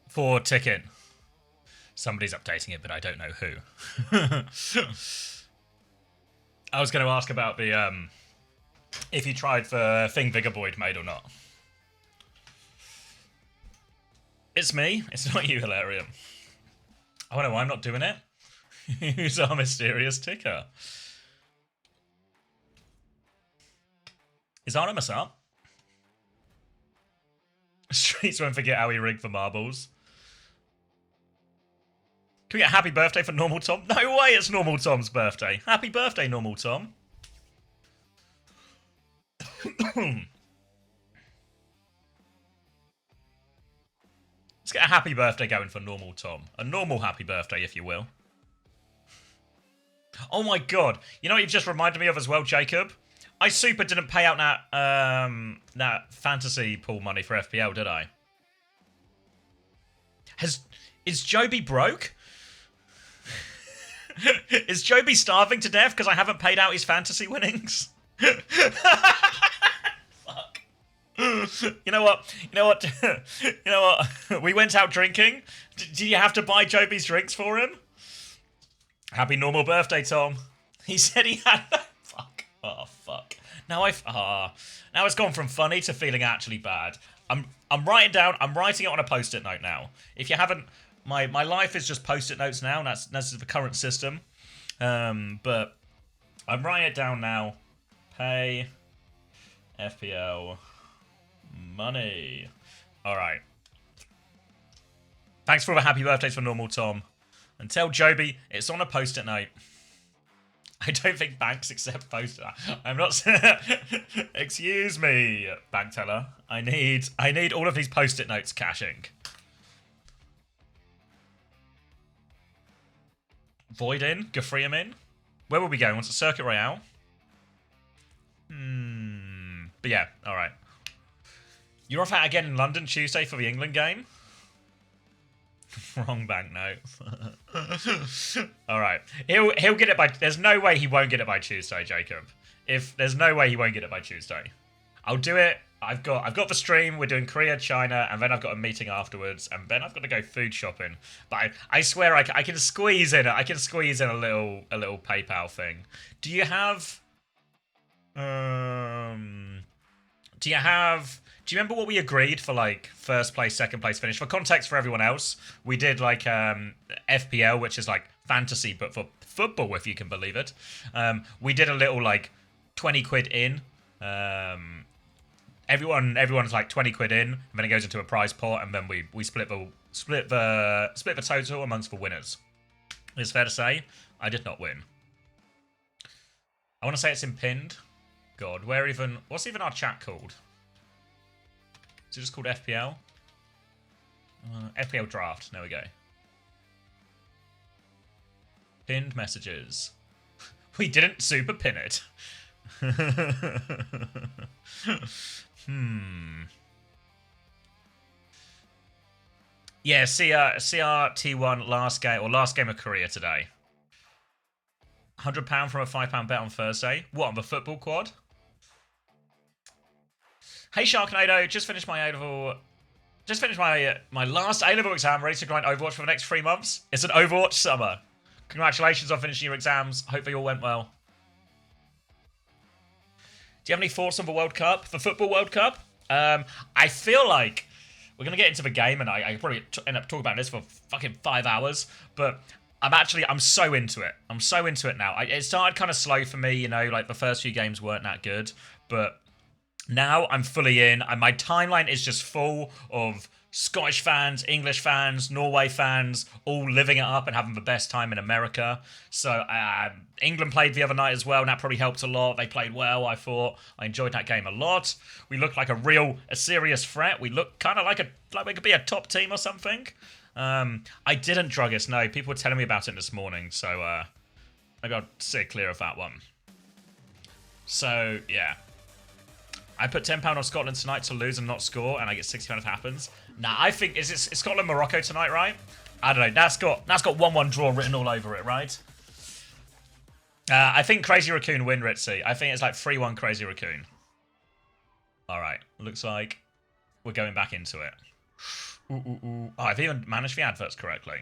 Speaker 1: For ticket. Somebody's updating it, but I don't know who. I was going to ask about the, if you tried for thing Vigorboyd made or not. It's me. It's not you, Hilarium. I wonder why I'm not doing it. Who's our mysterious ticker? Is Artemis up? Streets won't forget how he rigged for marbles. Can we get a happy birthday for Normal Tom? No way it's Normal Tom's birthday. Happy birthday, Normal Tom. Let's get a happy birthday going for Normal Tom. A normal happy birthday, if you will. Oh my god. You know what you've just reminded me of as well, Jacob? I super didn't pay out that fantasy pool money for FPL, did I? Is Joby broke? Is Joby starving to death because I haven't paid out his fantasy winnings? Fuck. You know what? We went out drinking. Do you have to buy Joby's drinks for him? Happy normal birthday, Tom. He said he had... Fuck. Oh, fuck. Now it's gone from funny to feeling actually bad. I'm writing it on a post-it note now. If you haven't... My life is just post-it notes now, and that's the current system. But I'm writing it down now. Pay FPL money. Alright. Thanks for all the happy birthdays for Normal Tom. And tell Joby it's on a post-it note. I don't think banks accept post-it. I'm not... Excuse me, bank teller. I need all of these post-it notes caching. Void in? Gafrium in? Where will we go? What's the Circuit Royale? But yeah, alright. You're off out again in London Tuesday for the England game? Wrong banknote. Alright. He'll get it by... There's no way he won't get it by Tuesday, Jacob. There's no way he won't get it by Tuesday. I'll do it. I've got the stream. We're doing Korea, China, and then I've got a meeting afterwards, and then I've got to go food shopping. But I swear I can squeeze in. I can squeeze in a little PayPal thing. Do you remember what we agreed for like first place, second place finish? For context for everyone else, we did like FPL, which is like fantasy but for football, if you can believe it. We did a little like 20 quid in. Everyone's like 20 quid in, and then it goes into a prize pot, and then we split the total amongst the winners. It's fair to say I did not win. I want to say it's in pinned. God, what's even our chat called? Is it just called FPL? FPL draft. There we go. Pinned messages. We didn't super pin it. Yeah, CRT1 last game of Korea today. £100 from a £5 bet on Thursday. What, on the football quad? Hey Sharknado, just finished my A-level. Just finished my last A-level exam, ready to grind Overwatch for the next 3 months. It's an Overwatch summer. Congratulations on finishing your exams. Hope they all went well. Do you have any thoughts on the World Cup, the Football World Cup? I feel like we're going to get into the game, and I probably end up talking about this for fucking 5 hours, but I'm so into it. I'm so into it now. It started kind of slow for me, you know, like the first few games weren't that good, but now I'm fully in, and my timeline is just full of Scottish fans, English fans, Norway fans, all living it up and having the best time in America. So England played the other night as well, and that probably helped a lot. They played well, I thought. I enjoyed that game a lot. We looked like a serious threat. We looked kind of like we could be a top team or something. I didn't drug us, no. People were telling me about it this morning, so maybe I'll steer clear of that one. So, yeah. I put £10 on Scotland tonight to lose and not score, and I get £60 if it happens. Nah, I think it's Scotland-Morocco tonight, right? I don't know. That's got 1-1 draw written all over it, right? I think Crazy Raccoon win, Ritzy. I think it's like 3-1 Crazy Raccoon. All right. Looks like we're going back into it. Oh, I've even managed the adverts correctly.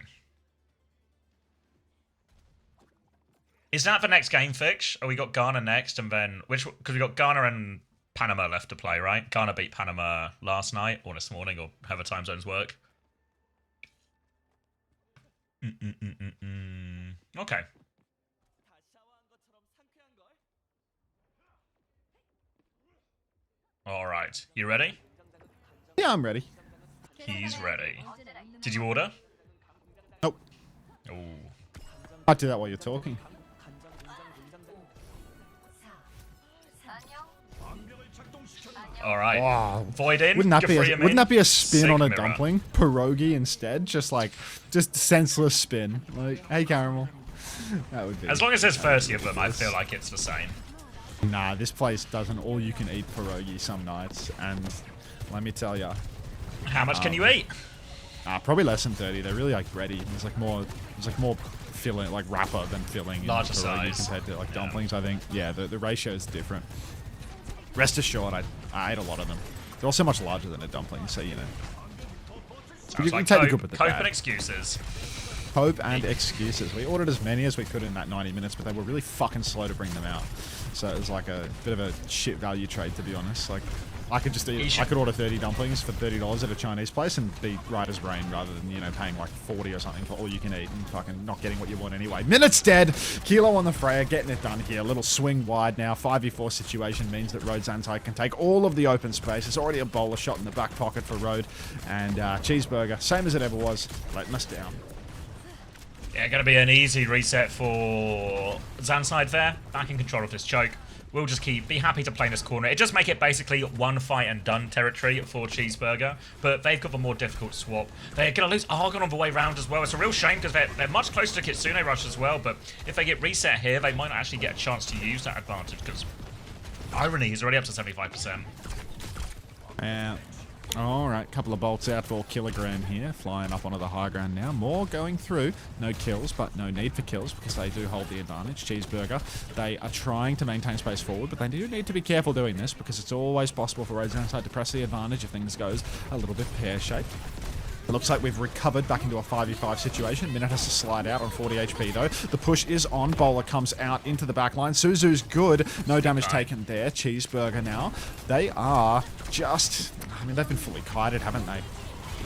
Speaker 1: Is that the next game fix? Oh, we got Ghana next, and then because we got Ghana and Panama left to play, right? Ghana beat Panama last night or this morning, or however time zones work. Okay. All right, you ready?
Speaker 3: Yeah, I'm ready.
Speaker 1: He's ready. Did you order?
Speaker 3: Nope.
Speaker 1: Oh.
Speaker 3: I'll do that while you're talking.
Speaker 1: All right.
Speaker 3: Wow.
Speaker 1: Void in.
Speaker 3: Wouldn't that be a spin on a
Speaker 1: Mirror.
Speaker 3: dumpling? Pierogi instead? Just senseless spin. Like, hey, caramel. That would be.
Speaker 1: As long as there's 30 of them, I feel like it's the same.
Speaker 3: Nah, this place does an all-you-can-eat pierogi some nights, and let me tell ya.
Speaker 1: How much can you eat?
Speaker 3: Probably less than 30. They're really like bready. There's like more filling, like wrapper than filling.
Speaker 1: Larger
Speaker 3: in pierogi
Speaker 1: size.
Speaker 3: compared to like dumplings. I think. Yeah, the ratio is different. Rest assured, I ate a lot of them. They're also much larger than a dumpling, so you know.
Speaker 1: Sounds
Speaker 3: You
Speaker 1: like
Speaker 3: take the good with the
Speaker 1: cope
Speaker 3: bad.
Speaker 1: and excuses.
Speaker 3: Hope and excuses. We ordered as many as we could in that 90 minutes, but they were really fucking slow to bring them out. So it was like a bit of a shit value trade, to be honest. Like, I could just eat. I could order 30 dumplings for $30 at a Chinese place and be right as rain, rather than, you know, paying like 40 or something for all you can eat and fucking not getting what you want anyway. Minute's dead. Kilo on the Freya, getting it done here. A little swing wide now. 5v4 situation means that RØDE ZANSIDE can take all of the open space. There's already a bowler shot in the back pocket for RØDE, and Cheeseburger, same as it ever was, letting us down.
Speaker 1: Yeah, going to be an easy reset for ZANSIDE there. Back in control of this choke. We'll just be happy to play in this corner. It just make it basically one fight and done territory for Cheeseburger, but they've got the more difficult swap. They're going to lose Argon on the way round as well. It's a real shame because they're much closer to Kitsune Rush as well, but if they get reset here, they might not actually get a chance to use that advantage because Irony is already up to 75%.
Speaker 3: Yeah. Alright, couple of bolts out for kilogram here, flying up onto the high ground now. More going through. No kills, but no need for kills because they do hold the advantage. Cheeseburger, they are trying to maintain space forward, but they do need to be careful doing this because it's always possible for RØDE ZANSIDE to press the advantage if things goes a little bit pear-shaped. It looks like we've recovered back into a 5v5 situation. Minute has to slide out on 40 HP though. The push is on. Bowler comes out into the back line. Suzu's good. No damage taken there. Cheeseburger now. They are just... I mean, they've been fully kited, haven't they?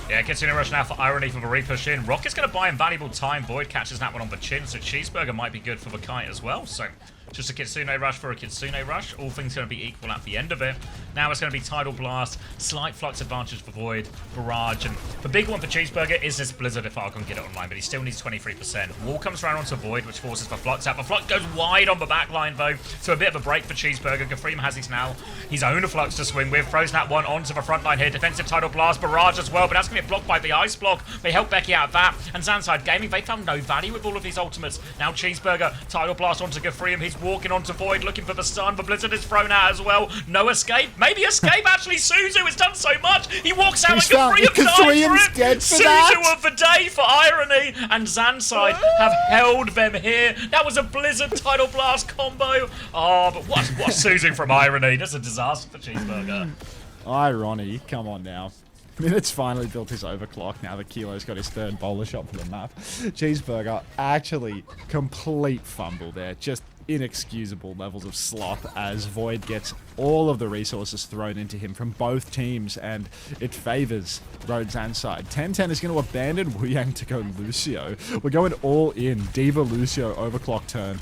Speaker 1: Yeah, Kitsune Rush now for Irony for the repush in. Rocket's going to buy him valuable time. Void catches that one on the chin, so Cheeseburger might be good for the kite as well. So just a Kitsune Rush for a Kitsune Rush. All things going to be equal at the end of it. Now it's going to be Tidal Blast, slight flux advantage for Void, Barrage, and the big one for Cheeseburger is this Blizzard if Argon get it online, but he still needs 23%. Wall comes around onto Void, which forces the Flux out. The Flux goes wide on the back line, though, so a bit of a break for Cheeseburger. Costream has his own Flux to swing with. Throws that one onto the front line here. Defensive Tidal Blast, Barrage as well, but that's going to get blocked by the Ice Block. They help Becky out of that, and ZANSIDE Gaming, they found no value with all of these ultimates. Now Cheeseburger, Tidal Blast onto Costream. He's walking onto Void, looking for the stun. The Blizzard is thrown out as well. No escape. Maybe escape, actually. Suzu has done so much. He walks out and Costream's
Speaker 3: dead for
Speaker 1: Suzu
Speaker 3: that.
Speaker 1: of the day for Irony, and ZANSIDE have held them here. That was a Blizzard Tidal Blast combo. Oh, but what's Suzu from Irony? That's a disaster for Cheeseburger.
Speaker 3: Irony, come on now. Minut's finally built his overclock now that Kilo's got his third bowler shot for the map. Cheeseburger, actually, complete fumble there. Just inexcusable levels of sloth as Void gets all of the resources thrown into him from both teams, and it favors RØDE ZANSIDE. 10-10 is going to abandon Wu Yang to go Lucio. We're going all in. Diva Lucio overclock turn.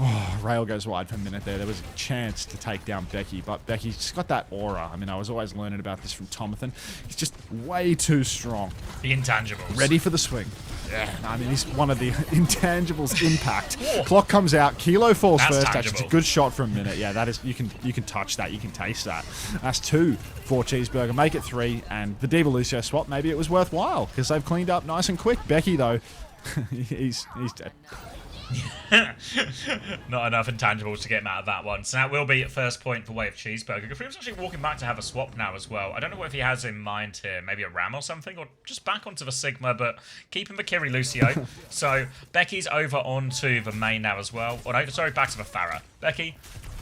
Speaker 3: Oh, Rail goes wide for a minute there. There was a chance to take down Becky, but Becky's just got that aura. I mean, I was always learning about this from Tomathan. He's just way too strong.
Speaker 1: The intangibles.
Speaker 3: Ready for the swing. Yeah, I mean, he's one of the intangibles. Impact. Clock comes out. Kilo falls
Speaker 1: That's
Speaker 3: first.
Speaker 1: tangible.
Speaker 3: Actually, it's a good shot for a minute. Yeah, that is. You can touch that. You can taste that. That's 2 for Cheeseburger. Make it 3, and the Diva Lucio swap. Maybe it was worthwhile because they've cleaned up nice and quick. Becky though, he's dead.
Speaker 1: Not enough intangibles to get him out of that one. So that will be at first point for way of Cheeseburger. Gafreem's actually walking back to have a swap now as well. I don't know what if he has in mind here. Maybe a Ram or something, or just back onto the Sigma, but keeping the Kiri Lucio. So Becky's over onto the main now as well. Or no, sorry, back to the Farah. Becky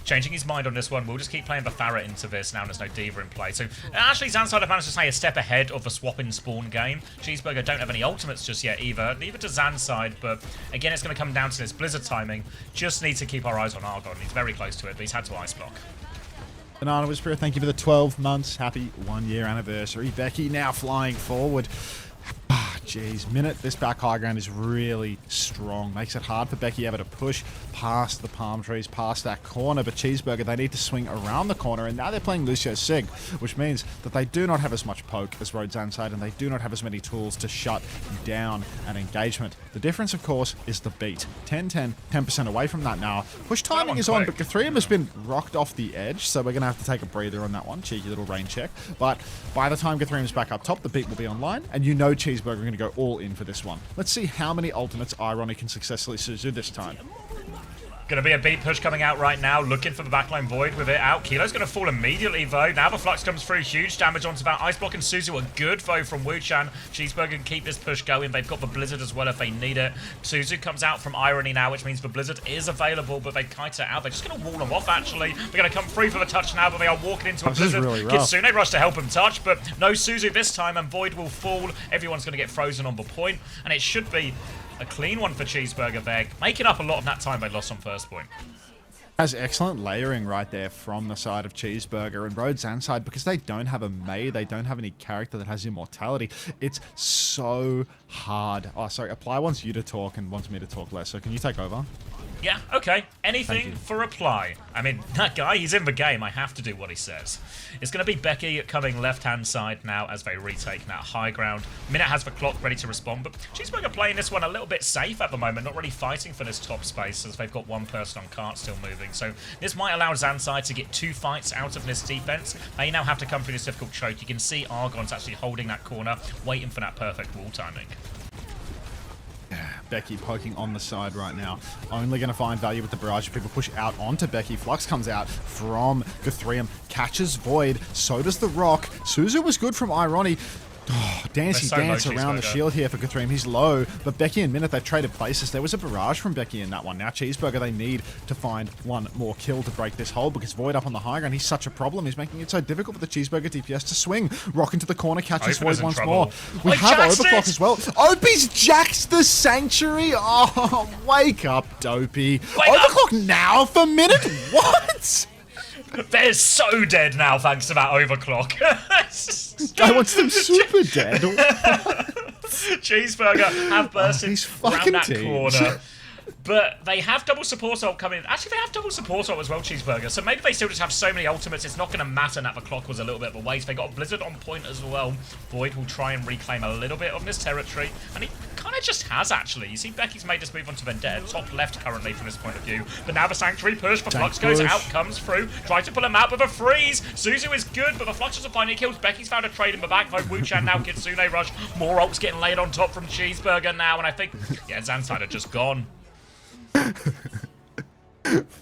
Speaker 1: changing his mind on this one. We'll just keep playing the Farah into this now there's no Diva in play. So actually ZANSIDE have managed to stay a step ahead of the swap in spawn game. Cheeseburger don't have any ultimates just yet either. Neither does ZANSIDE, but again it's going to come down to this Blizzard timing. Just need to keep our eyes on Argon. He's very close to it, but he's had to ice block.
Speaker 3: Banana Whisperer, thank you for the 12 months. Happy 1-year anniversary. Becky now flying forward. Jeez, Minute, this back high ground is really strong. Makes it hard for Becky ever to push past the palm trees, past that corner. But Cheeseburger, they need to swing around the corner, and now they're playing Lucio Sig, which means that they do not have as much poke as RØDE ZANSIDE, and they do not have as many tools to shut down an engagement. The difference, of course, is the beat. 10-10, 10% away from that now. Push timing is on, but Costream has been rocked off the edge, so we're going to have to take a breather on that one. Cheeky little rain check. But by the time Costream's back up top, the beat will be online, and you know Cheeseburger are going to go all in for this one. Let's see how many ultimates Irony can successfully Suzu this time.
Speaker 1: Going to be a beat push coming out right now, looking for the backline Void with it out. Kilo's going to fall immediately, though. Now the Flux comes through, huge damage onto that. Ice Block and Suzu are good, though, from Wu-Chan. Cheeseburger can keep this push going. They've got the Blizzard as well if they need it. Suzu comes out from Irony now, which means the Blizzard is available, but they kite it out. They're just going to wall them off, actually. They're going to come through for the touch now, but they are walking into a Blizzard.
Speaker 3: Really rough.
Speaker 1: Kitsune rush to help him touch, but no Suzu this time, and Void will fall. Everyone's going to get frozen on the point, and it should be a clean one for Cheeseburger there, making up a lot of that time they lost on first point.
Speaker 3: Has excellent layering right there from the side of Cheeseburger and RØDE ZANSIDE because they don't have a Mei, they don't have any character that has immortality. It's so hard. Oh, sorry, Apply wants you to talk and wants me to talk less, so can you take over?
Speaker 1: Yeah, okay. Anything for Apply. I mean, that guy, he's in the game. I have to do what he says. It's going to be Becky coming left-hand side now as they retake that high ground. Minute has the clock ready to respond, but Cheeseburger playing this one a little bit safe at the moment, not really fighting for this top space as they've got one person on cart still moving. So this might allow ZANSIDE to get 2 fights out of this defense. They now have to come through this difficult choke. You can see Argon's actually holding that corner, waiting for that perfect wall timing.
Speaker 3: Becky poking on the side right now. Only going to find value with the barrage. People push out onto Becky. Flux comes out from Guthrium. Catches Void. So does the Rock. Suzu was good from Irony. Oh, Dancy dance around the shield here for Guthrium. He's low, but Becky and Minute, they've traded places. There was a barrage from Becky in that one. Now Cheeseburger, they need to find one more kill to break this hold because Void up on the high ground, he's such a problem. He's making it so difficult for the Cheeseburger DPS to swing. Rock into the corner, catches Void once more. We have Overclock as well. Opie's jacks the Sanctuary. Oh, wake up, Dopey. Overclock now for Minute? What?
Speaker 1: They're so dead now thanks to that overclock.
Speaker 3: Guy wants them super dead.
Speaker 1: Cheeseburger have bursted around that
Speaker 3: teams.
Speaker 1: corner. But they have double support ult coming in. Actually, they have double support ult as well, Cheeseburger. So maybe they still just have so many ultimates, it's not going to matter that the clock was a little bit of a waste. They got a Blizzard on point as well. Void will try and reclaim a little bit of this territory. And he kind of just has, actually. You see Becky's made this move onto Vendetta, top left currently from this point of view. But now the Sanctuary push, the Flux goes out, comes through, tries to pull him out with a freeze. Suzu is good, but the Flux doesn't find any kills. Becky's found a trade in the back, though. Wu-Chan now Kitsune rush. More ults getting laid on top from Cheeseburger now. And I think, yeah, ZANSIDE are just gone.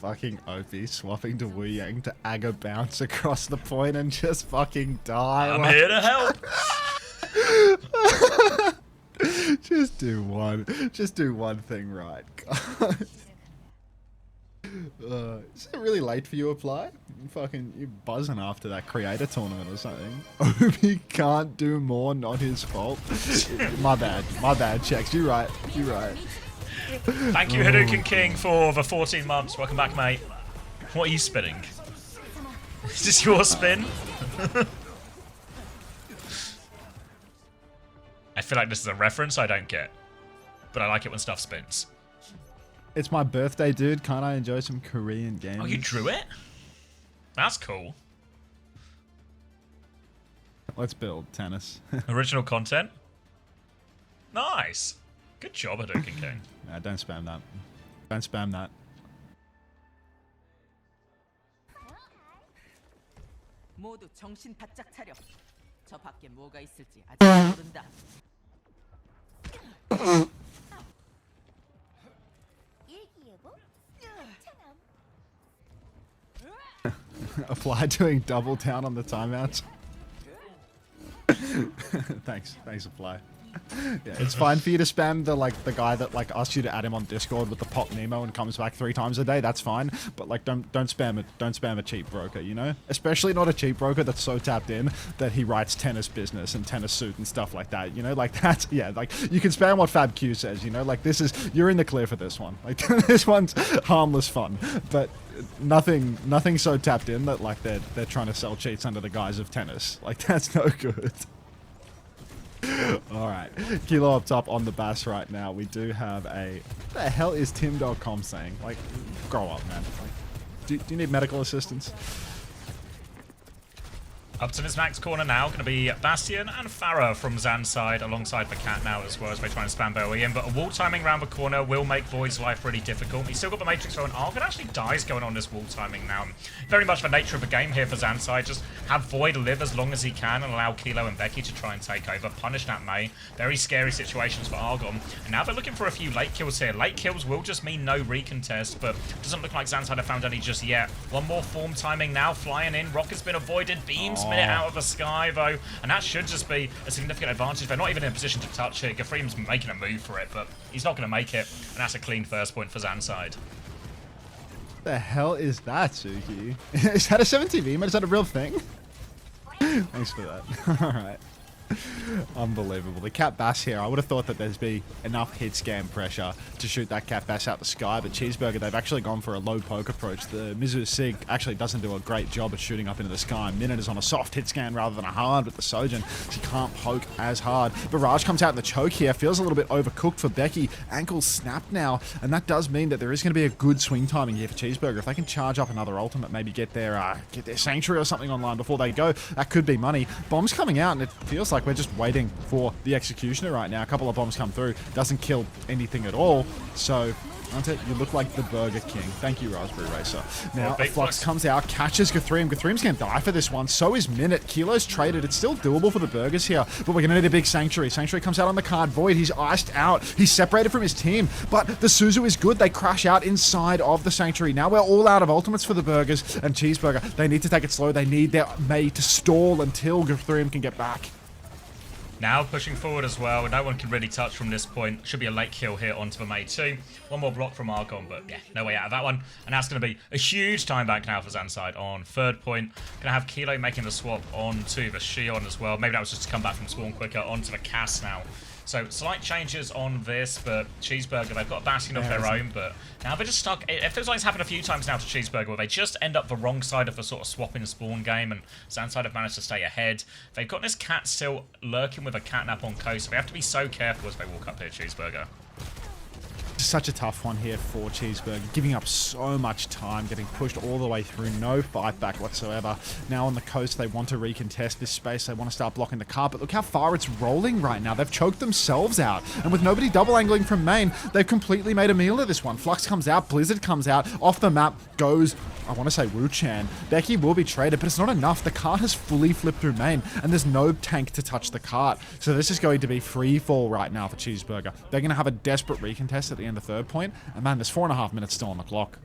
Speaker 3: Fucking Opie swapping to Wu Yang to Aga bounce across the point and just fucking die.
Speaker 1: I'm here to help.
Speaker 3: Just do one thing right. God. Is it really late for you, Apply? You buzzing after that creator tournament or something. Obi can't do more, not his fault. My bad, Checks. You're right.
Speaker 1: Thank you, Hadouken King, for the 14 months. Welcome back, mate. What are you spinning? Is this your spin? I feel like this is a reference I don't get, but I like it when stuff spins.
Speaker 3: It's my birthday, dude. Can't I enjoy some Korean games?
Speaker 1: Oh, you drew it? That's cool.
Speaker 3: Let's build tennis.
Speaker 1: Original content? Nice. Good job, Hadouken King.
Speaker 3: Nah, don't spam that. Don't spam that.
Speaker 4: 모두 정신 바짝 차려. 저 밖에 뭐가 있을지 아직 모른다.
Speaker 3: Apply doing double down on the timeouts. Thanks, Apply. Yeah, it's fine for you to spam the guy that asked you to add him on Discord with the Pop Nemo and comes back 3 times a day. That's fine, but don't spam it. Don't spam a cheap broker, you know. Especially not a cheap broker that's so tapped in that he writes tennis business and tennis suit and stuff like that. You know, that's you can spam what FabQ says. You know, you're in the clear for this one. This one's harmless fun, but nothing so tapped in that they're trying to sell cheats under the guise of tennis. That's no good. Alright, Kilo up top on the bass right now. We do have a... What the hell is Tim.com saying? Grow up, man. Do you need medical assistance?
Speaker 1: Up to this max corner now, going to be Bastion and Farah from ZANSIDE alongside the Cat now as well as they try and spam Bowie in. But a wall timing around the corner will make Void's life really difficult. He's still got the Matrix throw, and Argon actually dies going on this wall timing now. Very much the nature of the game here for ZANSIDE. Just have Void live as long as he can and allow Kilo and Becky to try and take over. Punish that Mei. Very scary situations for Argon. And now they're looking for a few late kills here. Late kills will just mean no recontest, but doesn't look like ZANSIDE have found any just yet. One more form timing now, flying in. Rocket's been avoided. Beams minute out of the sky though, and that should just be a significant advantage. They're not even in a position to touch it. Gafreem's making a move for it, but he's not going to make it, and that's a clean first point for ZANSIDE.
Speaker 3: The hell is that, Suki? Is that a 7TV, man? Is that a real thing? Thanks for that. Alright. Unbelievable. The Cat Bass here, I would have thought that there's be enough hit scan pressure to shoot that Cat Bass out the sky, but Cheeseburger, they've actually gone for a low poke approach. The Mizu Sig actually doesn't do a great job at shooting up into the sky. Minute is on a soft hit scan rather than a hard with the Sojin. She can't poke as hard. Barrage comes out in the choke here, feels a little bit overcooked for Becky. Ankle snapped now, and that does mean that there is going to be a good swing timing here for Cheeseburger. If they can charge up another ultimate, maybe get their Sanctuary or something online before they go, that could be money. Bombs coming out, and it feels like we're just waiting for the Executioner right now. A couple of bombs come through. Doesn't kill anything at all. So, Unter, you look like the Burger King. Thank you, Raspberry Racer. Now, Flux comes out, catches Gafreem. Gafreem's going to die for this one. So is Minute. Kilo's traded. It's still doable for the Burgers here, but we're going to need a big Sanctuary. Sanctuary comes out on the card. Void, he's iced out. He's separated from his team, but the Suzu is good. They crash out inside of the Sanctuary. Now we're all out of ultimates for the Burgers and Cheeseburger. They need to take it slow. They need their Mei to stall until Gafreem can get back.
Speaker 1: Now pushing forward as well. No one can really touch from this point. Should be a late kill here onto the Mei 2. One more block from Argon, but yeah, no way out of that one. And that's going to be a huge time back now for ZANSIDE on third point. Going to have Kilo making the swap onto the Shion as well. Maybe that was just to come back from spawn quicker onto the Cass now. So slight changes on this, but Cheeseburger, they've got a Bastion of their own, but now they're just stuck. It feels like it's happened a few times now to Cheeseburger, where they just end up the wrong side of the sort of swapping spawn game, and ZANSIDE have managed to stay ahead. They've got this Cat still lurking with a catnap on coast, so they have to be so careful as they walk up here, Cheeseburger.
Speaker 3: Such a tough one here for Cheeseburger, giving up so much time, getting pushed all the way through, no fight back whatsoever. Now on the coast, they want to recontest this space, they want to start blocking the car, but look how far it's rolling right now. They've choked themselves out, and with nobody double angling from main, they've completely made a meal of this one. Flux comes out, Blizzard comes out, off the map goes, I want to say Wu-Chan. Becky will be traded, but it's not enough. The cart has fully flipped through main, and there's no tank to touch the cart. So this is going to be free fall right now for Cheeseburger. They're going to have a desperate recontest at the end of third point, and man, there's 4.5 minutes still on the clock.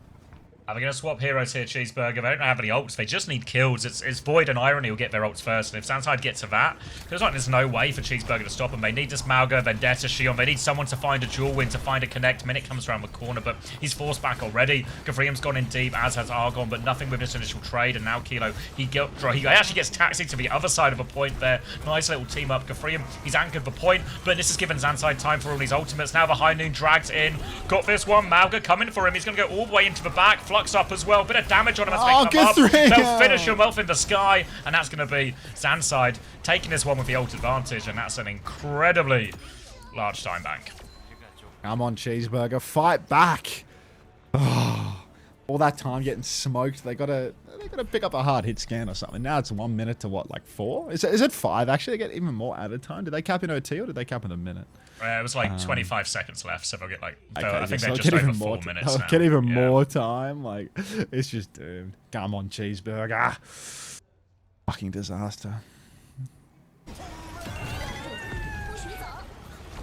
Speaker 1: Are they going to swap heroes here, Cheeseburger? They don't have any ults. They just need kills. It's Void and Irony will get their ults first. And if ZANSIDE gets to that, feels like there's no way for Cheeseburger to stop them. They need this Malga, Vendetta, Shion. They need someone to find a dual win, to find a connect. Minute comes around the corner, but he's forced back already. Gavrium's gone in deep, as has Argon, but nothing with this initial trade. And now Kilo, he actually gets taxied to the other side of a point there. Nice little team up. Gavrium, he's anchored the point, but this has given ZANSIDE time for all these ultimates. Now the High Noon drags in. Got this one. Malga coming for him. He's going to go all the way into the back. Flux up as well. Bit of damage on him as they come up. They'll finish him off in the sky, and that's going to be ZANSIDE taking this one with the ult advantage, and that's an incredibly large time bank.
Speaker 3: Come on, Cheeseburger, fight back. Oh, all that time getting smoked. They gotta pick up a hard hit scan or something. Now it's 1 minute to what, like 4? Is it 5 actually? They get even more added time. Did they cap in OT or did they cap in a minute?
Speaker 1: It was like 25 seconds left, so they'll get like,
Speaker 3: okay,
Speaker 1: I think they're
Speaker 3: so
Speaker 1: just over 4 minutes now.
Speaker 3: Get even more time. Like, it's just doomed. Come on, Cheeseburger. Fucking disaster.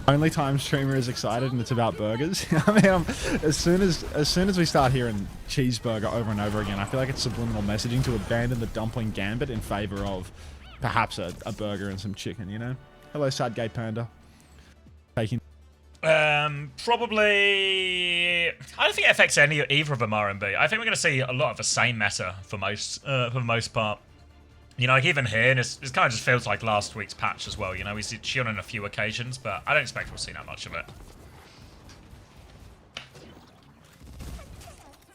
Speaker 3: Only time streamer is excited and it's about burgers. I mean, as soon as we start hearing Cheeseburger over and over again, I feel like it's subliminal messaging to abandon the dumpling gambit in favor of perhaps a burger and some chicken, you know? Hello, sad gay panda. Taking.
Speaker 1: Probably. I don't think it affects either of them, RMB. I think we're going to see a lot of the same meta for the most part. You know, like even here, and it kind of just feels like last week's patch as well. You know, we see Shion on a few occasions, but I don't expect we'll see that much of it.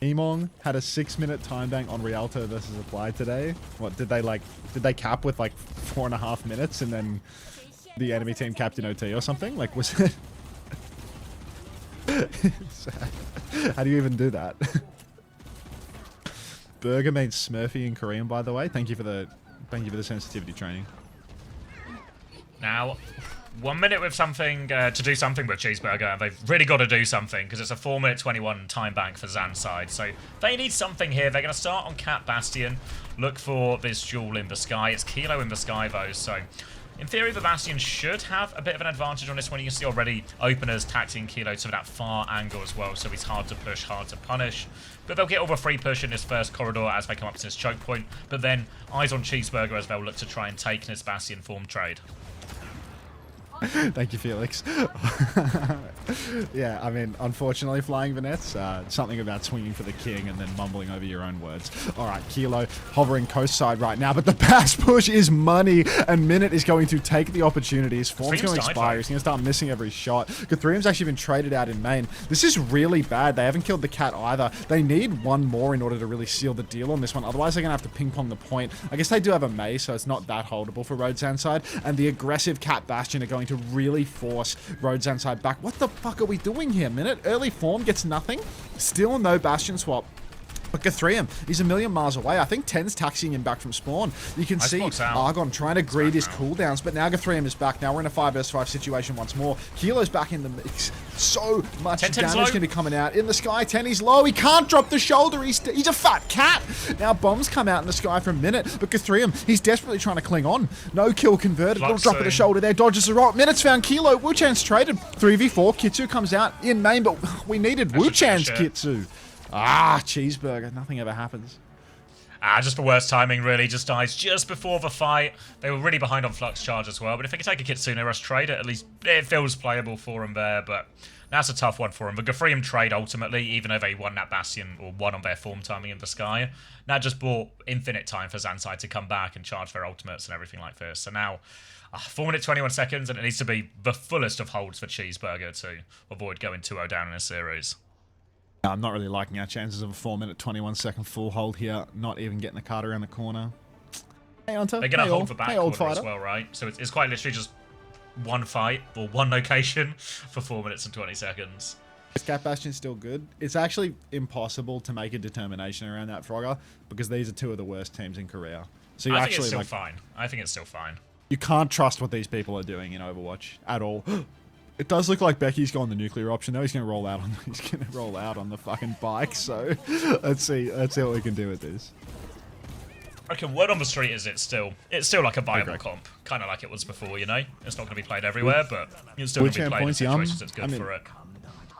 Speaker 3: Emong had a 6-minute time bank on Rialto versus Applied today. What did they cap with like 4.5 minutes and then the enemy team capped in OT or something? Like, was it? How do you even do that? Burger made Smurfy in Korean, by the way. Thank you for the sensitivity training.
Speaker 1: Now, 1 minute with something to do something with Cheeseburger, and they've really got to do something because it's a 4-minute 21 time bank for ZANSIDE. So they need something here. They're going to start on Cat Bastion, look for this jewel in the sky. It's Kilo in the sky though, so in theory the Bastion should have a bit of an advantage on this one. You can see already openers taxing Kilo to that far angle as well, so he's hard to push, hard to punish. But they'll get all the free push in this first corridor as they come up to this choke point. But then eyes on Cheeseburger as they'll look to try and take this Bastion form trade.
Speaker 3: Thank you, Felix. Yeah, I mean, unfortunately, flying the nets, something about swinging for the king and then mumbling over your own words. All right, Kilo hovering coast side right now, but the pass push is money, and Minute is going to take the opportunity. His form's going to expire. He's going to start missing every shot. Guthrum's actually been traded out in main. This is really bad. They haven't killed the cat either. They need one more in order to really seal the deal on this one. Otherwise, they're going to have to ping-pong the point. I guess they do have a Mei, so it's not that holdable for RØDE ZANSIDE, and the aggressive Cat Bastion are going to really force RØDE ZANSIDE back. What the fuck are we doing here? Minute early form gets nothing. Still no Bastion swap. But Guthrum, he's a million miles away. I think 10's taxiing him back from spawn. You can see Argon trying to greed his cooldowns, but now Guthrum is back. Now we're in a 5 vs 5 situation once more. Kilo's back in the mix. So much damage going to be coming out. In the sky, 10, he's low. He can't drop the shoulder. He's a fat cat. Now bombs come out in the sky for a minute, but Guthrum, he's desperately trying to cling on. No kill converted. Little drop of the shoulder there. Dodges the rock. Minute's found Kilo. Wu-Chan's traded. 3v4. Kitsu comes out in main, but we needed Wu-Chan's Kitsu. Ah, Cheeseburger. Nothing ever happens.
Speaker 1: Just the worst timing, really. Just dies just before the fight. They were really behind on Flux Charge as well. But if they can take a Kitsune Rush trade, at least it feels playable for them there. But that's a tough one for them. The Gafrium trade, ultimately, even though they won that Bastion, or won on their form timing in the sky, that just bought infinite time for ZANSIDE to come back and charge their ultimates and everything like this. So now, 4 minutes, 21 seconds, and it needs to be the fullest of holds for Cheeseburger to avoid going 2-0 down in a series.
Speaker 3: I'm not really liking our chances of a 4-minute, 21-second full hold here. Not even getting the card around the corner. Hey, Unter.
Speaker 1: They're going to hold for back quarter as well, right? So it's quite literally just one fight or one location for 4 minutes and 20 seconds.
Speaker 3: This Cat Bastion's still good. It's actually impossible to make a determination around that Frogger because these are two of the worst teams in Korea. So you
Speaker 1: I
Speaker 3: actually
Speaker 1: think it's still fine. I think it's still fine.
Speaker 3: You can't trust what these people are doing in Overwatch at all. It does look like Becky's gone the nuclear option though. He's going to roll out on the fucking bike. So let's see what we can do with this.
Speaker 1: Okay, word on the street is it's still like a viable comp, kind of like it was before. You know, it's not going to be played everywhere, but it's still going to be played in situations that's good for it.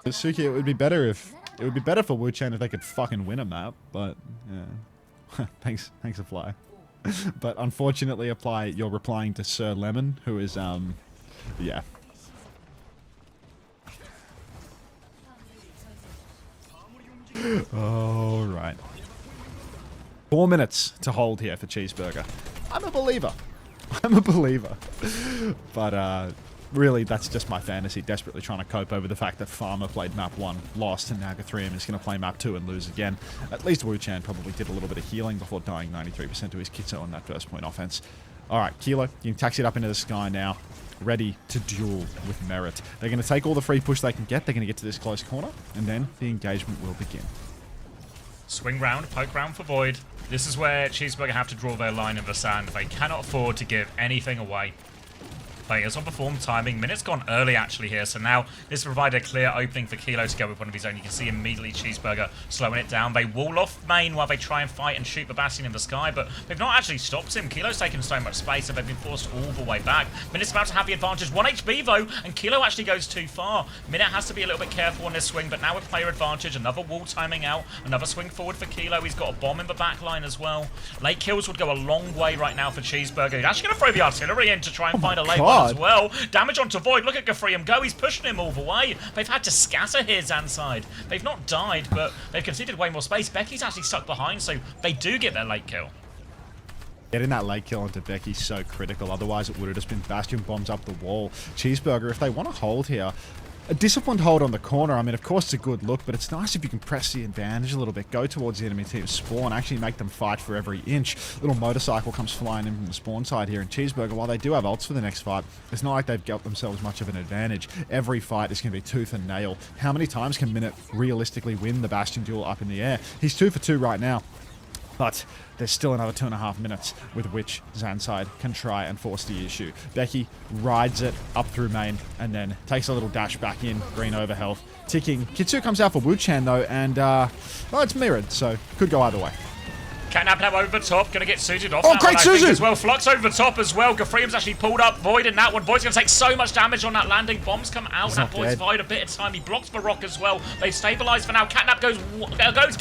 Speaker 3: Suki, it would be better if It would be better for Wu Chen if they could fucking win a map, but yeah. thanks Apply. But unfortunately, Apply, you're replying to Sir Lemon, who is yeah. All right. 4 minutes to hold here for Cheeseburger. I'm a believer. I'm a believer. But really, that's just my fantasy, desperately trying to cope over the fact that Farmer played map 1, lost, and now Costream is going to play map 2 and lose again. At least Wu Chan probably did a little bit of healing before dying 93% to his Kitso on that first point offense. Alright, Kilo, you can taxi it up into the sky now. Ready to duel with merit. They're going to take all the free push they can get. They're going to get to this close corner, and then the engagement will begin.
Speaker 1: Swing round, poke round for Void. This is where Cheeseburger have to draw their line in the sand. They cannot afford to give anything away. Players on perform timing. Minutes gone early actually here, so now this provided a clear opening for Kilo to go with one of his own. You can see immediately Cheeseburger slowing it down. They wall off main while they try and fight and shoot the Bastion in the sky, but they've not actually stopped him. Kilo's taken so much space and they've been forced all the way back. Minutes about to have the advantage. 1 HP though, and Kilo actually goes too far. Minute has to be a little bit careful on this swing, but now with player advantage, another wall timing out, another swing forward for Kilo. He's got a bomb in the back line as well. Late kills would go a long way right now for Cheeseburger. He's actually going to throw the artillery in to try and find a late one as well. Damage onto Void. Look at Gafreem go. He's pushing him all the way. They've had to scatter here, ZANSIDE. They've not died, but they've conceded way more space. Becky's actually stuck behind, so they do get their late kill.
Speaker 3: Getting that late kill onto Becky's so critical. Otherwise, it would have just been Bastion bombs up the wall. Cheeseburger, if they want to hold here, a disciplined hold on the corner. I mean, of course, it's a good look, but it's nice if you can press the advantage a little bit. Go towards the enemy team's spawn. Actually make them fight for every inch. Little motorcycle comes flying in from the spawn side here. And Cheeseburger, while they do have ults for the next fight, it's not like they've got themselves much of an advantage. Every fight is going to be tooth and nail. How many times can Minute realistically win the Bastion duel up in the air? He's 2 for 2 right now. But there's still another 2.5 minutes with which ZANSIDE can try and force the issue. Becky rides it up through main and then takes a little dash back in. Green over health. Ticking. Kitsu comes out for Wu Chan though, and well, it's mirrored, so could go either way.
Speaker 1: Catnap now over the top, gonna get suited off.
Speaker 3: Oh, great Suzu!
Speaker 1: As well, Flux over the top as well. Gafreem's actually pulled up Void in that one. Void's gonna take so much damage on that landing. Bombs come out. That Void's Void a bit of time. He blocks the rock as well. They've stabilized for now. Catnap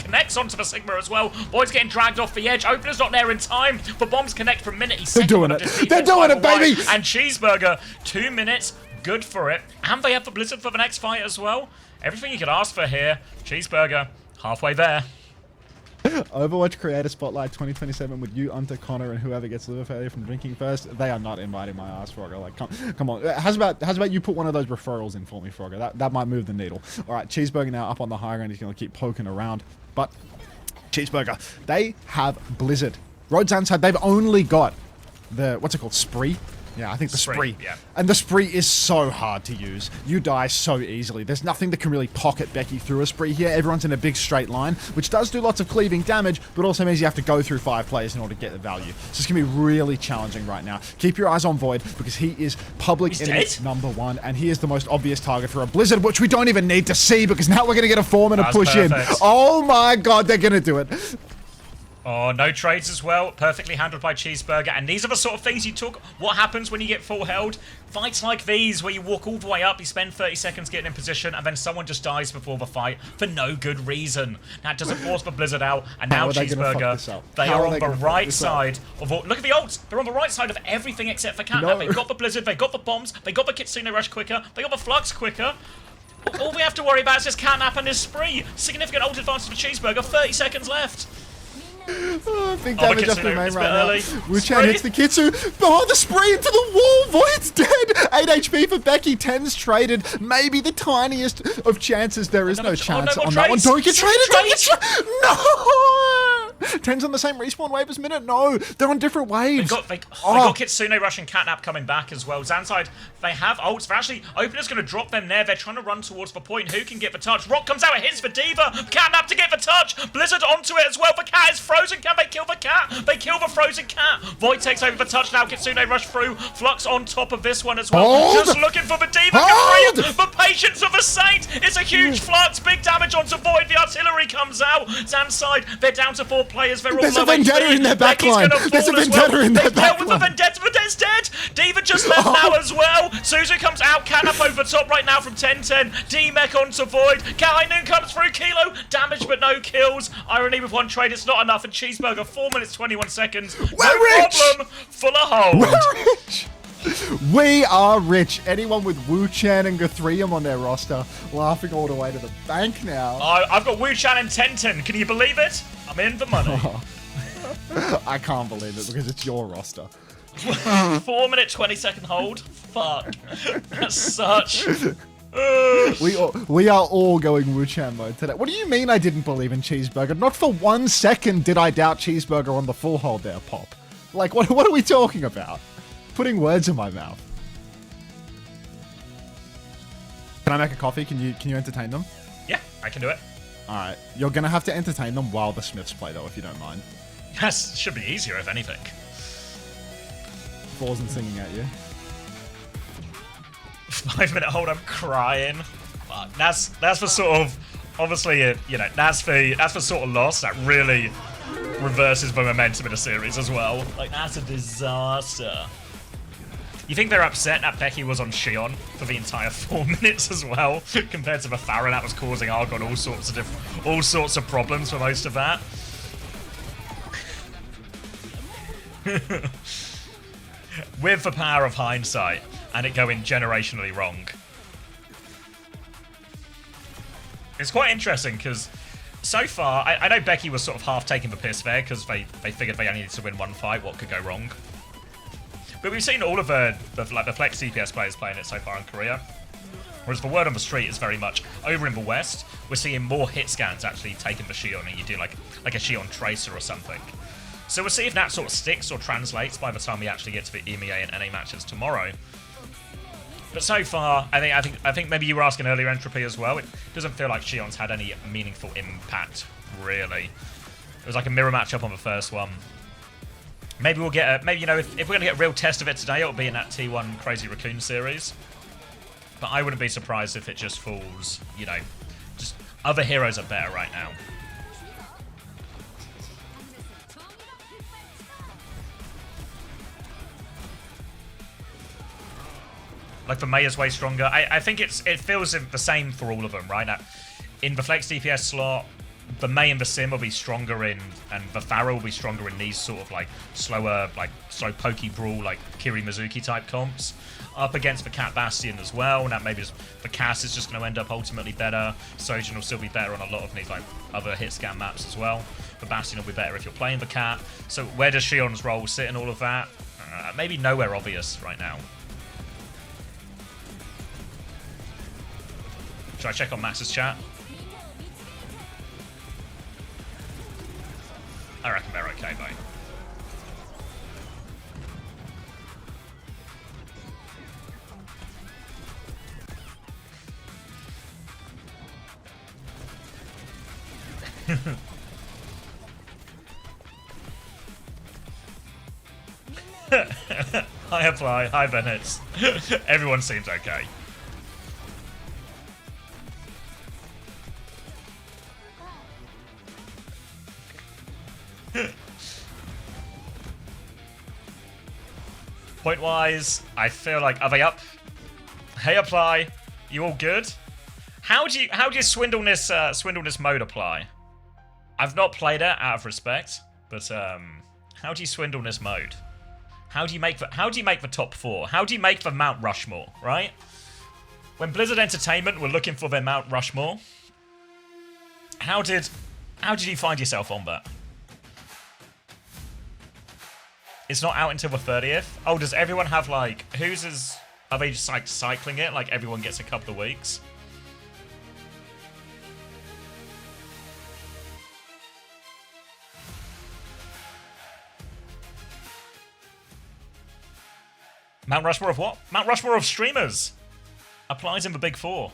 Speaker 1: connects onto the Sigma as well. Void's getting dragged off the edge. Opener's not there in time. The bombs connect for a minute.
Speaker 3: They're doing it. They're doing it, baby!
Speaker 1: And Cheeseburger, 2 minutes. Good for it. And they have the Blizzard for the next fight as well. Everything you could ask for here. Cheeseburger, halfway there.
Speaker 3: Overwatch Creator Spotlight 2027 with you, Unter, Connor, and whoever gets liver failure from drinking first. They are not inviting my ass, Frogger. Like, come on. How's about you put one of those referrals in for me, Frogger? That might move the needle. All right, Cheeseburger now up on the high ground. He's going to keep poking around. But Cheeseburger, they have Blizzard. RØDE ZANSIDE, they've only got the, what's it called, Spree? Yeah, I think the Spree.
Speaker 1: Yeah.
Speaker 3: And the Spree is so hard to use. You die so easily. There's nothing that can really pocket Becky through a Spree here. Everyone's in a big straight line, which does do lots of cleaving damage, but also means you have to go through 5 players in order to get the value. So it's going to be really challenging right now. Keep your eyes on Void, because he is public enemy #1, and he is the most obvious target for a Blizzard, which we don't even need to see, because now we're going to get a 4-minute push in. Oh my god, they're going to do it.
Speaker 1: Oh, no trades as well. Perfectly handled by Cheeseburger. And these are the sort of things you talk. What happens when you get full held? Fights like these, where you walk all the way up, you spend 30 seconds getting in position, and then someone just dies before the fight for no good reason. That doesn't force the Blizzard out. And now Cheeseburger, they are on the right side of all. Look at the ults. They're on the right side of everything except for Catnap. They've got the Blizzard, they've got the bombs, they got the Kitsune Rush quicker, they got the Flux quicker. All we have to worry about is just Catnap and his Spree. Significant ult advantage for Cheeseburger. 30 seconds left.
Speaker 3: Oh, big damage up the main right now. Wu Chan hits the Kitsu. Oh, the Spree into the wall. Void's dead. 8 HP for Becky. 10's traded. Maybe the tiniest of chances. There is no chance on that one. Don't get traded. Don't get traded. No. 10's on the same respawn wave as Minute. No, they're on different waves.
Speaker 1: They got Kitsune Rush and Catnap coming back as well. ZANSIDE, they have ults. They're actually, Opener's going to drop them there. They're trying to run towards the point. Who can get the touch? Rock comes out, it hits for Diva. Catnap to get the touch. Blizzard onto it as well. The cat is frozen. Can they kill the cat? They kill the frozen cat. Void takes over the touch now. Kitsune Rush through. Flux on top of this one as well. Just looking for the Diva. The patience Patience of a Saint! It's a huge flux, big damage onto Void, the artillery comes out. ZANSIDE, they're down to 4 players, they're all
Speaker 3: There's a
Speaker 1: low
Speaker 3: Vendetta
Speaker 1: HP.
Speaker 3: in their
Speaker 1: Becky's
Speaker 3: backline.
Speaker 1: gonna
Speaker 3: There's a
Speaker 1: fall as
Speaker 3: Vendetta
Speaker 1: well.
Speaker 3: in their
Speaker 1: They've dealt with the
Speaker 3: backline.
Speaker 1: Vendetta, Vendetta's dead! Diva just left now as well. Suzu comes out, Can up over top right now from 10-10. D-Mech onto Void. Kainun comes through, Kilo, damage but no kills. Irony with 1 trade, it's not enough. And Cheeseburger, 4 minutes, 21 seconds.
Speaker 3: We're
Speaker 1: no
Speaker 3: rich!
Speaker 1: problem, full of hold.
Speaker 3: We're rich! We are rich. Anyone with Wu Chan and Guthrium on their roster laughing all the way to the bank now.
Speaker 1: I've got Wu Chan and 10-10, can you believe it? I'm in the money.
Speaker 3: I can't believe it because it's your roster.
Speaker 1: 4 minute, 20-second hold. Fuck. That's such...
Speaker 3: We are all going Wu Chan mode today. What do you mean I didn't believe in Cheeseburger? Not for 1 second did I doubt Cheeseburger on the full hold there, Pop. Like, what are we talking about? Putting words in my mouth. Can I make a coffee? Can you entertain them?
Speaker 1: Yeah, I can do it.
Speaker 3: Alright. You're gonna have to entertain them while the Smiths play though, if you don't mind.
Speaker 1: Yes, should be easier if anything.
Speaker 3: Falls and singing at you.
Speaker 1: 5 minute hold, I'm crying. Fuck. That's for sort of, obviously, you know, that's for sort of loss. That really reverses the momentum in the series as well. Like, that's a disaster. You think they're upset that Becky was on Shion for the entire 4 minutes as well, compared to the Farah that was causing Argon all sorts of problems for most of that. With the power of hindsight and it going generationally wrong. It's quite interesting because so far, I know Becky was sort of half taking the piss there because they figured they only needed to win 1 fight, what could go wrong. But we've seen all of the flex DPS players playing it so far in Korea. Whereas the word on the street is very much over in the West, we're seeing more hit scans actually taking the Shion and you do like a Shion Tracer or something. So we'll see if that sort of sticks or translates by the time we actually get to the EMEA and NA matches tomorrow. But so far, I think maybe you were asking earlier, Entropy, as well. It doesn't feel like Shion's had any meaningful impact, really. It was like a mirror matchup on the first one. Maybe we'll get maybe, you know, if we're going to get a real test of it today, it'll be in that T1 Crazy Raccoon series. But I wouldn't be surprised if it just falls, you know, just other heroes are better right now. Like, the May is way stronger. I think it feels the same for all of them, right? Now, in the Flex DPS slot, the May and the Sim will be stronger in, and the Pharaoh will be stronger in these sort of, like, slower, like, slow pokey brawl, like, Kiri Mizuki type comps. Up against the Cat Bastion as well. Now, maybe the Cass is just going to end up ultimately better. Sojin will still be better on a lot of these, like, other hit scan maps as well. The Bastion will be better if you're playing the Cat. So where does Shion's role sit in all of that? Maybe nowhere obvious right now. Should I check on Max's chat? I reckon they're okay, mate. Hi, Apply. Hi, Bennett. Everyone seems okay. Point-wise, I feel like, are they up? Hey, Apply, you all good? How do you swindleness mode apply? I've not played it out of respect, but how do you swindleness mode? How do you make the top 4? How do you make the Mount Rushmore, right? When Blizzard Entertainment were looking for their Mount Rushmore, how did you find yourself on that? It's not out until the 30th. Oh, does everyone have, like, are they just, like, cycling it? Like, everyone gets a couple of weeks? Mount Rushmore of what? Mount Rushmore of streamers. Applies in the Big 4.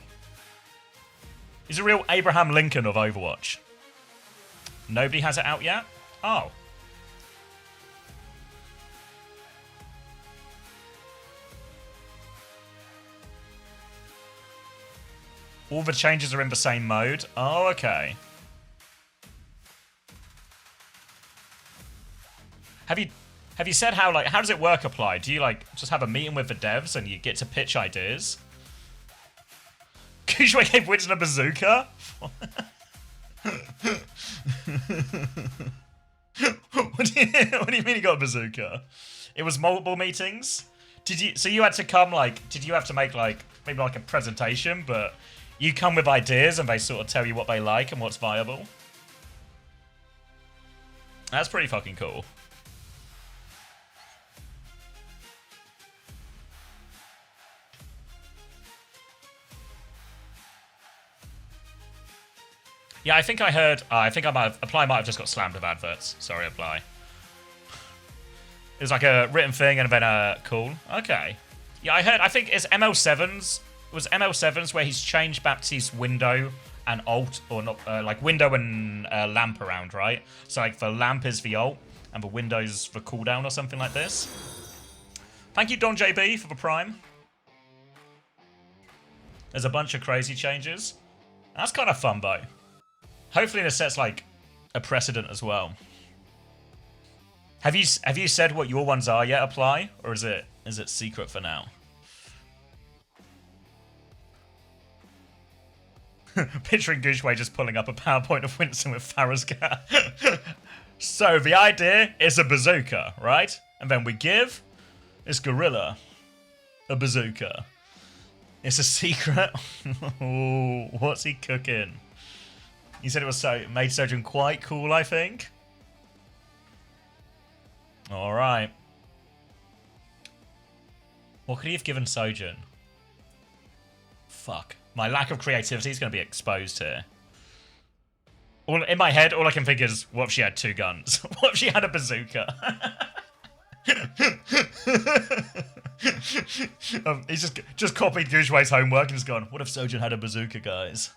Speaker 1: He's a real Abraham Lincoln of Overwatch. Nobody has it out yet? Oh. All the changes are in the same mode. Oh, okay. Have you said how does it work apply? Do you just have a meeting with the devs and you get to pitch ideas? Kushway gave Winston a bazooka? What do you mean he got a bazooka? It was multiple meetings? So you had to come did you have to make maybe a presentation, but you come with ideas and they sort of tell you what they like and what's viable? That's pretty fucking cool. Yeah, I think I heard. I think Apply might have just got slammed with adverts. Sorry, Apply. It was like a written thing and then cool. Okay. Yeah, I heard. I think it's ML7's. It was ML7's where he's changed Baptiste's window and alt, or not, window and lamp around, right? So the lamp is the alt and the window's the cooldown or something like this. Thank you, Don JB, for the prime. There's a bunch of crazy changes. That's kind of fun though. Hopefully this sets a precedent as well. Have you said what your ones are yet, Apply? Or is it secret for now? Picturing Gushway just pulling up a PowerPoint of Winston with Farrasgar. So the idea is a bazooka, right? And then we give this gorilla a bazooka. It's a secret. Ooh, what's he cooking? He said it was made Sojin quite cool, I think. Alright. What could he have given Sojin? Fuck. My lack of creativity is going to be exposed here. In my head, all I can think is, what if she had 2 guns? What if she had a bazooka? He's just copied Gushway's homework and just gone, what if Sojin had a bazooka, guys?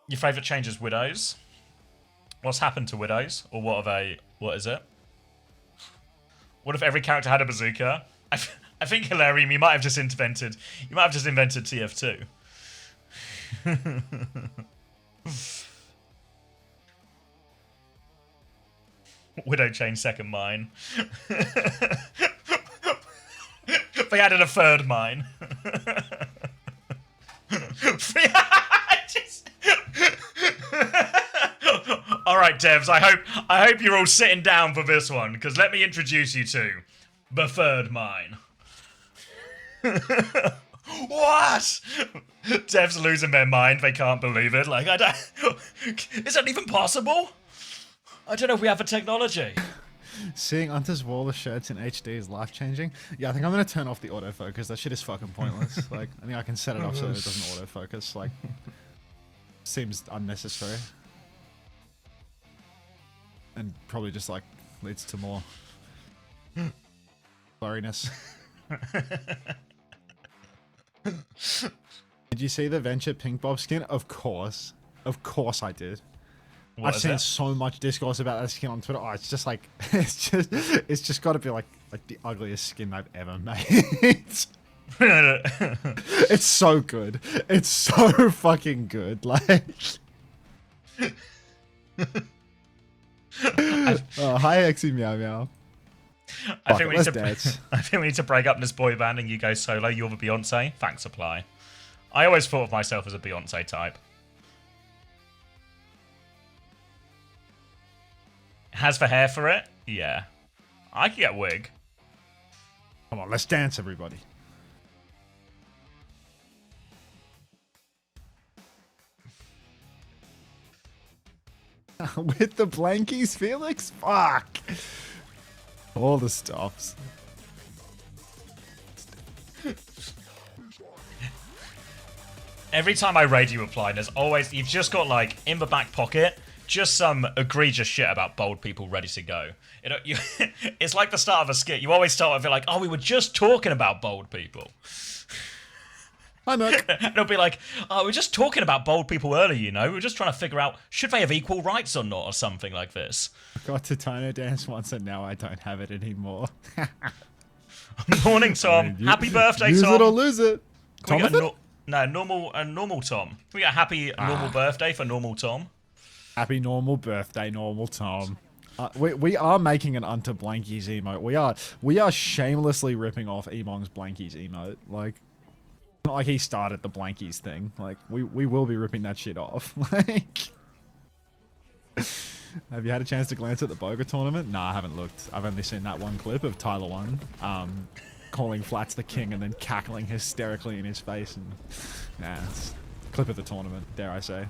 Speaker 1: Your favourite change is widows? What's happened to widows? Or what is it? What if every character had a bazooka? I think, Hilarium, you might have just invented TF2. Widow chain second mine. They added a third mine. Alright, devs, I hope you're all sitting down for this one, because let me introduce you to the third mine. What? Devs losing their mind, they can't believe it. Is that even possible? I don't know if we have the technology.
Speaker 3: Seeing Unter's wall of shirts in HD is life-changing. Yeah, I think I'm going to turn off the autofocus. That shit is fucking pointless. I think I can set it off so it doesn't autofocus. Seems unnecessary. And probably just, leads to more blurriness. Did you see the Venture Pink Bob skin? Of course. Of course I did. I've seen so much discourse about that skin on Twitter. Oh, it's just it's just got to be the ugliest skin I've ever made. It's so good. It's so fucking good. Hi, Exy Meow Meow.
Speaker 1: I think we need to break up this boy band and you go solo. You're the Beyonce. Thanks, Apply. I always thought of myself as a Beyonce type. Has the hair for it? Yeah. I could get a wig.
Speaker 3: Come on, let's dance, everybody. With the blankies, Felix? Fuck. All the stops.
Speaker 1: Every time I raid you, Apply, there's always, you've just got in the back pocket, just some egregious shit about bold people ready to go. It's like the start of a skit. You always start with it we were just talking about bold people.
Speaker 3: Hi, Merc.
Speaker 1: And it'll be we're just talking about bold people earlier, We were just trying to figure out, should they have equal rights or not, or something like this.
Speaker 3: I got to Tino dance once and now I don't have it anymore.
Speaker 1: Morning, Tom. Happy birthday,
Speaker 3: use
Speaker 1: Tom.
Speaker 3: Use it or lose it.
Speaker 1: Can we get
Speaker 3: Tomothan?
Speaker 1: a normal Tom. Can we get a happy normal birthday for normal Tom?
Speaker 3: Happy normal birthday, normal Tom. We are making an Unter Blankies emote. We are shamelessly ripping off Emong's Blankies emote. Like, not like he started the Blankies thing. Like, we will be ripping that shit off. Like, have you had a chance to glance at the Boga tournament? Nah, I haven't looked. I've only seen that one clip of Tyler 1 calling Flats the king and then cackling hysterically in his face. And it's a clip of the tournament, dare I say.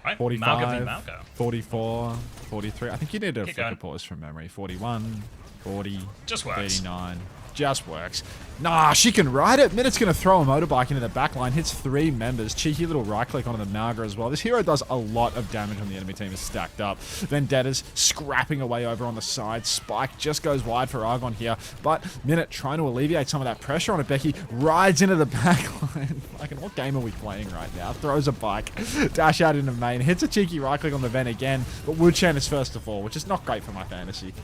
Speaker 1: Right.
Speaker 3: 45,
Speaker 1: Malgo.
Speaker 3: 44, 43. I think you need a
Speaker 1: going.
Speaker 3: pause from memory. 41, 40,
Speaker 1: Just works.
Speaker 3: 39. Just works. Nah, she can ride it. Minut's going to throw a motorbike into the back line. Hits 3 members. Cheeky little right click onto the Malga as well. This hero does a lot of damage when the enemy team is stacked up. Vendetta's scrapping away over on the side. Spike just goes wide for Argon here. But Minute trying to alleviate some of that pressure on it. Becky rides into the back line. Like, what game are we playing right now? Throws a bike. Dash out into main. Hits a cheeky right click on the Ven again. But Woodshan is first to fall, which is not great for my fantasy.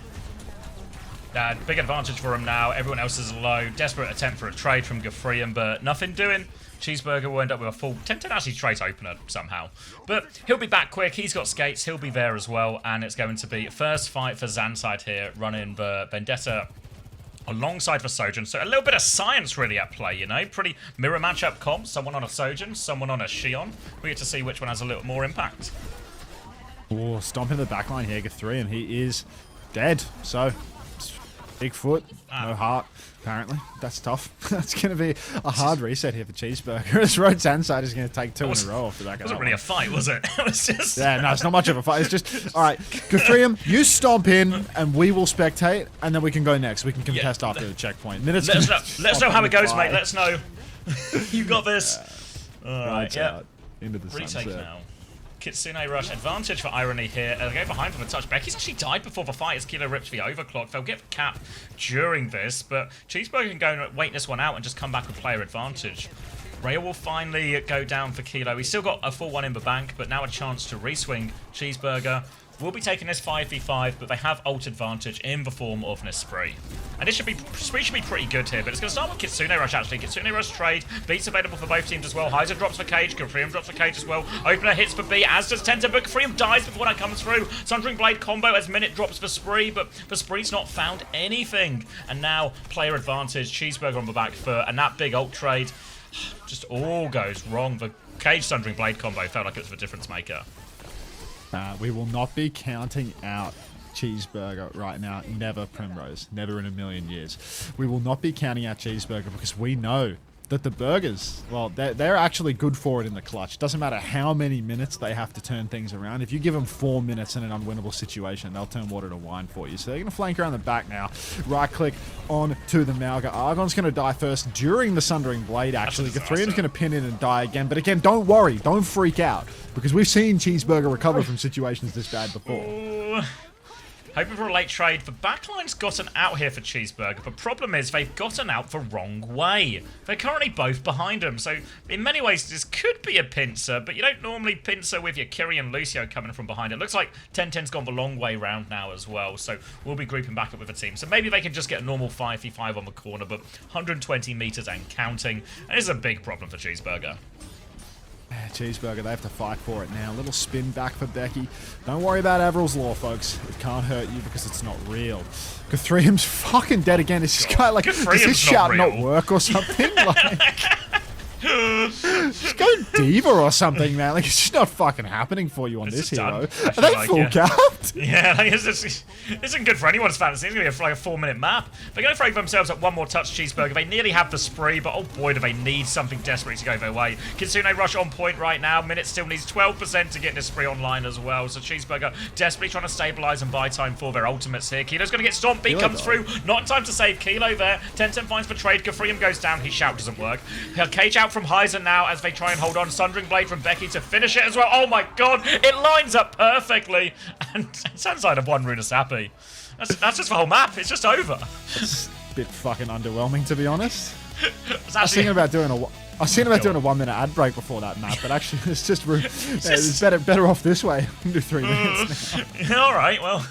Speaker 1: Big advantage for him now. Everyone else is low. Desperate attempt for a trade from Gafrian, but nothing doing. Cheeseburger will end up with a full 10-10 actually trade opener somehow. But he'll be back quick. He's got skates. He'll be there as well. And it's going to be first fight for ZANSIDE here, running the Vendetta alongside the Sojourn. So a little bit of science really at play, you know. Pretty mirror matchup comp. Someone on a Sojourn, someone on a Shion. We get to see which one has a little more impact.
Speaker 3: Oh, stomp in the backline here, Gafrian. He is dead. So... big foot, no heart, apparently. That's tough. That's going to be a hard reset here for Cheeseburger. As RØDE ZANSIDE is going to take 2 in a row off the back of that.
Speaker 1: It wasn't really a fight, was it? It was just...
Speaker 3: Yeah, no, it's not much of a fight. It's just, all right, Gafrian, you stomp in, and we will spectate, and then we can go next. We can contest after the checkpoint. Minutes.
Speaker 1: Let us know how it goes, mate. Let us know. You got this. Alright, yeah.
Speaker 3: Out into the
Speaker 1: Retake
Speaker 3: sunset.
Speaker 1: now. Kitsune rush advantage for Irony here. They go behind from a touch. Becky's actually died before the fight as Kilo rips the overclock. They'll get the cap during this, but Cheeseburger can go and wait this one out and just come back with player advantage. Rhea will finally go down for Kilo. He's still got a full one in the bank, but now a chance to re-swing. Cheeseburger will be taking this 5v5, but they have ult advantage in the form of Nespree. And this Spree should be pretty good here, but it's going to start with Kitsune Rush, actually. Kitsune Rush trade. Beats available for both teams as well. Heiser drops for Cage. Gafrian drops for Cage as well. Opener hits for B, as does Tenta, but Gafrian dies before that comes through. Sundering Blade combo as Minute drops for Spree, but for Spree's not found anything. And now, player advantage. Cheeseburger on the back foot, and that big ult trade just all goes wrong. The Cage Sundering Blade combo felt like it was the difference maker.
Speaker 3: We will not be counting out Cheeseburger right now. Never, Primrose. Never in a million years. We will not be counting out Cheeseburger because we know that the burgers, well, they're actually good for it in the clutch. Doesn't matter how many minutes they have to turn things around. If you give them 4 minutes in an unwinnable situation, they'll turn water to wine for you. So they're going to flank around the back now. Right click on to the Malga. Argon's going to die first during the Sundering Blade, actually. Gafrian's going to pin in and die again. But again, don't worry. Don't freak out. Because we've seen Cheeseburger recover from situations this bad before.
Speaker 1: Ooh. Hoping for a late trade. The backline's gotten out here for Cheeseburger, but problem is they've gotten out the wrong way. They're currently both behind him, so in many ways this could be a pincer, but you don't normally pincer with your Kiri and Lucio coming from behind. It looks like 10-10's gone the long way round now as well, so we'll be grouping back up with a team. So maybe they can just get a normal 5v5 on the corner, but 120 meters and counting, and this is a big problem for Cheeseburger.
Speaker 3: Cheeseburger, they have to fight for it now. A little spin back for Becky. Don't worry about Averil's Law, folks. It can't hurt you because it's not real. Gafrian's fucking dead again. Is this guy like, does this shout not work or something? Like, just go Diva or something, man. Like, it's just not fucking happening for you on this hero. Are they full capped?
Speaker 1: Yeah, like, this isn't good for anyone's fantasy. It's going to be like a 4-minute map. They're going to throw themselves at one more touch, Cheeseburger. They nearly have the spree, but oh boy, do they need something desperately to go their way. Kitsune Rush on point right now. Minute still needs 12% to get this spree online as well. So Cheeseburger desperately trying to stabilize and buy time for their ultimates here. Kilo's going to get stomped. B comes through. Not in time to save Kilo there. 10-10 finds for trade. Gafrian goes down. His shout doesn't work. Cage out from Heiser now as they try and hold on. Sundering Blade from Becky to finish it as well. Oh my god, it lines up perfectly. And ZANSIDE have won Runa's happy. That's just the whole map. It's just over.
Speaker 3: It's a bit fucking underwhelming, to be honest. I was thinking about doing a 1-minute ad break before that map, but actually it's just it's better off this way. We can do 3 minutes now.
Speaker 1: All right, well.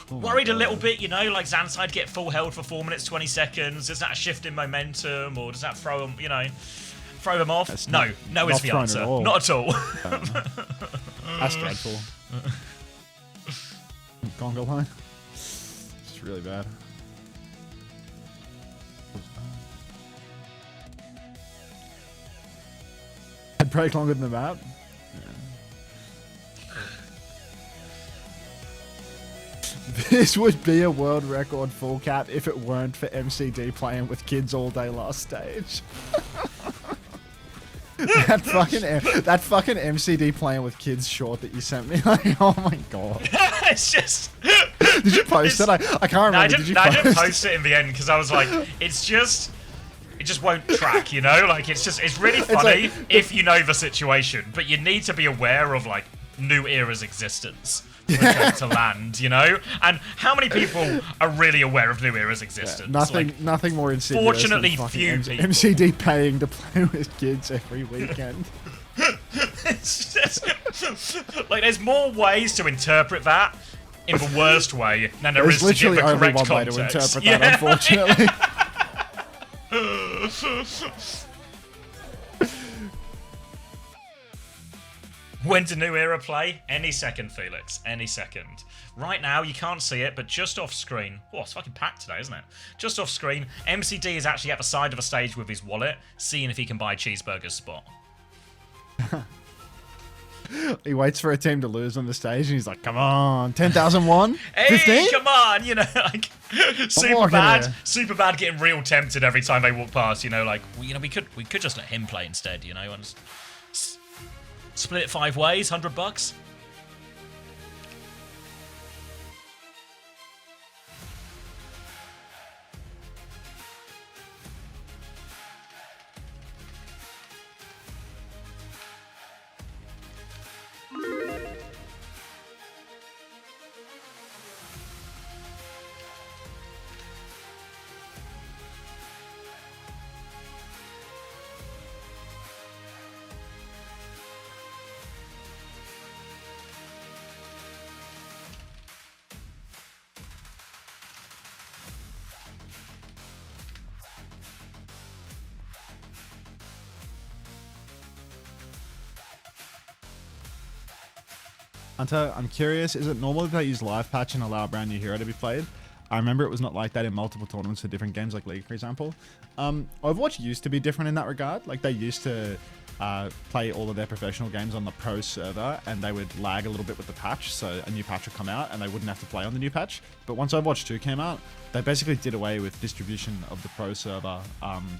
Speaker 1: Worried a little bit, you know, like ZANSIDE get full held for 4 minutes 20 seconds. Is that a shift in momentum, or does that throw them, you know, throw them off?
Speaker 3: That's
Speaker 1: No is the answer. Not at all.
Speaker 3: That's dreadful. Conga line. It's really bad. I'd break longer than the map. This would be a world record full cap if it weren't for MCD playing with kids all day last stage. that fucking MCD playing with kids short that you sent me, like, oh my god.
Speaker 1: It's just.
Speaker 3: Did you post it? I can't remember.
Speaker 1: I didn't post it in the end because I was like, it just won't track, you know? Like, it's really funny if you know the situation, but you need to be aware of, like, New Era's existence to land, you know? And how many people are really aware of New Era's existence?
Speaker 3: Yeah, nothing more insidious.
Speaker 1: Fortunately,
Speaker 3: than
Speaker 1: few people.
Speaker 3: MCD paying to play with kids every weekend.
Speaker 1: It's just, like, there's more ways to interpret that in the worst way than there is to give the correct context.
Speaker 3: There's literally only one way to interpret that, unfortunately.
Speaker 1: When do New Era play? Any second, Felix. Any second. Right now, you can't see it, but just off screen... Oh, it's fucking packed today, isn't it? Just off screen, MCD is actually at the side of the stage with his wallet, seeing if he can buy Cheeseburger's spot.
Speaker 3: He waits for a team to lose on the stage, and he's like, come on, 10,001?
Speaker 1: Hey,
Speaker 3: 15?
Speaker 1: come on! You know, like, super bad getting real tempted every time they walk past, you know, like, you know, we could just let him play instead, you know, and split it 5 ways, $100.
Speaker 3: Unter, I'm curious, is it normal that they use live patch and allow a brand new hero to be played? I remember it was not like that in multiple tournaments for different games like League, for example. Overwatch used to be different in that regard. Like, they used to play all of their professional games on the pro server, and they would lag a little bit with the patch, so a new patch would come out and they wouldn't have to play on the new patch. But once Overwatch 2 came out, they basically did away with distribution of the pro server.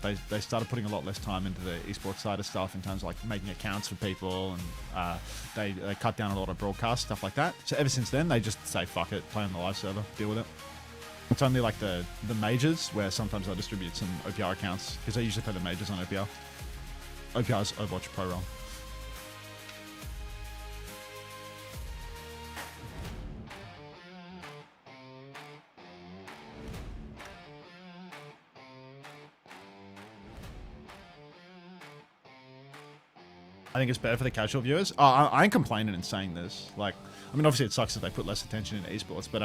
Speaker 3: They started putting a lot less time into the esports side of stuff in terms of like making accounts for people, and they cut down a lot of broadcast stuff like that. So ever since then, they just say fuck it, play on the live server, deal with it. It's only like the majors where sometimes they'll distribute some OPR accounts, because they usually play the majors on OPR. OPR's Overwatch Pro Role. I think it's better for the casual viewers. Oh, I ain't complaining in saying this. Like, I mean, obviously it sucks that they put less attention into esports, but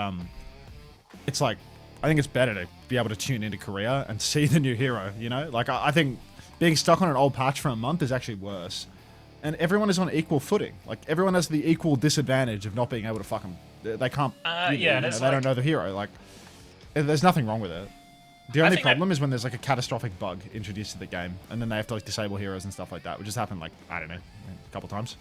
Speaker 3: it's like, I think it's better to be able to tune into Korea and see the new hero, you know? Like, I think being stuck on an old patch for a month is actually worse. And everyone is on equal footing. Like, everyone has the equal disadvantage of not being able to fucking... They can't... they don't know the hero. Like, there's nothing wrong with it. The only problem is when there's, like, a catastrophic bug introduced to the game, and then they have to, like, disable heroes and stuff like that, which has happened, like, I don't know, a couple times.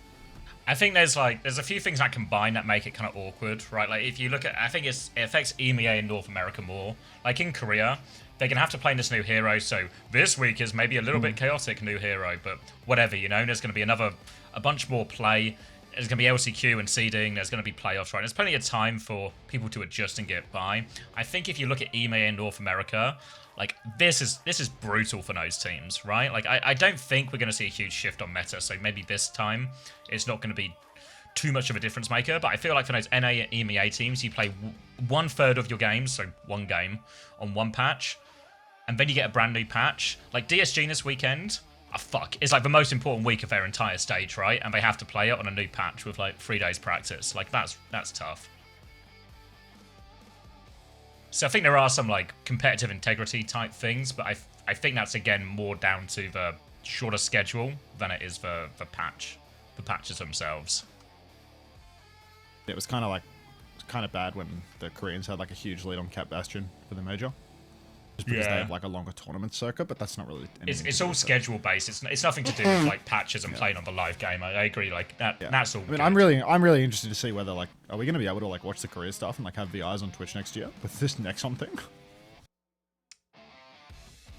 Speaker 1: I think there's a few things that combine that make it kind of awkward, right? Like, if you look at... I think it affects EMEA in North America more. Like, in Korea... They're going to have to play this new hero, so this week is maybe a little bit chaotic new hero, but whatever, you know, there's going to be a bunch more play. There's going to be LCQ and seeding, there's going to be playoffs, right? There's plenty of time for people to adjust and get by. I think if you look at EMEA and North America, like, this is brutal for those teams, right? Like, I don't think we're going to see a huge shift on meta, so maybe this time it's not going to be too much of a difference maker, but I feel like for those NA and EMEA teams, you play 1/3 of your games, so one game, on one patch, and then you get a brand new patch. Like, DSG this weekend, it's like the most important week of their entire stage, right? And they have to play it on a new patch with, like, 3 days practice. Like, that's tough. So I think there are some like competitive integrity type things, but I think that's again more down to the shorter schedule than it is the patches themselves.
Speaker 3: It was kind of bad when the Koreans had like a huge lead on Cap Bastion for the major. Just because they have like a longer tournament circuit, but that's not really.
Speaker 1: It's all schedule based. It's nothing to do with like patches and playing on the live game. I agree. Like that.
Speaker 3: Yeah.
Speaker 1: That's all.
Speaker 3: I mean,
Speaker 1: good.
Speaker 3: I'm really interested to see whether like, are we going to be able to like watch the Korea stuff and like have VIs on Twitch next year with this Nexon thing?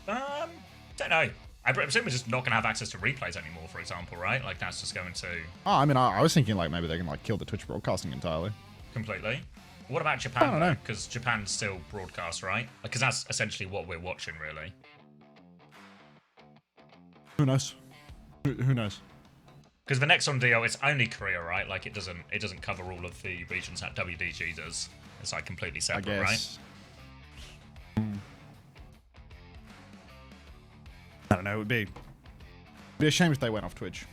Speaker 1: Don't know. I presume we're just not going to have access to replays anymore, for example, right? Like that's just going to
Speaker 3: Oh, I mean, I was thinking like maybe they can like kill the Twitch broadcasting entirely.
Speaker 1: completely. What about Japan?
Speaker 3: I don't know.
Speaker 1: Because Japan still broadcasts, right? Because that's essentially what we're watching, really.
Speaker 3: Who knows? Who knows?
Speaker 1: Because the Nexon deal, it's only Korea, right? Like it doesn't cover all of the regions that WDG does. It's like completely separate,
Speaker 3: I
Speaker 1: right?
Speaker 3: guess. I don't know. It would be a shame if they went off Twitch.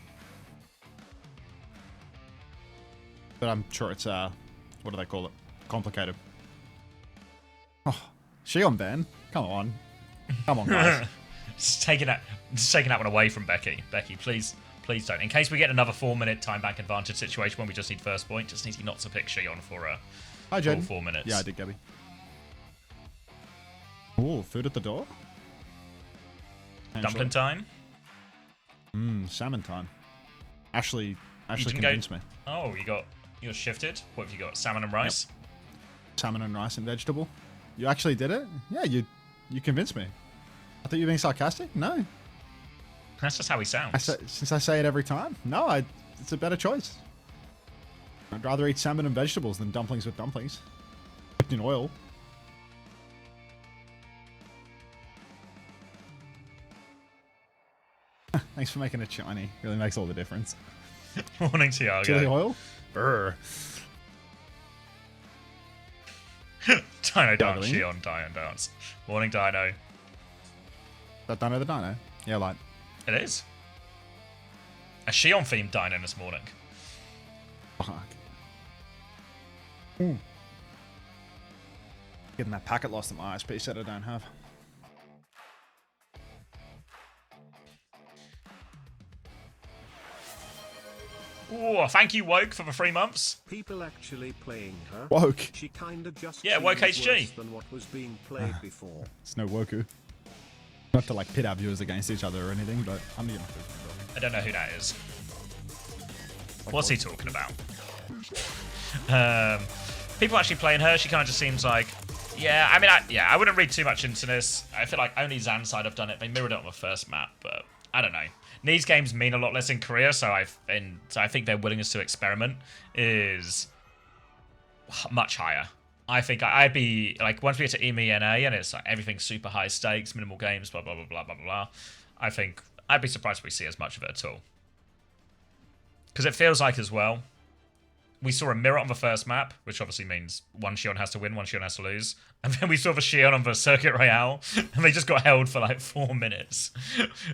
Speaker 3: But I'm sure it's what do they call it? Complicated. Oh, Shion ban? Come on, guys.
Speaker 1: Just taking that one away from Becky. Becky, please don't. In case we get another 4-minute time back advantage situation when we just need first point, just need you not to pick Shion for
Speaker 3: Hi, Jaden.
Speaker 1: 4 minutes.
Speaker 3: Yeah, I did, Gabby. Ooh, food at the door.
Speaker 1: Dumpling time.
Speaker 3: Salmon time. Ashley
Speaker 1: didn't
Speaker 3: convinced me.
Speaker 1: Oh, you're shifted. What have you got? Salmon and rice.
Speaker 3: Yep. Salmon and rice and vegetable. You actually did it? Yeah, you convinced me. I thought you were being sarcastic. No,
Speaker 1: That's just how he sounds.
Speaker 3: since I say it every time. No, it's a better choice. I'd rather eat salmon and vegetables than dumplings with dumplings. Cooked in oil. Thanks for making it shiny. Really makes all the difference.
Speaker 1: Morning, Tiago.
Speaker 3: Chili oil? Brr.
Speaker 1: Dino dance,
Speaker 3: Juggling.
Speaker 1: Shion, Dino dance. Morning, Dino.
Speaker 3: That Dino the Dino? Yeah, like.
Speaker 1: It is. A Shion themed dino this morning.
Speaker 3: Fuck. Getting that packet loss that my ISP said I don't have.
Speaker 1: Oh, thank you, Woke, for the 3 months.
Speaker 2: People actually playing her.
Speaker 3: Woke.
Speaker 2: She kinda just
Speaker 1: Yeah, Woke
Speaker 2: seems
Speaker 1: HG.
Speaker 2: worse than what was being played before.
Speaker 3: It's no Woku. Not to like pit our viewers against each other or anything, but I'm gonna
Speaker 1: I don't know who that is. What's he talking about? People actually playing her, she kind of just seems like... Yeah, I mean, I wouldn't read too much into this. I feel like only ZANSIDE have done it. They mirrored it on the first map, but I don't know. These games mean a lot less in Korea, so I think their willingness to experiment is much higher. I think I'd be like, once we get to EMENA and it's like everything's super high stakes, minimal games, blah blah blah blah blah blah. I think I'd be surprised if we see as much of it at all, because it feels like as well. We saw a mirror on the first map, which obviously means one Shion has to win, one Shion has to lose. And then we saw the Shion on the Circuit Royale, and they just got held for like 4 minutes.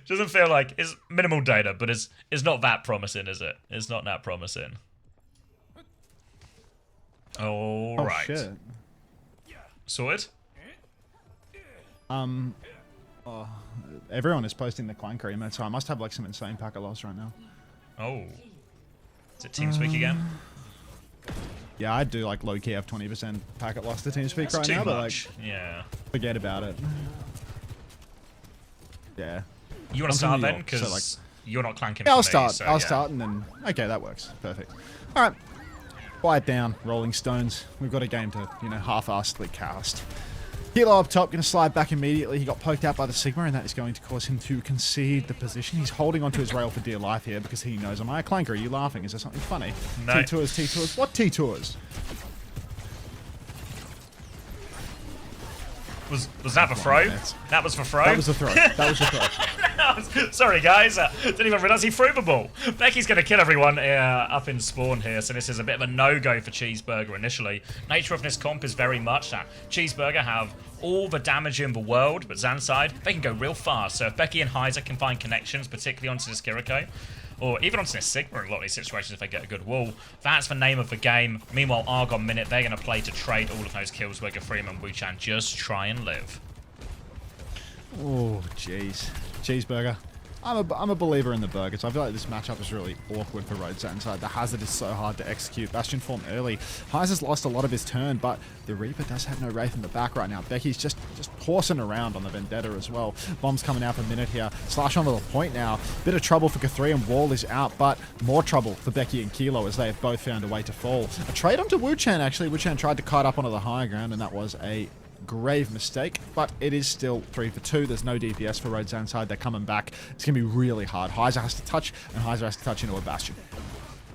Speaker 1: Doesn't feel like... It's minimal data, but it's not that promising, is it? It's not that promising. All right.
Speaker 3: Shit.
Speaker 1: Sorted?
Speaker 3: Everyone is posting the clank emote, so I must have like some insane packet loss right now.
Speaker 1: Oh. Is it TeamSpeak again?
Speaker 3: Yeah, I do like low key have 20% packet loss to TeamSpeak
Speaker 1: That's
Speaker 3: right
Speaker 1: too
Speaker 3: now, but like
Speaker 1: much. Yeah.
Speaker 3: forget about it. Yeah.
Speaker 1: You want to
Speaker 3: I'm
Speaker 1: start
Speaker 3: from New
Speaker 1: then?
Speaker 3: York, so,
Speaker 1: Because
Speaker 3: like-
Speaker 1: you're not clanking
Speaker 3: Yeah,
Speaker 1: for
Speaker 3: I'll
Speaker 1: me,
Speaker 3: start.
Speaker 1: so,
Speaker 3: I'll
Speaker 1: yeah.
Speaker 3: start and then... Okay, that works. Perfect. All right. Quiet down, Rolling Stones. We've got a game to, half-assedly cast. Hilo up top, going to slide back immediately. He got poked out by the Sigma, and that is going to cause him to concede the position. He's holding onto his rail for dear life here because he knows, am I a clanker? Are you laughing? Is there something funny?
Speaker 1: No.
Speaker 3: T-Tours, T-Tours. What T-Tours?
Speaker 1: Was that the throw? That was the throw?
Speaker 3: That was the throw. That was the throw.
Speaker 1: Sorry, guys. Didn't even realise he threw the ball. Becky's going to kill everyone up in spawn here, so this is a bit of a no-go for Cheeseburger initially. Nature of this comp is very much that Cheeseburger have all the damage in the world, but ZANSIDE, they can go real fast. So if Becky and Heiser can find connections, particularly onto this Kiriko, or even onto this Sigma in a lot of these situations if they get a good wall. That's the name of the game. Meanwhile, Argon Minute, they're going to play to trade all of those kills where Costream and Wuchan just try and live.
Speaker 3: Oh, jeez. Cheeseburger. I'm a believer in the burgers. I feel like this matchup is really awkward for RØDE ZANSIDE. The Hazard is so hard to execute. Bastion form early. Heiser's lost a lot of his turn, but the Reaper does have no Wraith in the back right now. Becky's just horsing around on the Vendetta as well. Bomb's coming out for a minute here. Slash onto the point now. Bit of trouble for Costream. Wall is out, but more trouble for Becky and Kilo as they have both found a way to fall. A trade onto Wuchan, actually. Wuchan tried to kite up onto the high ground, and that was a grave mistake, but it is still 3 for 2. There's no DPS for RØDE ZANSIDE. They're coming back. It's going to be really hard. Heiser has to touch, and Heiser has to touch into a Bastion.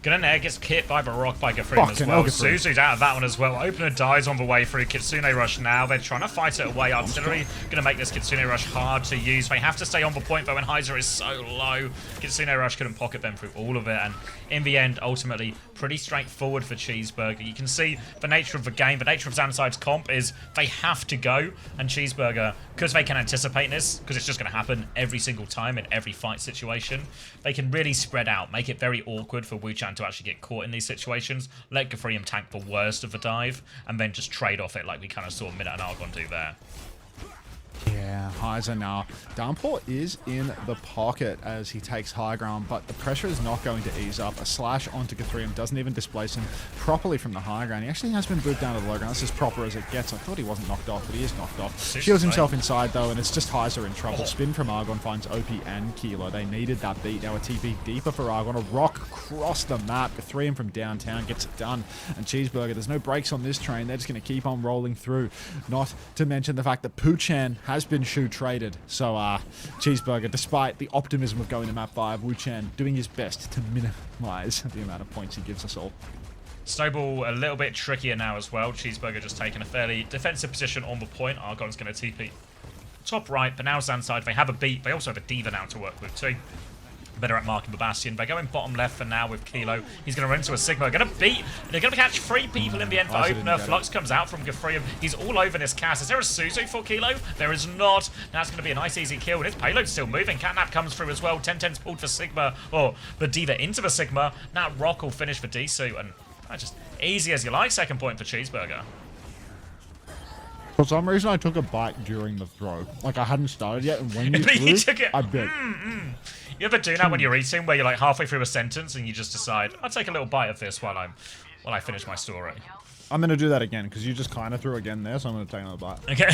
Speaker 1: Gunnair gets hit by Baroque by Costream as well. Suzu's out of that one as well. Opener dies on the way through. Kitsune Rush now. They're trying to fight it away. Artillery going to make this Kitsune Rush hard to use. They have to stay on the point though when Heiser is so low. Kitsune Rush couldn't pocket them through all of it. And in the end, ultimately, pretty straightforward for Cheeseburger. You can see the nature of the game, the nature of ZANSIDE's comp is they have to go. And Cheeseburger, because they can anticipate this, because it's just going to happen every single time in every fight situation, they can really spread out, make it very awkward for Wuchan to actually get caught in these situations, let Costream tank the worst of the dive, and then just trade off it like we kind of saw Minute and Argon do there.
Speaker 3: Yeah, Heiser now. Downpour is in the pocket as he takes high ground, but the pressure is not going to ease up. A slash onto Costream doesn't even displace him properly from the high ground. He actually has been moved down to the low ground. That's as proper as it gets. I thought he wasn't knocked off, but he is knocked off. Shields himself inside, though, and it's just Heiser in trouble. Spin from Argon finds OP and Kilo. They needed that beat. Now a TP deeper for Argon. A rock across the map. Costream from downtown gets it done. And Cheeseburger, there's no brakes on this train. They're just going to keep on rolling through. Not to mention the fact that Wuchan has been shoe traded. So Cheeseburger, despite the optimism of going to map 5, Wuchan doing his best to minimize the amount of points he gives us all.
Speaker 1: Snowball a little bit trickier now as well. Cheeseburger just taking a fairly defensive position on the point. Argon's going to TP top right, but now ZANSIDE, they have a beat. They also have a Diva now to work with too. Better at marking the Bastion. They're going bottom left for now with Kilo. He's going to run into a Sigma. Going to beat. They're going to catch 3 people in the end for opener. Flux comes out from Costream. He's all over this cast. Is there a Suzu for Kilo? There is not. Now it's going to be a nice easy kill. And his payload's still moving. Catnap comes through as well. 10-10's pulled for Sigma. Or the Diva into the Sigma. Now Rock will finish for Disu. And just easy as you like. Second point for Cheeseburger.
Speaker 3: For some reason, I took a bite during the throw. Like, I hadn't started yet, and when you threw,
Speaker 1: took it.
Speaker 3: I bit.
Speaker 1: You ever do that when you're eating, where you're like halfway through a sentence and you just decide, I'll take a little bite of this while I finish my story?
Speaker 3: I'm going to do that again, because you just kind of threw again there, so I'm going to take another bite.
Speaker 1: Okay.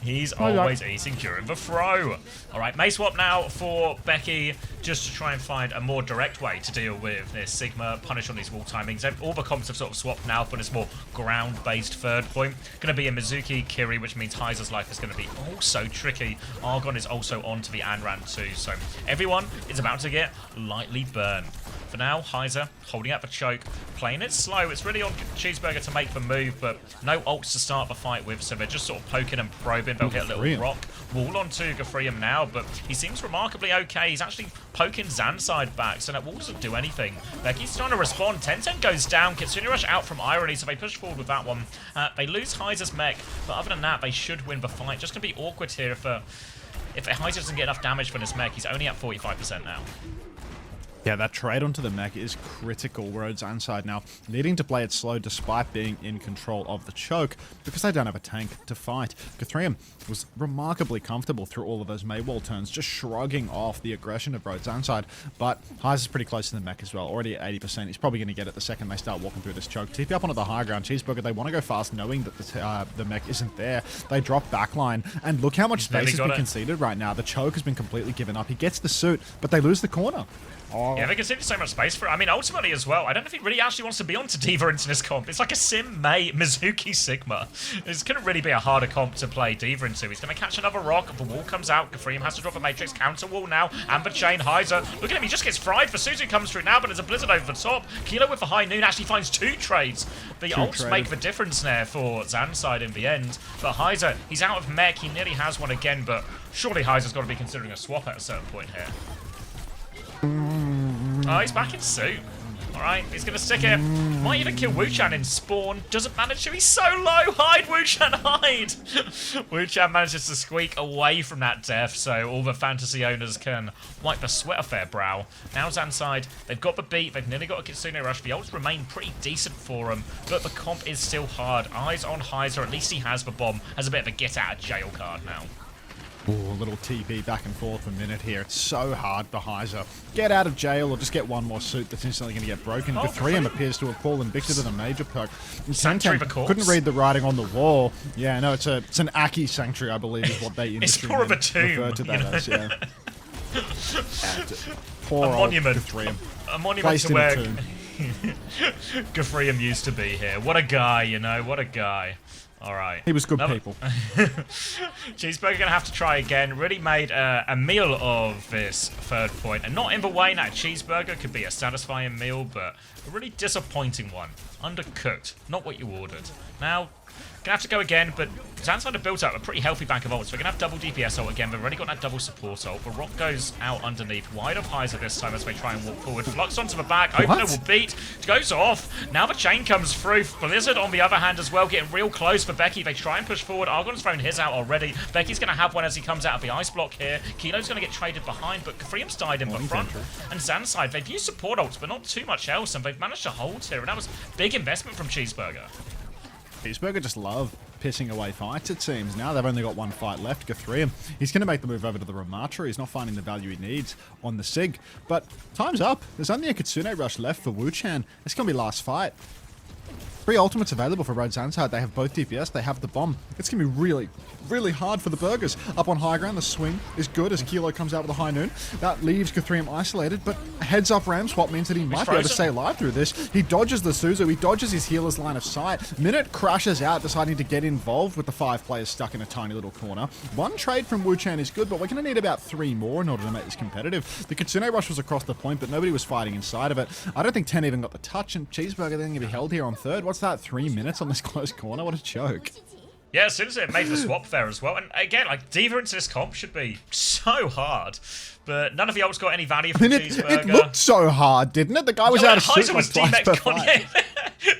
Speaker 1: He's always eating during the throw. Alright, May swap now for Becky, just to try and find a more direct way to deal with this Sigma, punish on these wall timings. All the comps have sort of swapped now for this more ground-based third point. Going to be a Mizuki Kiri, which means Heiser's life is going to be also tricky. Argon is also on to the Anran too, so everyone is about to get lightly burned. For now, Heiser holding out the choke, playing it slow. It's really on Cheeseburger to make the move, but no ults to start the fight with, so they're just sort of poking and probing. They'll hit a little rock wall onto Costream now, but he seems remarkably okay. He's actually poking ZANSIDE back, so that wall doesn't do anything. Becky's trying to respond. 10-10 goes down. Kitsune Rush out from Irony, so they push forward with that one. They lose Heiser's mech, but other than that, they should win the fight. Just going to be awkward here if Heiser doesn't get enough damage from his mech. He's only at 45% now.
Speaker 3: Yeah, that trade onto the mech is critical. RØDE ZANSIDE now needing to play it slow despite being in control of the choke because they don't have a tank to fight. Costream was remarkably comfortable through all of those Maywall turns, just shrugging off the aggression of RØDE ZANSIDE, but Heiser's pretty close to the mech as well, already at 80%. He's probably going to get it the second they start walking through this choke. TP up onto the high ground. Cheeseburger, they want to go fast knowing that the mech isn't there. They drop backline, and look how much space has been conceded right now. The choke has been completely given up. He gets the suit, but they lose the corner. Oh.
Speaker 1: Yeah, they conceded so much space for it. I mean, ultimately as well, I don't know if he really actually wants to be onto Diva into this comp. It's like a Sim May Mizuki Sigma. It's going to really be a harder comp to play Diva into. He's going to catch another rock. The wall comes out. Costream has to drop a Matrix. Counter wall now. Amber Chain. Heiser. Look at him. He just gets fried. For Suzu comes through now, but there's a Blizzard over the top. Kilo with the high noon actually finds 2 trades. The ults make the difference there for ZANSIDE in the end. But Heiser, he's out of mech. He nearly has one again, but surely Heiser's got to be considering a swap at a certain point here. Oh, he's back in suit. Alright, he's gonna stick it. Might even kill Wu-Chan in spawn. Doesn't manage to. He's so low. Hide, Wu-Chan, hide. Wu-Chan manages to squeak away from that death, so all the fantasy owners can wipe the sweat off their brow. Now ZANSIDE, they've got the beat. They've nearly got a Kitsune Rush. The ults remain pretty decent for them, but the comp is still hard. Eyes on Heiser. At least he has the bomb. Has a bit of a get-out-of-jail card now.
Speaker 3: Ooh, a little TP back and forth a minute here. It's so hard for Heiser. Get out of jail or just get one more suit that's instantly going to get broken. Costream appears to have fallen victim to the major perk.
Speaker 1: Sanctuary
Speaker 3: couldn't read the writing on the wall. Yeah, no, it's an Aki Sanctuary, I believe, is what they
Speaker 1: It's more of a tomb.
Speaker 3: Refer to that as, yeah. Poor
Speaker 1: a
Speaker 3: old
Speaker 1: monument.
Speaker 3: Costream.
Speaker 1: A monument
Speaker 3: Placed
Speaker 1: to
Speaker 3: in a
Speaker 1: where
Speaker 3: tomb.
Speaker 1: Gafreem used to be here. What a guy, you know, what a guy. Alright.
Speaker 3: He was good people.
Speaker 1: Cheeseburger gonna have to try again. Really made a meal of this third point. And not in the way that Cheeseburger could be a satisfying meal, but a really disappointing one. Undercooked. Not what you ordered. Now, gonna have to go again, but ZANSIDE have built up a pretty healthy bank of ults. We're gonna have double DPS ult again. We've already got that double support ult. The rock goes out underneath. Wide of Heiser this time as they try and walk forward. Flux onto the back. Opener will beat. Goes off. Now the chain comes through. Blizzard on the other hand as well, getting real close for Becky. They try and push forward. Argon's thrown his out already. Becky's gonna have one as he comes out of the ice block here. Kilo's gonna get traded behind, but Gafreem's died in the front. And ZANSIDE, they've used support ults, but not too much else, and they've managed to hold here. And that was big investment from Cheeseburger.
Speaker 3: Cheeseburger just love pissing away fights, it seems. Now they've only got one fight left. Gafreem, he's going to make the move over to the Ramatra. He's not finding the value he needs on the Sig. But time's up. There's only a Kitsune Rush left for Wu-Chan. It's going to be last fight. 3 ultimates available for RØDE ZANSIDE. They have both DPS. They have the bomb. It's going to be really, really hard for the Burgers. Up on high ground, the swing is good as Kilo comes out with a high noon. That leaves Gafreem isolated, but a heads-up ram swap means that he might be able to stay alive through this. He dodges the Suzu. He dodges his healer's line of sight. Minute crashes out, deciding to get involved with the 5 players stuck in a tiny little corner. One trade from Wu-Chan is good, but we're going to need about 3 more in order to make this competitive. The Kitsune Rush was across the point, but nobody was fighting inside of it. I don't think 10 even got the touch, and Cheeseburger then going to be held here on third. What's that, 3 minutes on this close corner? What a joke.
Speaker 1: Yeah, as soon as it made the swap there as well. And again, like, Diva into this comp should be so hard. But none of the ults got any value from Cheeseburger.
Speaker 3: It looked so hard, didn't it? The guy was out of suit like twice per fight.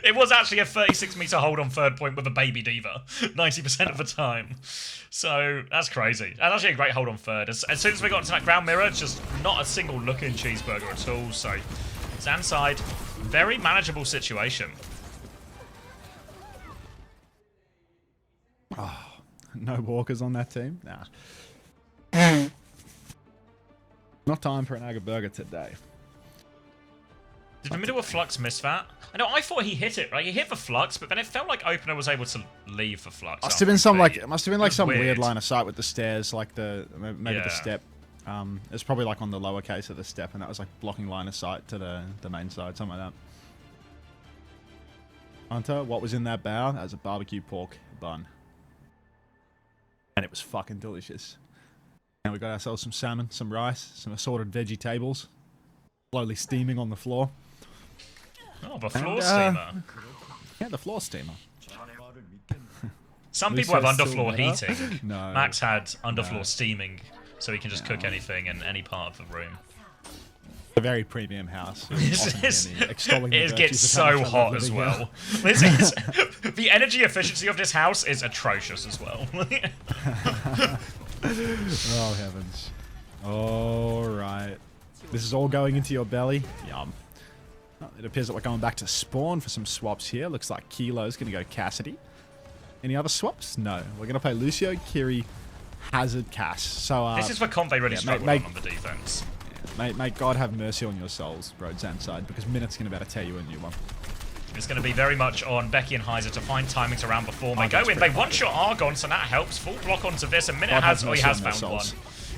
Speaker 1: It was actually a 36-meter hold on third point with a baby Diva 90% of the time. So that's crazy. And actually a great hold on third. As soon as we got into that ground mirror, just not a single look in Cheeseburger at all. So ZANSIDE, very manageable situation.
Speaker 3: Oh, no walkers on that team? Nah. Not time for an Aga Burger today.
Speaker 1: Did the middle of Flux miss that? I know, I thought he hit it, right? He hit the Flux, but then it felt like Opener was able to leave the Flux.
Speaker 3: Must have been some like, it must have been like some weird line of sight with the stairs, like maybe the step. It's probably like on the lower case of the step, and that was like blocking line of sight to the main side, something like that. Unter, what was in that bow? That was a barbecue pork bun. And it was fucking delicious. And we got ourselves some salmon, some rice, some assorted veggie tables. Slowly steaming on the floor.
Speaker 1: Oh, the floor steamer.
Speaker 3: Yeah, the floor steamer.
Speaker 1: Some people have underfloor heating.
Speaker 3: No.
Speaker 1: Max had underfloor steaming, so he can just cook anything in any part of the room.
Speaker 3: A very premium house.
Speaker 1: It gets so hot as well. The energy efficiency of this house is atrocious as well.
Speaker 3: Oh, heavens. Alright. This is all going into your belly. Yum. Well, it appears that we're going back to spawn for some swaps here. Looks like Kilo's going to go Cassidy. Any other swaps? No. We're going to play Lucio, Kiri, Hazard, Cass. So,
Speaker 1: this is where Convey really struggled on the defense.
Speaker 3: May God have mercy on your souls, RØDE ZANSIDE, because Minute's going to be able to tear you a new one.
Speaker 1: It's going to be very much on Becky and Heiser to find timings around before they go in. They one-shot Argon, so that helps. Full block onto this, and Minute has found one.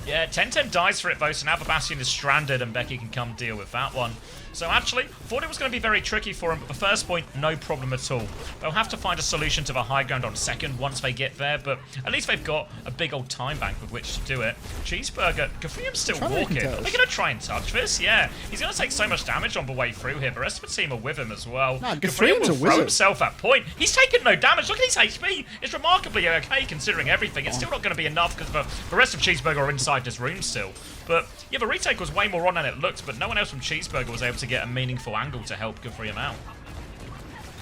Speaker 1: Yeah, 10-10 dies for it though, so now the Bastion is stranded and Becky can come deal with that one. So actually, thought it was going to be very tricky for him, but the first point, no problem at all. They'll have to find a solution to the high ground on second once they get there, but at least they've got a big old time bank with which to do it. Cheeseburger, Gafreem's still walking. Are they going to try and touch this? Yeah. He's going to take so much damage on the way through here. The rest of the team are with him as well.
Speaker 3: No,
Speaker 1: Gafreem will throw himself at point. He's taken no damage. Look at his HP. It's remarkably okay considering everything. It's still not going to be enough because the rest of Cheeseburger are inside this room still. But yeah, the retake was way more on than it looked, but no one else from Cheeseburger was able to to get a meaningful angle to help Gavrium out.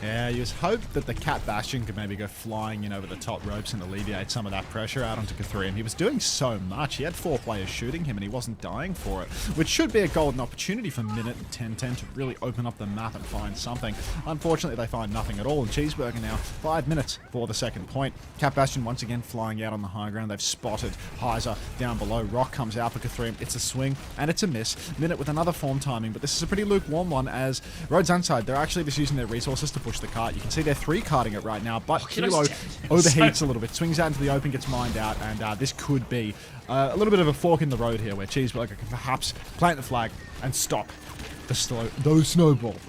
Speaker 3: Yeah, you just hope that the Cat Bastion could maybe go flying in over the top ropes and alleviate some of that pressure out onto Costream. He was doing so much. He had 4 players shooting him and he wasn't dying for it, which should be a golden opportunity for minute 10-10 to really open up the map and find something. Unfortunately, they find nothing at all, and Cheeseburger now 5 minutes for the second point. Cat Bastion once again flying out on the high ground. They've spotted Heiser down below. Rock comes out for Costream. It's a swing and it's a miss. Minute with another form timing, but this is a pretty lukewarm one as RØDE ZANSIDE, they're actually just using their resources to push the cart. You can see they're 3-carting it right now, but Kilo overheats a little bit, swings out into the open, gets mined out, and this could be a little bit of a fork in the road here where Cheeseburger can perhaps plant the flag and stop those snowballs.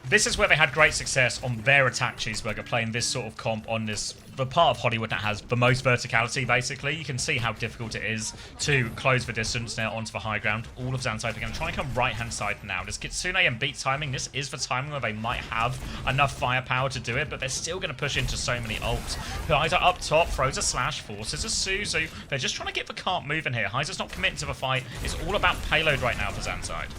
Speaker 1: This is where they had great success on their attack, Cheeseburger, playing this sort of comp on the part of Hollywood that has the most verticality, basically. You can see how difficult it is to close the distance now onto the high ground. All of ZANSIDE are going to try and come right-hand side now. This Kitsune and beat timing. This is the timing where they might have enough firepower to do it, but they're still going to push into so many ults. Heiser up top, throws a slash, forces a Suzu. They're just trying to get the cart moving here. Heiser's not committing to the fight. It's all about payload right now for ZANSIDE.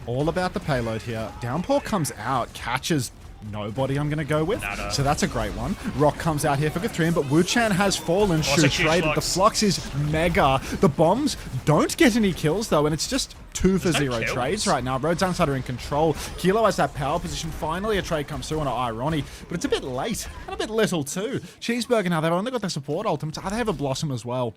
Speaker 3: All about the payload here. Downpour comes out, catches nobody I'm going to go with.
Speaker 1: Nada.
Speaker 3: So that's a great one. Rock comes out here for Costream, but Wu-Chan has fallen. Shu traded. The flux is mega. The bombs don't get any kills, though, and it's just 2 for 0 trades right now. RØDE ZANSIDE are in control. Kilo has that power position. Finally, a trade comes through on an Irony, but it's a bit late and a bit little, too. Cheeseburger now, they've only got their support ultimates. They have a Blossom as well.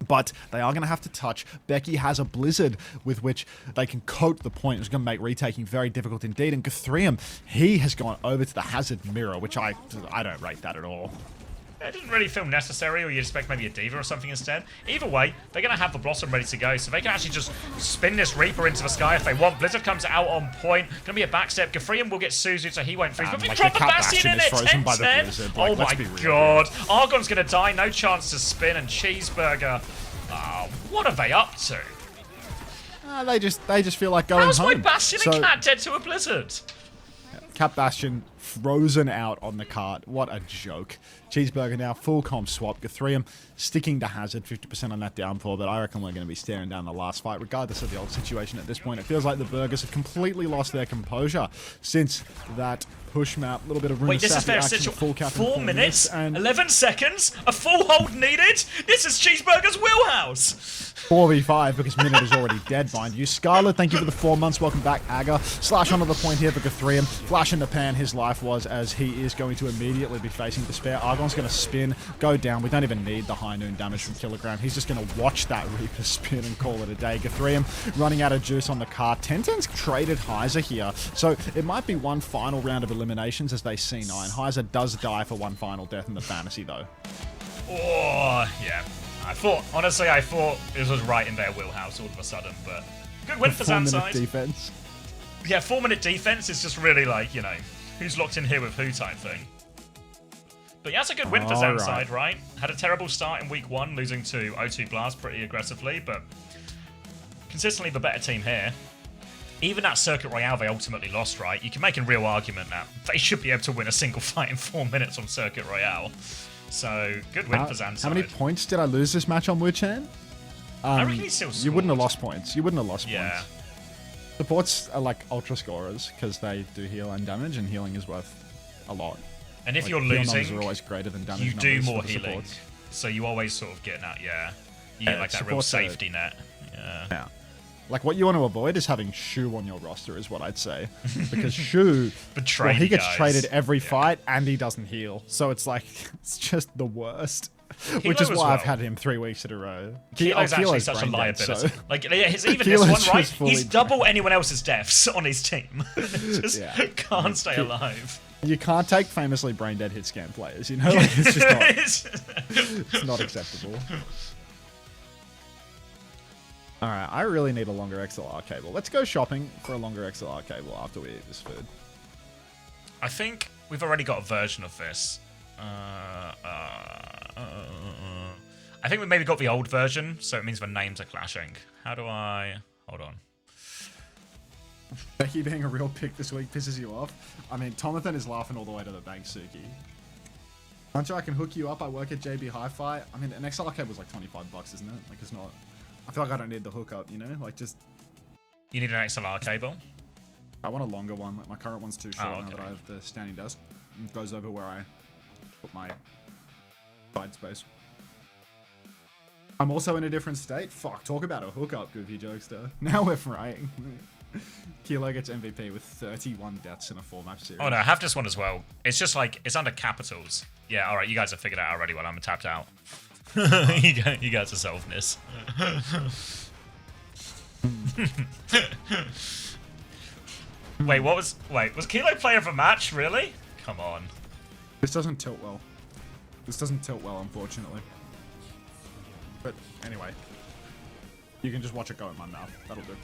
Speaker 3: But they are going to have to touch. Becky has a Blizzard with which they can coat the point. It's going to make retaking very difficult indeed. And Costream, he has gone over to the Hazard Mirror, which I don't rate that at all.
Speaker 1: It didn't really feel necessary, or you'd expect maybe a Diva or something instead. Either way, they're going to have the Blossom ready to go, so they can actually just spin this Reaper into the sky if they want. Blizzard comes out on point. Going to be a backstep. Gavrium will get Suzu, so he won't freeze. But they drop the Bastion in it, 10-10. Oh my god. Argon's going to die, no chance to spin, and Cheeseburger... what are they up to?
Speaker 3: They just feel like going home.
Speaker 1: How's my Bastion and Cat dead to a Blizzard?
Speaker 3: Cat Bastion frozen out on the cart. What a joke. Cheeseburger now full comp swap. Gavrium sticking to Hazard, 50% on that downpour, but I reckon we're going to be staring down the last fight, regardless of the old situation at this point. It feels like the Burgers have completely lost their composure since that push map. A little bit of
Speaker 1: Wait, this is their situation. 4 minutes, and 11 seconds, a full hold needed. This is Cheeseburger's wheelhouse.
Speaker 3: 4v5 because Minute is already dead, mind you. Scarlet, thank you for the 4 months. Welcome back, Aga. Slash onto the point here for Gavrium. Flash in the pan, his life was, as he is going to immediately be facing despair. Argon's going to spin, go down. We don't even need the high noon damage from Kilogram. He's just going to watch that Reaper spin and call it a day. Gavrium running out of juice on the card. 10-10's traded Heiser here, so it might be one final round of eliminations as they C9. Heiser does die for one final death in the fantasy, though.
Speaker 1: Oh, yeah. Honestly, I thought this was right in their wheelhouse all of a sudden, but good win for ZANSIDE.
Speaker 3: Defense.
Speaker 1: Yeah, 4-minute defense is just really like, you know, who's locked in here with who type thing. But yeah, that's a good win for ZANSIDE, right? Had a terrible start in week 1, losing to O2 Blast pretty aggressively, but consistently the better team here. Even that Circuit Royale they ultimately lost, right? You can make a real argument that they should be able to win a single fight in 4 minutes on Circuit Royale. So, good win for ZANSIDE.
Speaker 3: How many points did I lose this match on Wu-Chan?
Speaker 1: I reckon he still scored.
Speaker 3: You wouldn't have lost points. You wouldn't have lost
Speaker 1: yeah.
Speaker 3: points. Supports are like ultra scorers because they do heal and damage, and healing is worth a lot.
Speaker 1: And if
Speaker 3: like,
Speaker 1: you're
Speaker 3: heal
Speaker 1: losing,
Speaker 3: are always greater than damage
Speaker 1: you do more
Speaker 3: for
Speaker 1: healing.
Speaker 3: supports.
Speaker 1: So you always sort of get that, yeah. You get like that real safety net. Yeah.
Speaker 3: Like, what you want to avoid is having Shu on your roster, is what I'd say. Because Shu, well, he gets traded every fight, and he doesn't heal. So it's like, it's just the worst. Which is why I've had him 3 weeks in a row.
Speaker 1: Kilo's actually such a liability. So. Like, even this one, right? He's double anyone else's deaths on his team. Just can't stay alive.
Speaker 3: You can't take famously brain dead hit scan players, you know? Like, it's just not, it's not acceptable. Alright, I really need a longer XLR cable. Let's go shopping for a longer XLR cable after we eat this food.
Speaker 1: I think we've already got a version of this. I think we maybe got the old version, so it means the names are clashing. How do I... Hold on.
Speaker 3: Becky being a real pick this week pisses you off. I mean, Tomathan is laughing all the way to the bank, Suki. Hunter, I can hook you up. I work at JB Hi-Fi. I mean, an XLR cable is like $25, isn't it? Like, it's not... I feel like I don't need the hookup, you know? Like, just
Speaker 1: You need an XLR cable.
Speaker 3: I want a longer one. Like my current one's too short
Speaker 1: Oh,
Speaker 3: now
Speaker 1: okay.
Speaker 3: that I have the standing desk. It goes over where I put my side space. I'm also in a different state. Fuck, talk about a hookup, goofy jokester. Now we're frying. Kilo gets MVP with 31 deaths in a 4-match series.
Speaker 1: Oh no, I have this one as well. It's just like, it's under capitals. Yeah, alright, you guys have figured it out already while I'm tapped out. you guys are solving this. Wait, was Kilo player of a match, really? Come on.
Speaker 3: This doesn't tilt well. This doesn't tilt well, unfortunately. But anyway, you can just watch it go in my mouth. That'll do.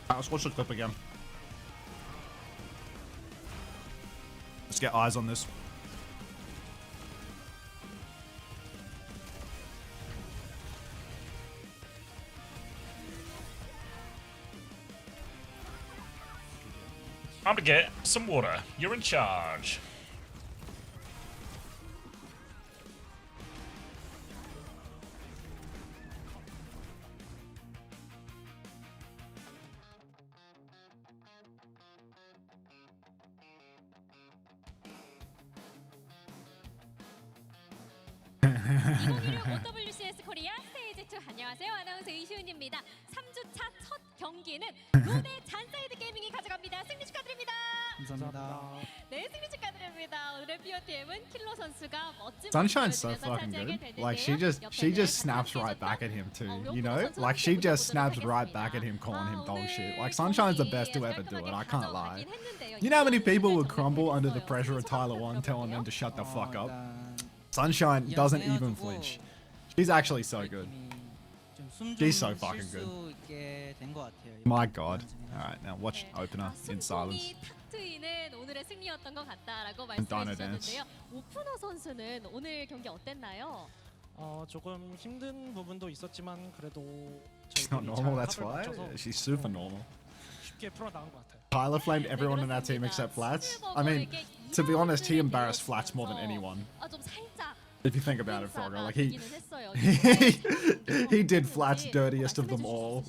Speaker 3: Let's watch the clip again. Let's get eyes on this.
Speaker 1: I'm gonna get some water. You're in charge.
Speaker 5: OWCS 코리아 스테이지 2 안녕하세요. 아나운서 이시훈입니다. 3주차 첫 경기는 롯데 잔사이드 게이밍이 가져갑니다. 승리 축하드립니다.
Speaker 6: 감사합니다.
Speaker 5: 네, 승리 축하드립니다. 오늘의 POTM은 킬러 선수가 멋진
Speaker 3: Sunshine's so
Speaker 5: 모습을
Speaker 3: fucking
Speaker 5: 차지하게
Speaker 3: good.
Speaker 5: 되는데요.
Speaker 3: Like she just snaps
Speaker 5: 옆에는
Speaker 3: right back at him too.
Speaker 5: 어,
Speaker 3: You know,
Speaker 5: 선수
Speaker 3: like she
Speaker 5: 함께
Speaker 3: just
Speaker 5: 보도록
Speaker 3: snaps right
Speaker 5: 하겠습니다.
Speaker 3: back at him, calling him dog shit.
Speaker 5: 오늘
Speaker 3: Like Sunshine's the
Speaker 5: 경기
Speaker 3: best to ever do it. I can't lie.
Speaker 5: 가져가긴 했는데요.
Speaker 3: You know how many people would
Speaker 5: 이번
Speaker 3: crumble under the
Speaker 5: 경기에서
Speaker 3: pressure of Tyler
Speaker 5: 소감
Speaker 3: 1 telling them
Speaker 5: 들어볼게요.
Speaker 3: to shut the fuck up?
Speaker 6: 일단
Speaker 3: Sunshine doesn't
Speaker 6: 이야기해가지고
Speaker 3: even flinch. She's actually so good. She's so fucking good. My god. Alright, now watch opener in silence.
Speaker 5: 탁 트이는 오늘의 승리였던 것 같다라고
Speaker 3: Donna
Speaker 5: 말씀해
Speaker 3: dance.
Speaker 5: 주셨는데요. 오프너 선수는 오늘 경기 어땠나요?
Speaker 7: 조금 힘든 부분도 있었지만 그래도
Speaker 3: She's not normal, that's why. She's super normal.
Speaker 7: 쉽게 풀어 나간 것 같아요.
Speaker 3: Tyler flamed everyone in our team except Flats. I mean, to be honest, he embarrassed Flats more than anyone.
Speaker 5: 좀 살짝
Speaker 3: If you think about it, Frogger, like he
Speaker 5: 있기는 했어요.
Speaker 3: he did Flats dirtiest of them all.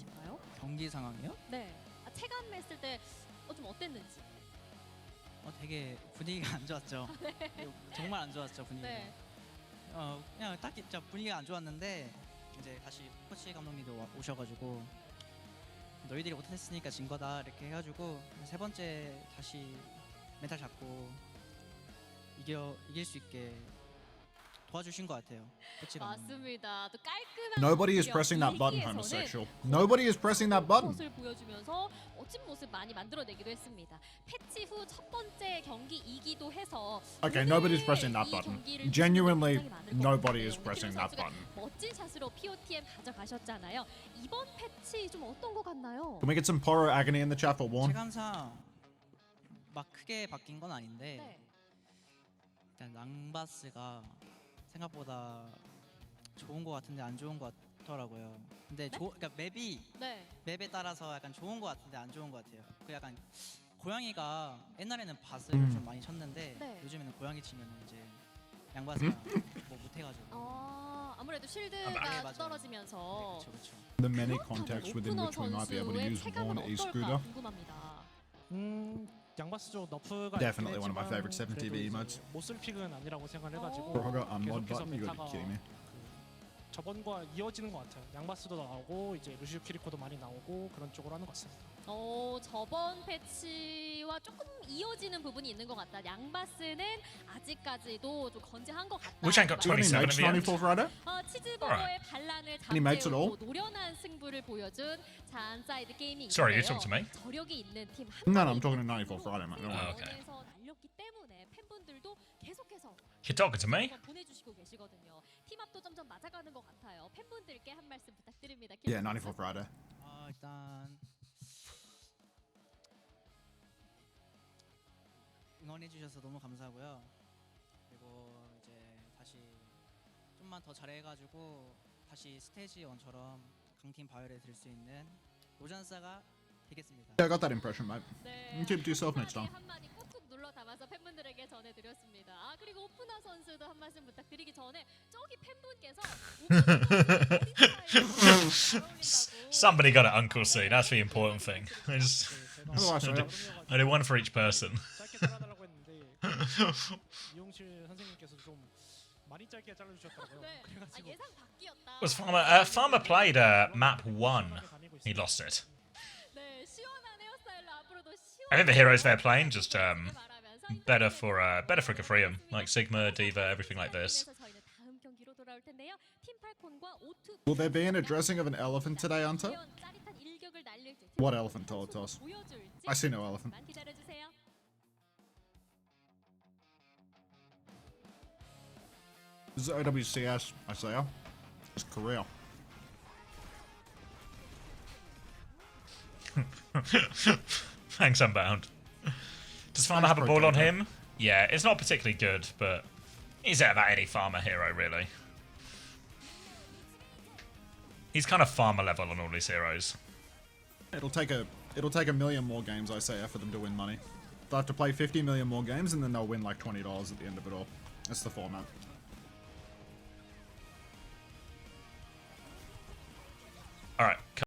Speaker 6: 경기 상황이요?
Speaker 5: 네, 체감했을 때 좀 어땠는지.
Speaker 6: 되게 분위기가 안 좋았죠. 정말 안 좋았죠 분위기가.
Speaker 5: 네.
Speaker 6: 그냥 딱히 진짜 분위기가 안 좋았는데 이제 다시 코치 감독님도 오셔가지고 너희들이 못했으니까 진 거다 이렇게 해가지고 세 번째 다시 멘탈 잡고 이길 수 있게 도와주신 것 같아요. 코치 감독님.
Speaker 5: 맞습니다. 또 깔끔한
Speaker 3: Nobody is
Speaker 5: 공격,
Speaker 3: pressing that button,
Speaker 5: 이
Speaker 3: homosexual.
Speaker 5: 얘기에서는
Speaker 3: Nobody is pressing that button.
Speaker 5: 모습을 보여주면서 멋진 모습 많이 만들어내기도 했습니다. 패치 후 첫 번째 경기 이기도 해서
Speaker 3: Okay,
Speaker 5: 오늘
Speaker 3: nobody's pressing that
Speaker 5: 이
Speaker 3: button.
Speaker 5: 경기를
Speaker 3: Genuinely,
Speaker 5: 굉장히 많을 것
Speaker 3: nobody
Speaker 5: 같아요.
Speaker 3: is pressing
Speaker 5: 오늘
Speaker 3: that
Speaker 5: 선수가
Speaker 3: button.
Speaker 5: 멋진 샷으로 POTM 가져가셨잖아요. 이번 패치 좀 어떤 것 같나요?
Speaker 3: Can we get some Poro agony in the chat for one?
Speaker 6: 체감상 막 크게 바뀐 건 아닌데
Speaker 5: 네.
Speaker 6: 일단 랑바스가 생각보다 좋은 것 같은데 안 좋은 것 같더라고요. 근데 그러니까
Speaker 5: 네.
Speaker 6: 맵에 따라서 약간 좋은 것 같은데 안 좋은 것 같아요. 그 약간 고양이가 옛날에는 밭을 좀 많이 쳤는데
Speaker 5: 네.
Speaker 6: 요즘에는 고양이 치면 이제 양바스가 뭐 못해가지고.
Speaker 5: 아무래도
Speaker 6: 네,
Speaker 5: 쉴드가
Speaker 6: 맞아요.
Speaker 5: 떨어지면서
Speaker 6: 네, 그렇죠.
Speaker 3: The many
Speaker 5: 그렇다면
Speaker 3: contexts within
Speaker 5: 오프너
Speaker 3: which we might be able to
Speaker 5: 선수의
Speaker 3: use
Speaker 5: 체감은
Speaker 3: Vaughn is
Speaker 5: 어떨까
Speaker 3: Scooter.
Speaker 5: 궁금합니다.
Speaker 7: 양바스조 너프가
Speaker 3: Definitely
Speaker 7: 있긴
Speaker 3: one of my favorite
Speaker 7: 했지만
Speaker 3: 7TV
Speaker 7: 그래도
Speaker 3: emotes.
Speaker 7: 이제 못쓸 픽은 아니라고 생각을 해가지고
Speaker 3: Frogger unmod
Speaker 7: 계속해서
Speaker 3: button? You gotta be
Speaker 7: 메타가
Speaker 3: kidding me.
Speaker 7: 저번과 이어지는 것 같아요. 양바스도 나오고 이제 루시우 키리코도 많이 나오고 그런 쪽으로 하는 것 같습니다.
Speaker 5: 저번 패치와 조금 이어지는 부분이 있는 것 같다. 양바스는 아직까지도 좀 건재한 것 같다.
Speaker 1: Which ain't got
Speaker 3: You got any
Speaker 1: 27 in
Speaker 3: mates
Speaker 1: the end?
Speaker 3: 94th Rider?
Speaker 5: 치즈버거의 반란을
Speaker 3: Any mates at all?
Speaker 5: 잠재우고 노련한 승부를 보여준 잔사이드 게임이
Speaker 1: Sorry, you
Speaker 5: 있는데요.
Speaker 1: talking to me?
Speaker 5: 저력이 있는 팀
Speaker 3: No, no, I'm talking to 94th Rider, mate. Don't worry.
Speaker 1: okay.
Speaker 5: 에서 날렸기 때문에 팬분들도 계속해서
Speaker 1: You're talking to me?
Speaker 5: 보내주시고 계시거든요. 팀합도 점점 맞아가는 것 같아요. 팬분들께 한 말씀 부탁드립니다.
Speaker 3: Yeah, 94th Rider.
Speaker 6: 일단 응원해 주셔서 너무 감사하고요. 그리고 이제 다시 좀만 더 잘해가지고 다시 스테이지 1처럼 강팀 바이올에 들 수 있는 로잔사가 되겠습니다.
Speaker 3: Yeah, I got that impression, mate.
Speaker 5: 네,
Speaker 3: You keep it to yourself next time.
Speaker 5: 한마디 꾹꾹 눌러 담아서 팬분들에게 전해드렸습니다. 아 그리고 오프너 선수도 한 말씀 부탁드리기 전에 저기 팬분께서
Speaker 1: Somebody got an Uncle C. That's the important thing. I did one for each person.
Speaker 7: 짧게 잘라달라고 했는데 이용실 선생님께서 좀 많이 짧게 잘라주셨더라고요.
Speaker 5: 네. 아,
Speaker 7: 그래가지고
Speaker 5: 예상 밖이었다.
Speaker 1: Was Farmer played map 1. He lost it.
Speaker 5: 네, 시원한 헤어스타일로 앞으로도
Speaker 1: I think the heroes they're playing just
Speaker 5: 바라면서
Speaker 1: better for Gafrium, like Sigma, Diva, everything like this.
Speaker 5: 저희는 다음 경기로 돌아올 텐데요. 팀 팔콘과 O2
Speaker 3: Will there be an addressing of an elephant today, Unter?
Speaker 5: 짜릿한 일격을 날릴지
Speaker 3: What elephant? Tell it to us.
Speaker 5: 보여줄지
Speaker 3: I see no elephant.
Speaker 5: 만 기다려주세요.
Speaker 3: This is OWCS, Isaiah. It's Korea.
Speaker 1: Thanks, Unbound. Does Farmer have a ball on him? Yeah, it's not particularly good, but he's at about any Farmer hero, really. He's kind of Farmer level on all these heroes.
Speaker 3: It'll take a million more games, Isaiah, for them to win money. They'll have to play 50 million more games, and then they'll win like $20 at the end of it all. That's the format.
Speaker 1: Alright,